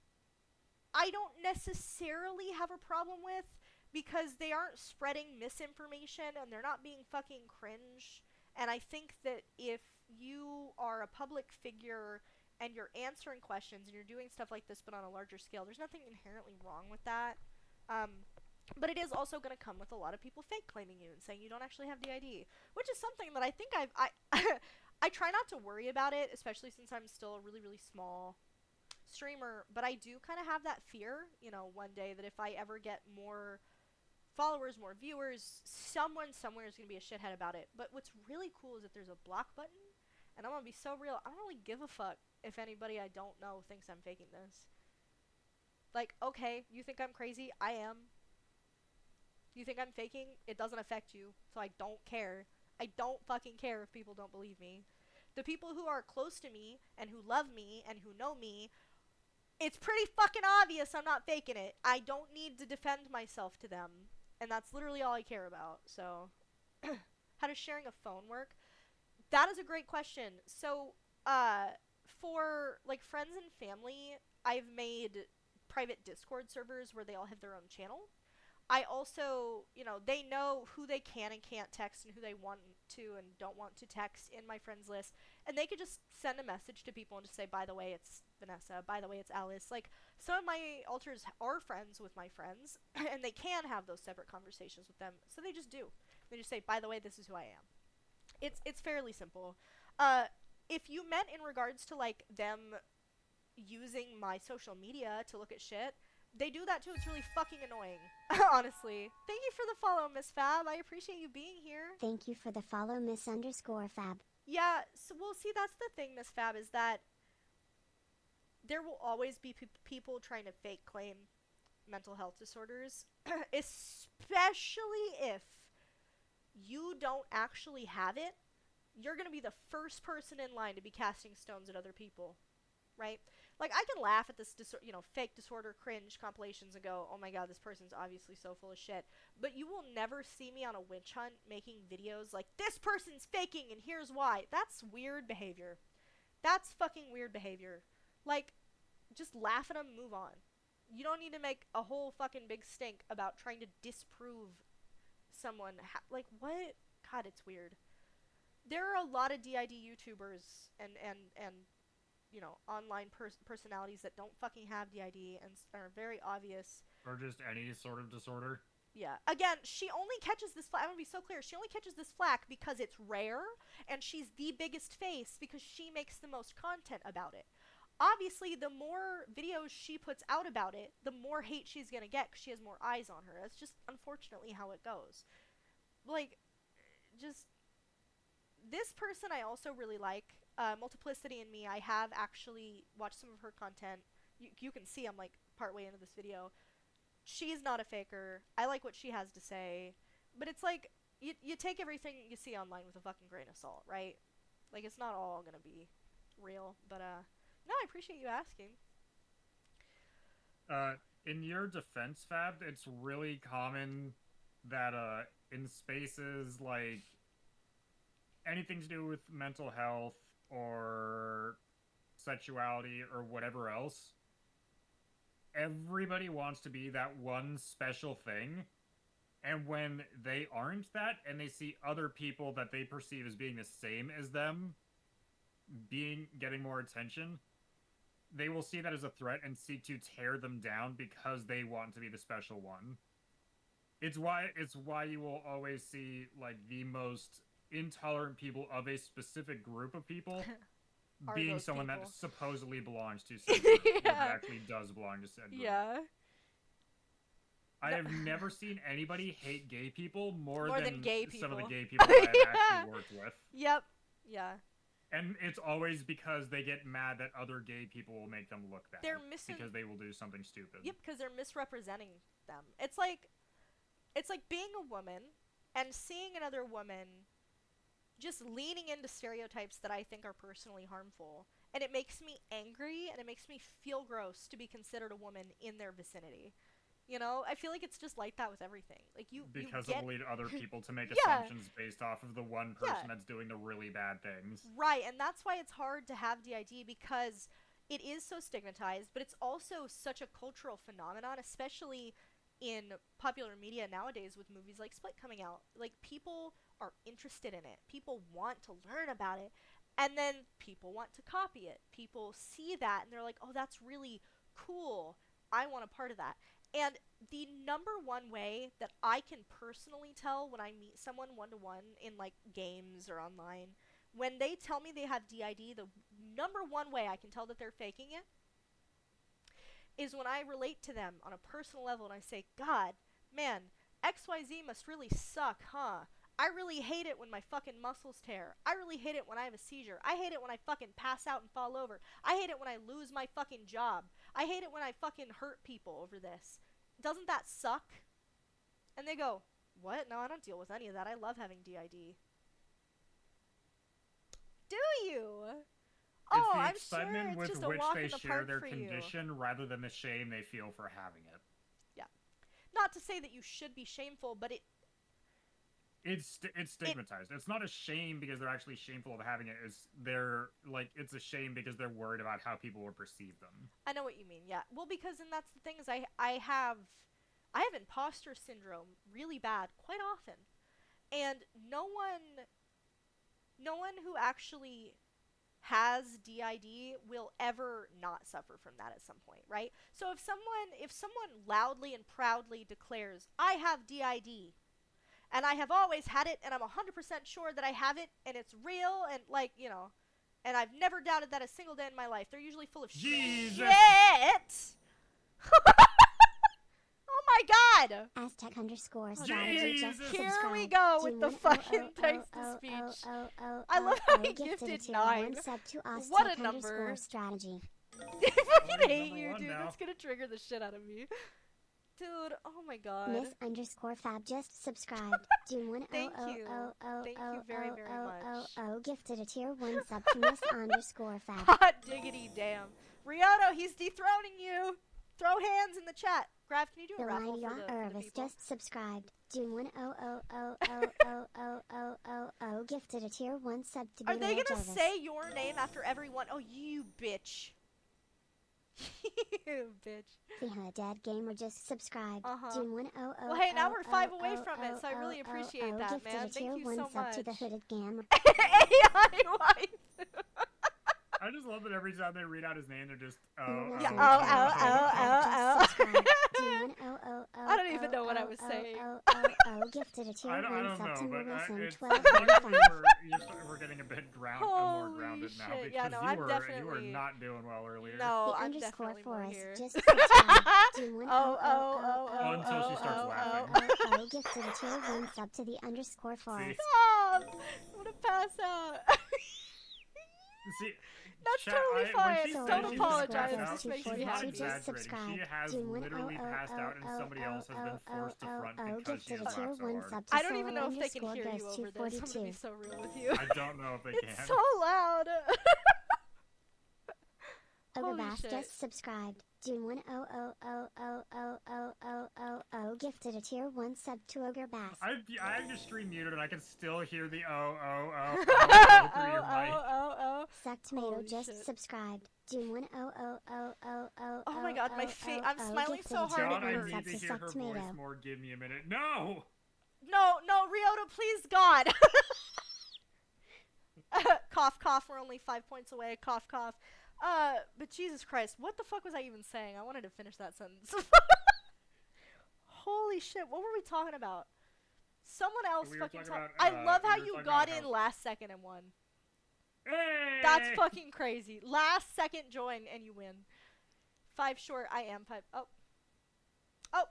I don't necessarily have a problem with because they aren't spreading misinformation and they're not being fucking cringe. And I think that if you are a public figure and you're answering questions and you're doing stuff like this but on a larger scale, there's nothing inherently wrong with that. But it is also going to come with a lot of people fake claiming you and saying you don't actually have D.I.D., which is something that I think I try not to worry about it, especially since I'm still a really, really small streamer, but I do kind of have that fear, one day that if I ever get more followers, more viewers, someone somewhere is going to be a shithead about it. But what's really cool is that there's a block button, and I'm going to be so real, I don't really give a fuck if anybody I don't know thinks I'm faking this. Like, okay, you think I'm crazy? I am. You think I'm faking? It doesn't affect you, so I don't care. I don't fucking care if people don't believe me. The people who are close to me, and who love me, and who know me, it's pretty fucking obvious I'm not faking it. I don't need to defend myself to them. And that's literally all I care about. So, how does sharing a phone work? That is a great question. So, for, friends and family, I've made private Discord servers where they all have their own channel. I also, they know who they can and can't text and who they want to and don't want to text in my friends list. And they could just send a message to people and just say, by the way, it's Vanessa. By the way, it's Alice. Some of my alters are friends with my friends, and they can have those separate conversations with them. So they just do. They just say, by the way, this is who I am. It's fairly simple. If you meant in regards to, them using my social media to look at shit, they do that too. It's really fucking annoying, honestly. Thank you for the follow, Miss Fab. I appreciate you being here. Thank you for the follow, Miss_Fab. Yeah, so, well, see, that's the thing, Miss Fab, is that there will always be people trying to fake claim mental health disorders, especially if you don't actually have it. You're going to be the first person in line to be casting stones at other people, right? I can laugh at this, fake disorder cringe compilations and go, oh my god, this person's obviously so full of shit. But you will never see me on a witch hunt making videos like, this person's faking and here's why. That's weird behavior. That's fucking weird behavior. Just laugh at them, move on. You don't need to make a whole fucking big stink about trying to disprove someone. What? God, it's weird. There are a lot of D.I.D. YouTubers and online personalities that don't fucking have D.I.D. and are very obvious. Or just any sort of disorder. Yeah. Again, she only catches this flack. I'm gonna be so clear. She only catches this flack because it's rare, and she's the biggest face because she makes the most content about it. obviously, the more videos she puts out about it, the more hate she's gonna get because she has more eyes on her. That's just unfortunately how it goes. Like, just this person I also really like, Multiplicity and Me. I have actually watched some of her content. You can see I'm like partway into this video. She's not a faker. I like what she has to say, but it's like you take everything you see online with a fucking grain of salt, right? Like, it's not all gonna be real, but no, I appreciate you asking. In your defense, Fab, it's really common that in spaces like anything to do with mental health or sexuality or whatever else, everybody wants to be that one special thing, and when they aren't that and they see other people that they perceive as being the same as them getting more attention, they will see that as a threat and seek to tear them down because they want to be the special one. It's why you will always see like the most intolerant people of a specific group of people being someone that supposedly belongs to said group, but actually does belong to said group. Yeah. I have never seen anybody hate gay people more than gay people. some of the gay people that I've actually worked with. Yep. Yeah. And it's always because they get mad that other gay people will make them look bad. Because they will do something stupid. Yep, because they're misrepresenting them. It's like being a woman and seeing another woman just leaning into stereotypes that I think are personally harmful. And it makes me angry and it makes me feel gross to be considered a woman in their vicinity. You know, I feel like it's just like that with everything. Like because you it'll lead other people to make assumptions based off of the one person that's doing the really bad things. Right, and that's why it's hard to have D.I.D. because it is so stigmatized, but it's also such a cultural phenomenon, especially in popular media nowadays with movies like Split coming out. Like, people are interested in it. People want to learn about it. And then people want to copy it. People see that and they're like, oh, that's really cool. I want a part of that. And the number one way that I can personally tell when I meet someone one-to-one in, like, games or online, when they tell me they have D.I.D., the number one way I can tell that they're faking it is when I relate to them on a personal level and I say, God, man, XYZ must really suck, huh? I really hate it when my fucking muscles tear. I really hate it when I have a seizure. I hate it when I fucking pass out and fall over. I hate it when I lose my fucking job. I hate it when I fucking hurt people over this. Doesn't that suck? And they go, what? No, I don't deal with any of that. I love having D.I.D. Do you? It's the I'm excitement sure with it's just which a walk they in the share park their for condition you. rather than the shame they feel for having it. Yeah. Not to say that you should be shameful, but it's stigmatized. It's not a shame because they're actually shameful of having it. It's a shame because they're worried about how people will perceive them. I know what you mean. Yeah. Well, because and that's the thing is I have imposter syndrome really bad quite often, and no one who actually has D.I.D. will ever not suffer from that at some point, right? So if someone loudly and proudly declares, I have D.I.D. and I have always had it and I'm 100% sure that I have it and it's real and and I've never doubted that a single day in my life, they're usually full of shit. Oh my god! Aztec_strategy just subscribed. Here we go with the fucking text-to-speech. I love how he gifted 9. What a number. Strategy. I fucking hate you, dude. That's gonna trigger the shit out of me. Dude, oh my god. Miss_Fab just subscribed. Thank you. Thank you very, very much. Gifted a tier 1 sub to Miss_Fab. Hot diggity damn. Rioto, he's dethroning you. Throw hands in the chat. Graf, can you do a raffle for the people? Just subscribed. Gifted a tier 1 sub to Are they gonna say your name after everyone? Oh, you bitch. You bitch. The Dead Gamer just subscribed. Well, hey, now we're 5 away from it, so I really appreciate that, man. Thank you so much. To the Hooded Gamer. AI wife. I just love that every time they read out his name, they're just I don't even even know what I was saying. Gifted a tier I 1 don't sub know, to but Wilson it's 1295. we're getting a bit more grounded now shit. because Yeah, no, I'm you were definitely not doing well earlier. No, The I'm underscore definitely more Forest here. just subscribed. June 1 Until she starts laughing. Gifted a tier 1 sub to the underscore Forest. Stop! I'm gonna pass out. See, That's chat, totally fine. when she Don't said she's gonna apologize. pass out, This makes she's me not happy. exaggerating. She has literally passed out and somebody else has been forced to front because she has laughed so hard. I don't even know if they can hear you over this. I'm gonna be so real with you. I don't know if they can. It's so loud. Overbass just subscribed. June 1 gifted a tier 1 sub to Ogre Bass. I have your stream muted and I can still hear the through your mic. Suck Tomato just subscribed. June 1 Oh my god, my face. I'm smiling so hard God, it I hurts. need to hear her voice more. Give me a minute. No! No, Ryota, please, God. Cough, cough. We're only 5 points away. Cough, cough. But Jesus Christ, what the fuck was I even saying? I wanted to finish that sentence. Holy shit, what were we talking about? Someone else fucking talked. I love how you got in last second and won. Hey! That's fucking crazy. Last second join and you win. 5 short, I am 5. Oh,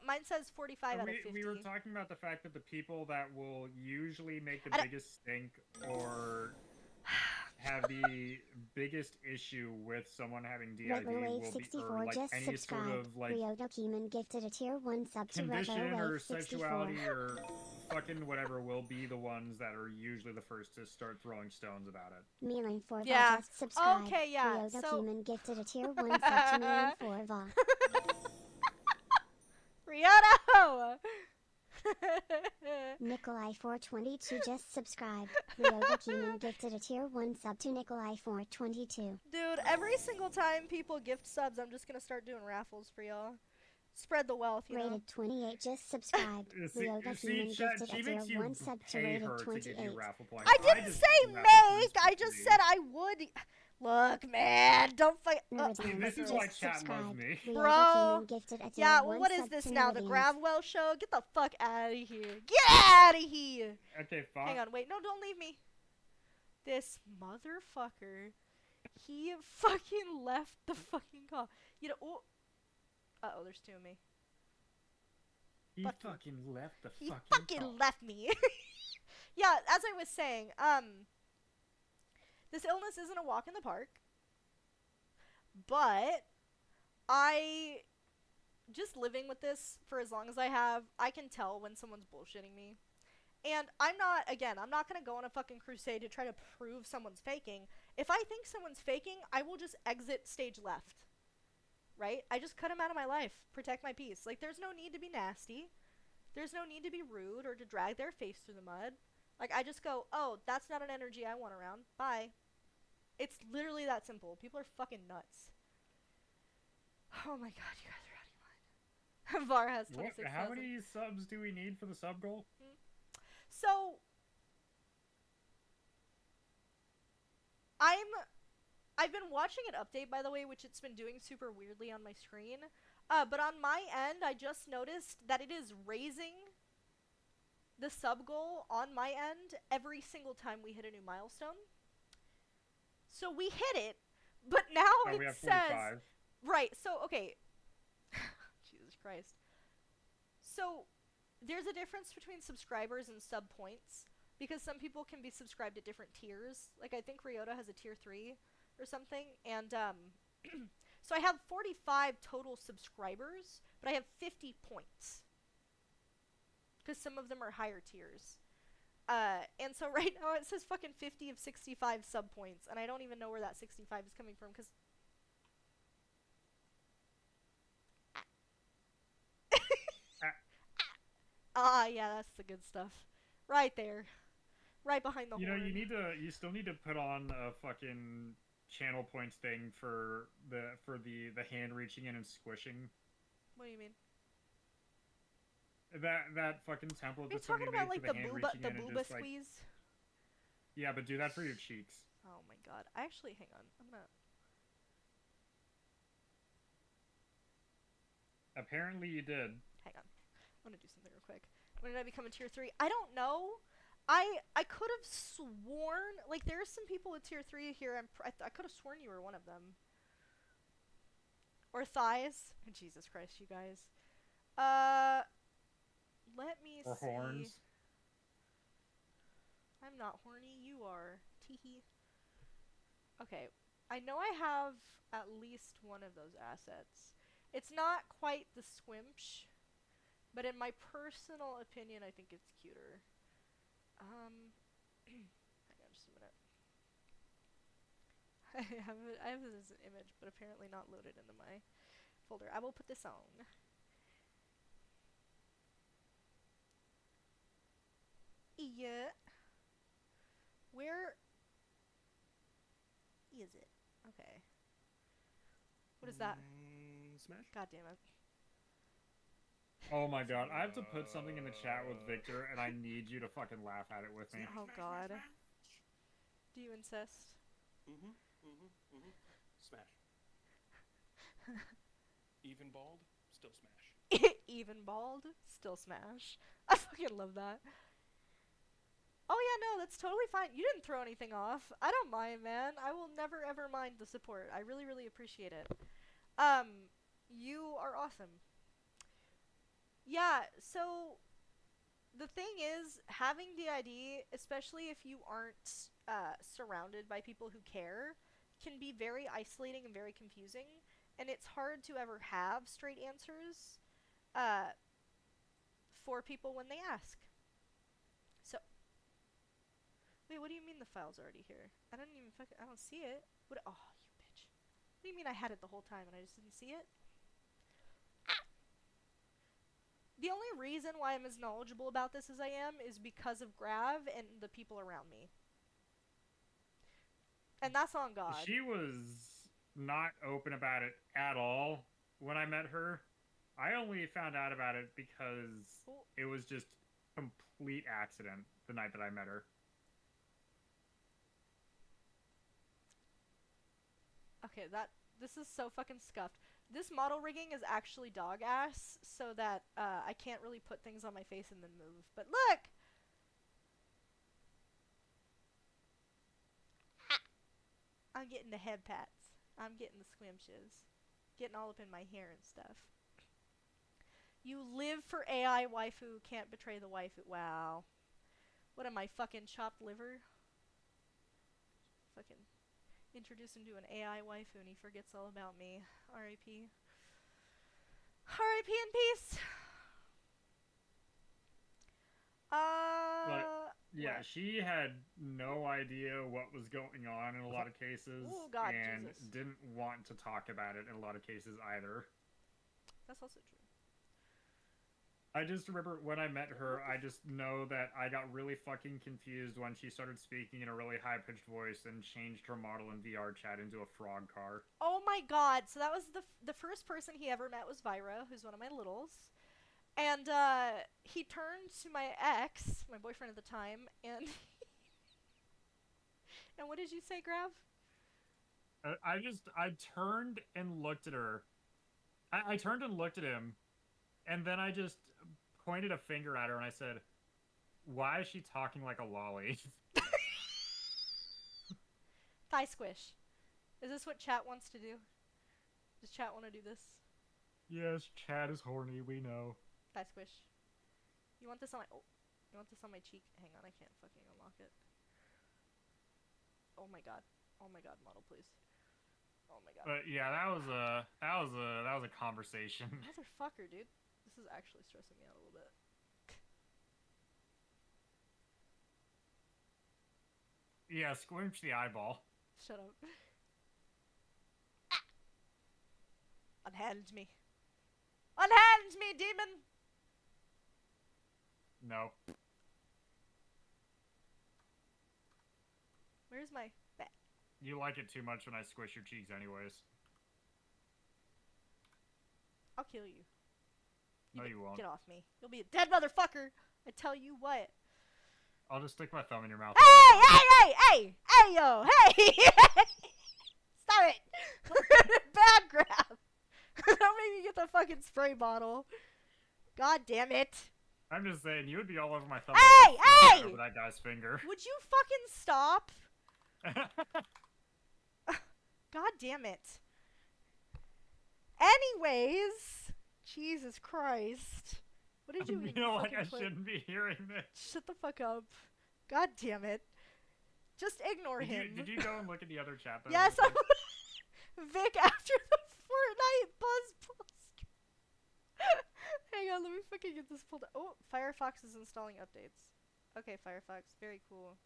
mine says 45 out of 50. We were talking about the fact that the people that will usually make the biggest stink or have the biggest issue with someone having D.I.D. will be, or like just any subscribed. sort of like Ryoto Keeman gifted a tier 1 sub to condition or 64. sexuality or fucking whatever will be the ones that are usually the first to start throwing stones about it. Mealing 4 Yeah. just subscribed. Okay, yeah. Ryoto So Keeman gifted a tier 1 sub to Mealing 4 Va. Ryoto! Nikolai 422 just subscribed. Ryoto Keeman gifted a tier 1 sub to Nikolai 422. Dude, every single time people gift subs, I'm just gonna start doing raffles for y'all. Spread the wealth, you know. Rated 28 just subscribed. Ryoto Keeman gifted a tier 1 sub to Rated 28. I didn't say make! I just said I would. Look, man, don't fight. See, this is why chat loves me. Bro. Yeah, well, what is this now? The Gravwell show? Get the fuck out of here. Get out of here. Okay, fine. Hang on, wait. No, don't leave me. This motherfucker. He fucking left the fucking call. You know, oh. Uh-oh, there's 2 of me. He fucking left the He fucking left me. Yeah, as I was saying, this illness isn't a walk in the park, but just living with this for as long as I have, I can tell when someone's bullshitting me. And I'm not gonna go on a fucking crusade to try to prove someone's faking. If I think someone's faking, I will just exit stage left. Right? I just cut them out of my life. Protect my peace. Like, there's no need to be nasty. There's no need to be rude or to drag their face through the mud. Like, I just go, oh, that's not an energy I want around. Bye. It's literally that simple. People are fucking nuts. Oh my god, you guys are out of line. Var has 26,000. How many subs do we need for the sub goal? So, I've been watching it update, by the way, which it's been doing super weirdly on my screen. But on my end, I just noticed that it is raising the sub goal on my end every single time we hit a new milestone. So we hit it, but now it we have says 45. right. So okay, Jesus Christ. So there's a difference between subscribers and sub points because some people can be subscribed at different tiers. Like I think Ryota has a tier 3 or something, and so I have 45 total subscribers, but I have 50 points. Because some of them are higher tiers. And so right now it says fucking 50 of 65 sub points, and I don't even know where that 65 is coming from, because... yeah, that's the good stuff. Right there. Right behind the horn. You still need to put on a fucking channel points thing for the hand reaching in and squishing. What do you mean? That fucking template that talking somebody about made like for the the hand booba reaching in and just squeeze? Yeah, but do that for your cheeks. Oh my god. Actually, hang on. I'm gonna... Apparently you did. Hang on. I'm gonna do something real quick. When did I become a tier 3? I don't know. I could have sworn, like, there's some people with tier 3 here. I could have sworn you were one of them. Or thighs. Jesus Christ, you guys. Let me Or see. horns. I'm not horny. You are. Teehee. Okay. I know I have at least one of those assets. It's not quite the squimch, but in my personal opinion, I think it's cuter. Hang on just a minute. I have this as an image, but apparently not loaded into my folder. I will put this on. Yeah. Where is it? Okay. What is that? Smash. God damn it. Oh my god, I have to put something in the chat with Victor, and I need you to fucking laugh at it with me. Oh god. Do you insist? Smash. Even bald, still smash. Even bald, still smash. I fucking love that. Oh yeah, no, that's totally fine. You didn't throw anything off. I don't mind, man. I will never ever mind the support. I really, really appreciate it. You are awesome. Yeah, so the thing is, having D.I.D, especially if you aren't surrounded by people who care, can be very isolating and very confusing, and it's hard to ever have straight answers for people when they ask. So, wait, what do you mean the file's already here? I don't see it. What? Oh, you bitch. What do you mean I had it the whole time and I just didn't see it? The only reason why I'm as knowledgeable about this as I am is because of Grav and the people around me. And that's on God. She was not open about it at all when I met her. I only found out about it because it was just complete accident the night that I met her. Okay, this is so fucking scuffed. This model rigging is actually dog ass, so that I can't really put things on my face and then move. But look! I'm getting the head pats. I'm getting the squimches. Getting all up in my hair and stuff. You live for AI waifu, can't betray the waifu. Wow. What am I, fucking chopped liver? Fucking introduce him to an AI waifu and he forgets all about me. R.I.P. R.I.P. in peace. Yeah, what? she had no idea what was going on in a lot of cases, Oh, God, and Jesus. didn't want to talk about it in a lot of cases either. That's also true. I just remember when I met her, I just know that I got really fucking confused when she started speaking in a really high-pitched voice and changed her model in VR chat into a frog car. Oh my god, so that was the first person he ever met was Vira, who's one of my littles. And he turned to my ex, my boyfriend at the time, and and what did you say, Grav? I turned and looked at her. I turned and looked at him, and then I just pointed a finger at her and I said, "Why is she talking like a lolly?" Thigh squish. Is this what chat wants to do? Does chat want to do this? Yes, chat is horny, we know. Thigh squish. You want this on my... Oh. You want this on my cheek? Hang on, I can't fucking unlock it. Oh my god. Oh my god, model, please. Oh my god. But yeah, that was a conversation. Motherfucker, dude. This is actually stressing me out a little bit. Yeah, squinch the eyeball. Shut up. Ah! Unhand me. Unhand me, demon! No. Where's my bat? You like it too much when I squish your cheeks anyways. I'll kill you. No, you won't. Get off me. You'll be a dead motherfucker! I tell you what. I'll just stick my thumb in your mouth. Hey, yo, hey! Stop it! Bad grab! Don't make me get the fucking spray bottle. God damn it. I'm just saying, you would be all over my thumb Hey, like that hey! over that guy's finger. Would you fucking stop? God damn it. Anyways, Jesus Christ. What did you I even feel like fucking I put? shouldn't be hearing this. Shut the fuck up. God damn it. Just ignore him. Did you go and look at the other chat though? Yes, I'm Vic after the Fortnite buzz post. Hang on, let me fucking get this pulled up. Oh, Firefox is installing updates. Okay, Firefox, very cool.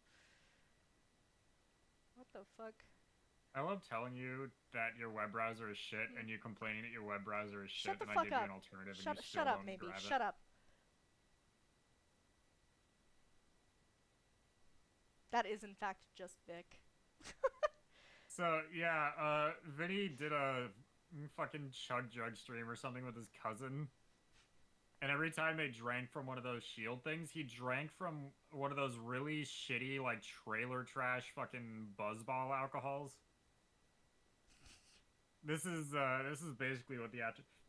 What the fuck? I love telling you that your web browser is shit and you complaining that your web browser is shit Shut the and I fuck give you up. an alternative and you still Shut up, don't maybe. grab Shut it. up. That is in fact just Vic. So yeah, Vinny did a fucking chug jug stream or something with his cousin. And every time they drank from one of those shield things, he drank from one of those really shitty, like, trailer trash fucking buzzball alcohols. This is basically what the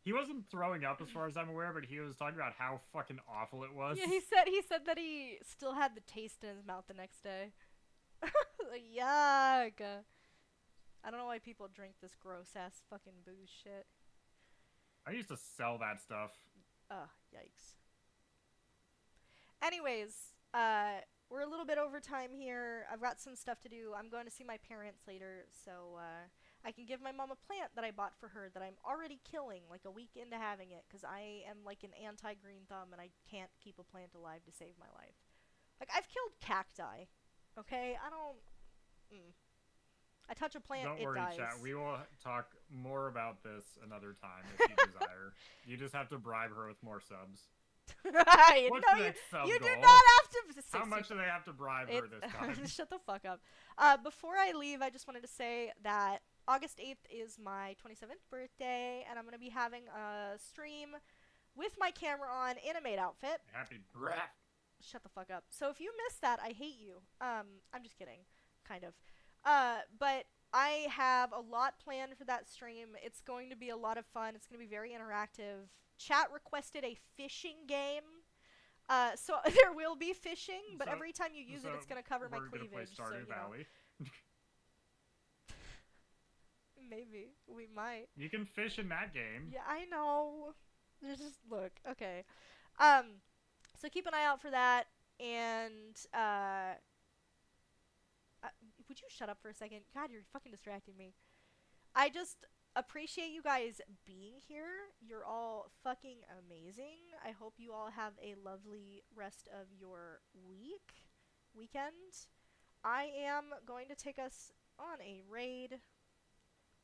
he wasn't throwing up as far as I'm aware, but he was talking about how fucking awful it was. Yeah, he said that he still had the taste in his mouth the next day. Like, yuck. I don't know why people drink this gross ass fucking booze shit. I used to sell that stuff. Yikes. Anyways, we're a little bit over time here. I've got some stuff to do. I'm going to see my parents later, so I can give my mom a plant that I bought for her that I'm already killing like a week into having it, because I am like an anti-green thumb and I can't keep a plant alive to save my life. Like, I've killed cacti, okay? I don't... I touch a plant, Don't it worry, dies. chat. We will talk more about this another time if you desire. You just have to bribe her with more subs. What's the next sub you goal? do not have to. How much do they have to bribe her this time? Shut the fuck up. Before I leave, I just wanted to say that August 8th is my 27th birthday, and I'm going to be having a stream with my camera on in a maid outfit. Happy breath. Shut the fuck up. So if you missed that, I hate you. I'm just kidding. Kind of. But I have a lot planned for that stream. It's going to be a lot of fun. It's going to be very interactive. Chat requested a fishing game. So there will be fishing, but every time you use it, it's going to cover my cleavage. We're going to play Stardew Valley. Maybe. We might. You can fish in that game. Yeah, I know. There's just, look, okay. So keep an eye out for that, and, would you shut up for a second? God, you're fucking distracting me. I just appreciate you guys being here. You're all fucking amazing. I hope you all have a lovely rest of your weekend. I am going to take us on a raid.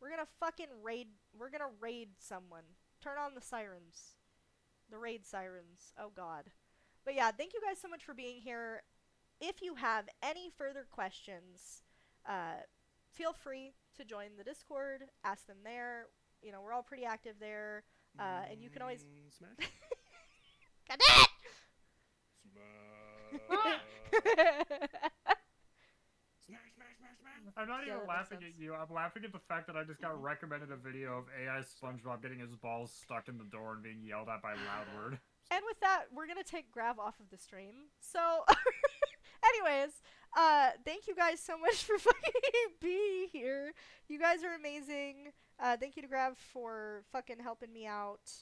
We're gonna fucking raid. We're gonna raid someone. Turn on the sirens. The raid sirens. Oh god. But yeah, thank you guys so much for being here. If you have any further questions, feel free to join the Discord. Ask them there. You know, we're all pretty active there. And you can always... Smash? Got it! I'm not even laughing at you. I'm laughing at the fact that I just got recommended a video of AI SpongeBob getting his balls stuck in the door and being yelled at by Loudword. And with that, we're gonna take Grav off of the stream. So, anyways, thank you guys so much for fucking being here. You guys are amazing. Thank you to Grav for fucking helping me out.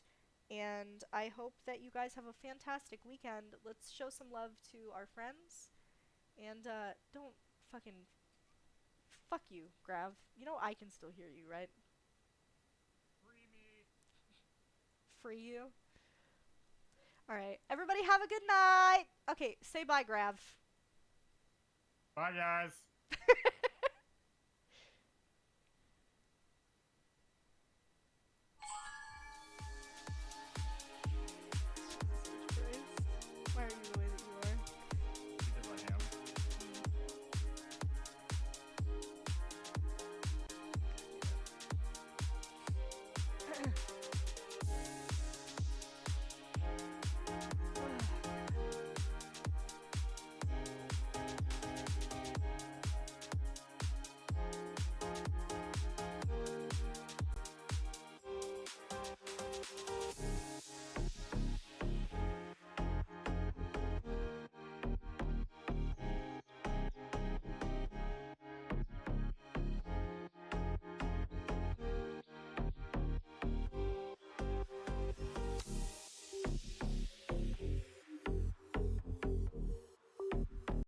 And I hope that you guys have a fantastic weekend. Let's show some love to our friends. And, don't fucking... Fuck you, Grav. You know I can still hear you, right? Free me. Free you? Alright, everybody have a good night! Okay, say bye, Grav. Bye, guys.